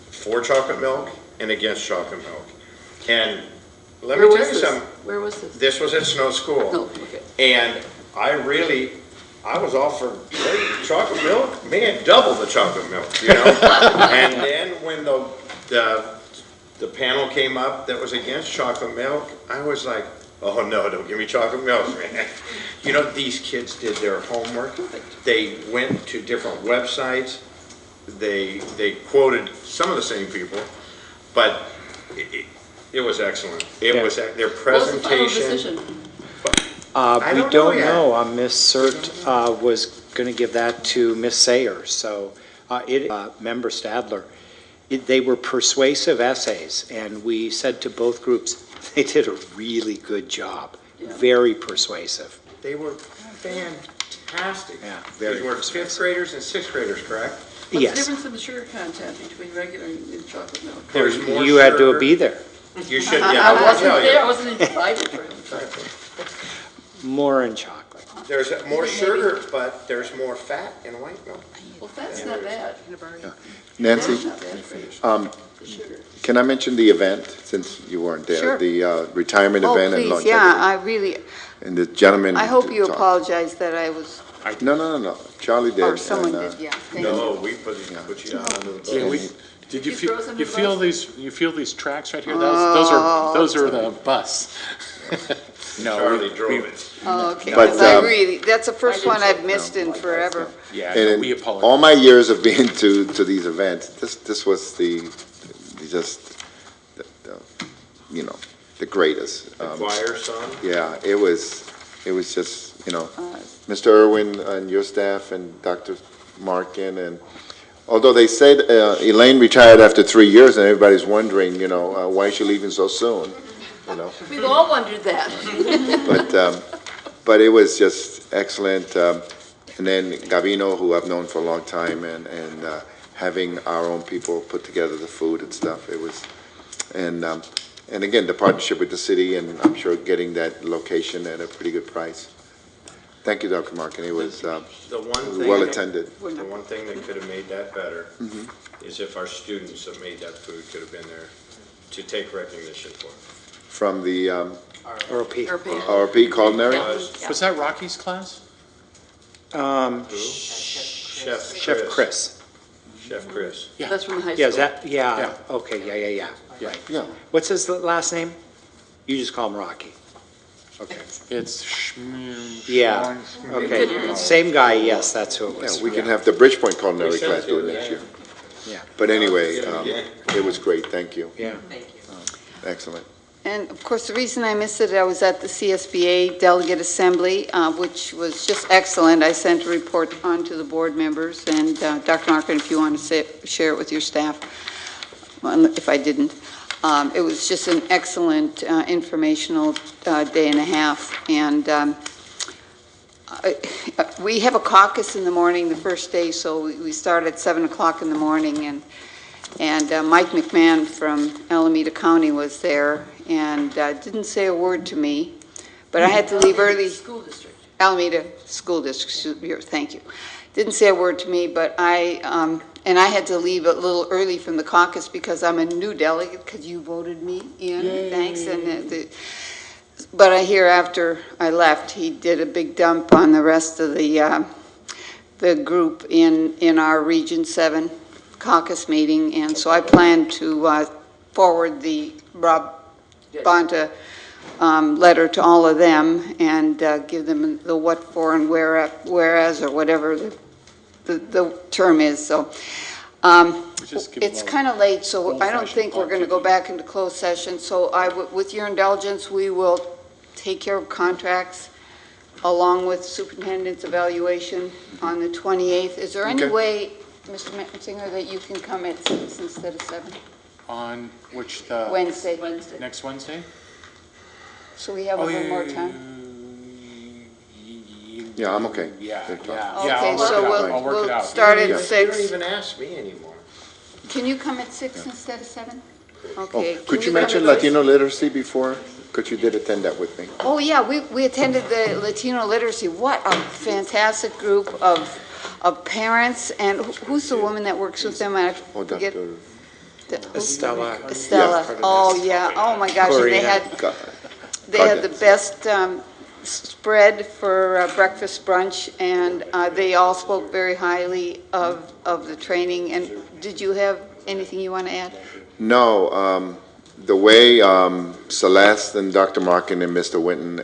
for chocolate milk and against chocolate milk. And let me tell you something. Where was this? This was at Snow School. Oh, okay. And I was all for chocolate milk. Man, double the chocolate milk, you know? And then when the panel came up that was against chocolate milk, I was like, oh no, don't give me chocolate milk, man. You know, these kids did their homework. They went to different websites. They quoted some of the same people, but it was excellent. It was their presentation. We don't know. Miss Cert was going to give that to Miss Sayer, so Member Stadler. They were persuasive essays, and we said to both groups, they did a really good job. Yeah. Very persuasive. They were fantastic. Yeah, very These were persuasive. 5th graders and 6th graders, correct? What's the difference in the sugar content between regular and chocolate milk? There's more You had to be there. You should, I wasn't there. I wasn't invited for it. More in chocolate. There's more sugar, but there's more fat in white milk. Well, fat's not bad. Nancy, can I mention the event, since you weren't there? Sure. The retirement event and please, longevity. yeah, I really, And the gentleman. I hope you talked. apologize that I was, No. Charlie did. or someone and, did, yeah. Thank No, you. we put you out under the Yeah, bus. did you You feel, throw us under you the feel bus? these, you feel these tracks right here? Oh, Those are the bus. No, Charlie drove it. Oh, okay, But, because I really, that's the first one I've missed in forever. Yeah, And we in apologize. all my years of being to these events, this was the greatest. The choir song? Yeah, it was just Mr. Irwin and your staff and Dr. Markin, and although they said Elaine retired after 3 years, and everybody's wondering, why is she leaving so soon, We've all wondered that. But it was just excellent. And then Gavino, who I've known for a long time, and having our own people put together the food and stuff. It was, and again, the partnership with the city, and I'm sure getting that location at a pretty good price. Thank you, Dr. Markin. It was well attended. The one thing that could have made that better is if our students that made that food could have been there to take recognition for it. From the ROP. ROP culinary. Was that Rocky's class? Chef Chris. Chef Chris. Yeah. That's from the high school. Yeah, is that, yeah, okay, yeah. Right. Yeah. What's his last name? You just call him Rocky. Okay. It's Yeah, okay. Same guy, yes, that's who it was. Yeah, we can have the Bridgepoint culinary class do it next year. Yeah. But anyway, it was great. Thank you. Yeah. Excellent. And of course, the reason I missed it, I was at the CSBA Delegate Assembly, which was just excellent. I sent a report on to the board members, and Dr. Markin, if you want to share it with your staff, if I didn't. It was just an excellent informational day and a half. And we have a caucus in the morning the first day, so we start at 7 o'clock in the morning. And Mike McMahon from Alameda County was there and didn't say a word to me, but I had to leave early. School district. Alameda School District, thank you. Didn't say a word to me, but I had to leave a little early from the caucus because I'm a new delegate, because you voted me in. Yay. Thanks. And but I hear after I left, he did a big dump on the rest of the group in our Region 7 caucus meeting, and so I plan to forward the Rob Bonta letter to all of them and give them the what for and whereas or whatever the term is. So it's kind of late, so I don't think we're going to go back into closed session. So with your indulgence, we will take care of contracts along with superintendent's evaluation on the 28th. Is there any way, Mr. Metzinger, that you can come at 6 instead of 7? On which Wednesday. Next Wednesday? So we have a little more time? Yeah, I'm okay. Yeah. Okay, so we'll start at 6. You don't even ask me anymore. Can you come at 6 instead of 7? Okay. Could you mention Latino literacy before? Because you did attend that with me. Oh, yeah, we attended the Latino literacy. What a fantastic group of parents. And who's the woman that works with them? I forget. Estella. Estella. Oh, yeah. Oh, my gosh. And they had the best spread for breakfast brunch, and they all spoke very highly of the training. And did you have anything you want to add? No. The way Celeste and Dr. Markin and Mr. Winton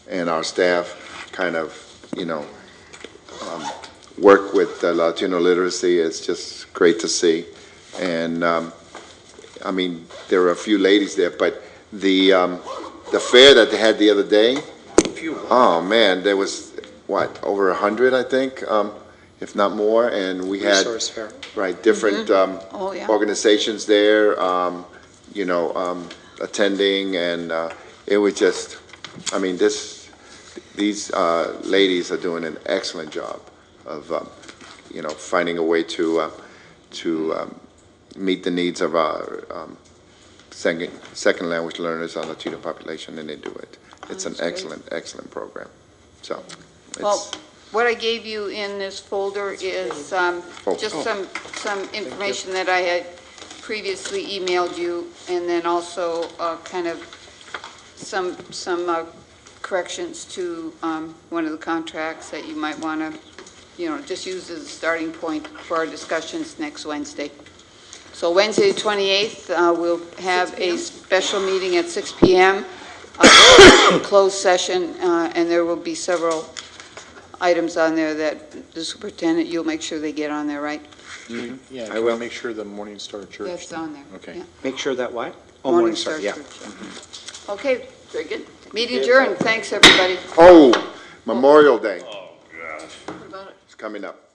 and our staff kind of, work with Latino literacy is just great to see. And I mean, there were a few ladies there, but the fair that they had the other day, oh man, there was over 100, I think, if not more, and we had different organizations there, attending, and it was just, I mean, these ladies are doing an excellent job of finding a way to meet the needs of our second language learners on the Latino population, and they do it. It's an excellent program. So, what I gave you in this folder is just some information that I had previously emailed you, and then also kind of some corrections to one of the contracts that you might want to, just use as a starting point for our discussions next Wednesday. So Wednesday the 28th, we'll have a special meeting at 6 p.m., closed session, and there will be several items on there that the superintendent, you'll make sure they get on there, right? Mm-hmm. Yeah, I will make sure the Morning Star Church. That's on there. Okay. Yeah. Make sure that what? Oh, Morning Star, yeah. Okay, very good. Meeting adjourned. Thanks, everybody. Oh, Memorial Day Oh, gosh. What about it? is coming up.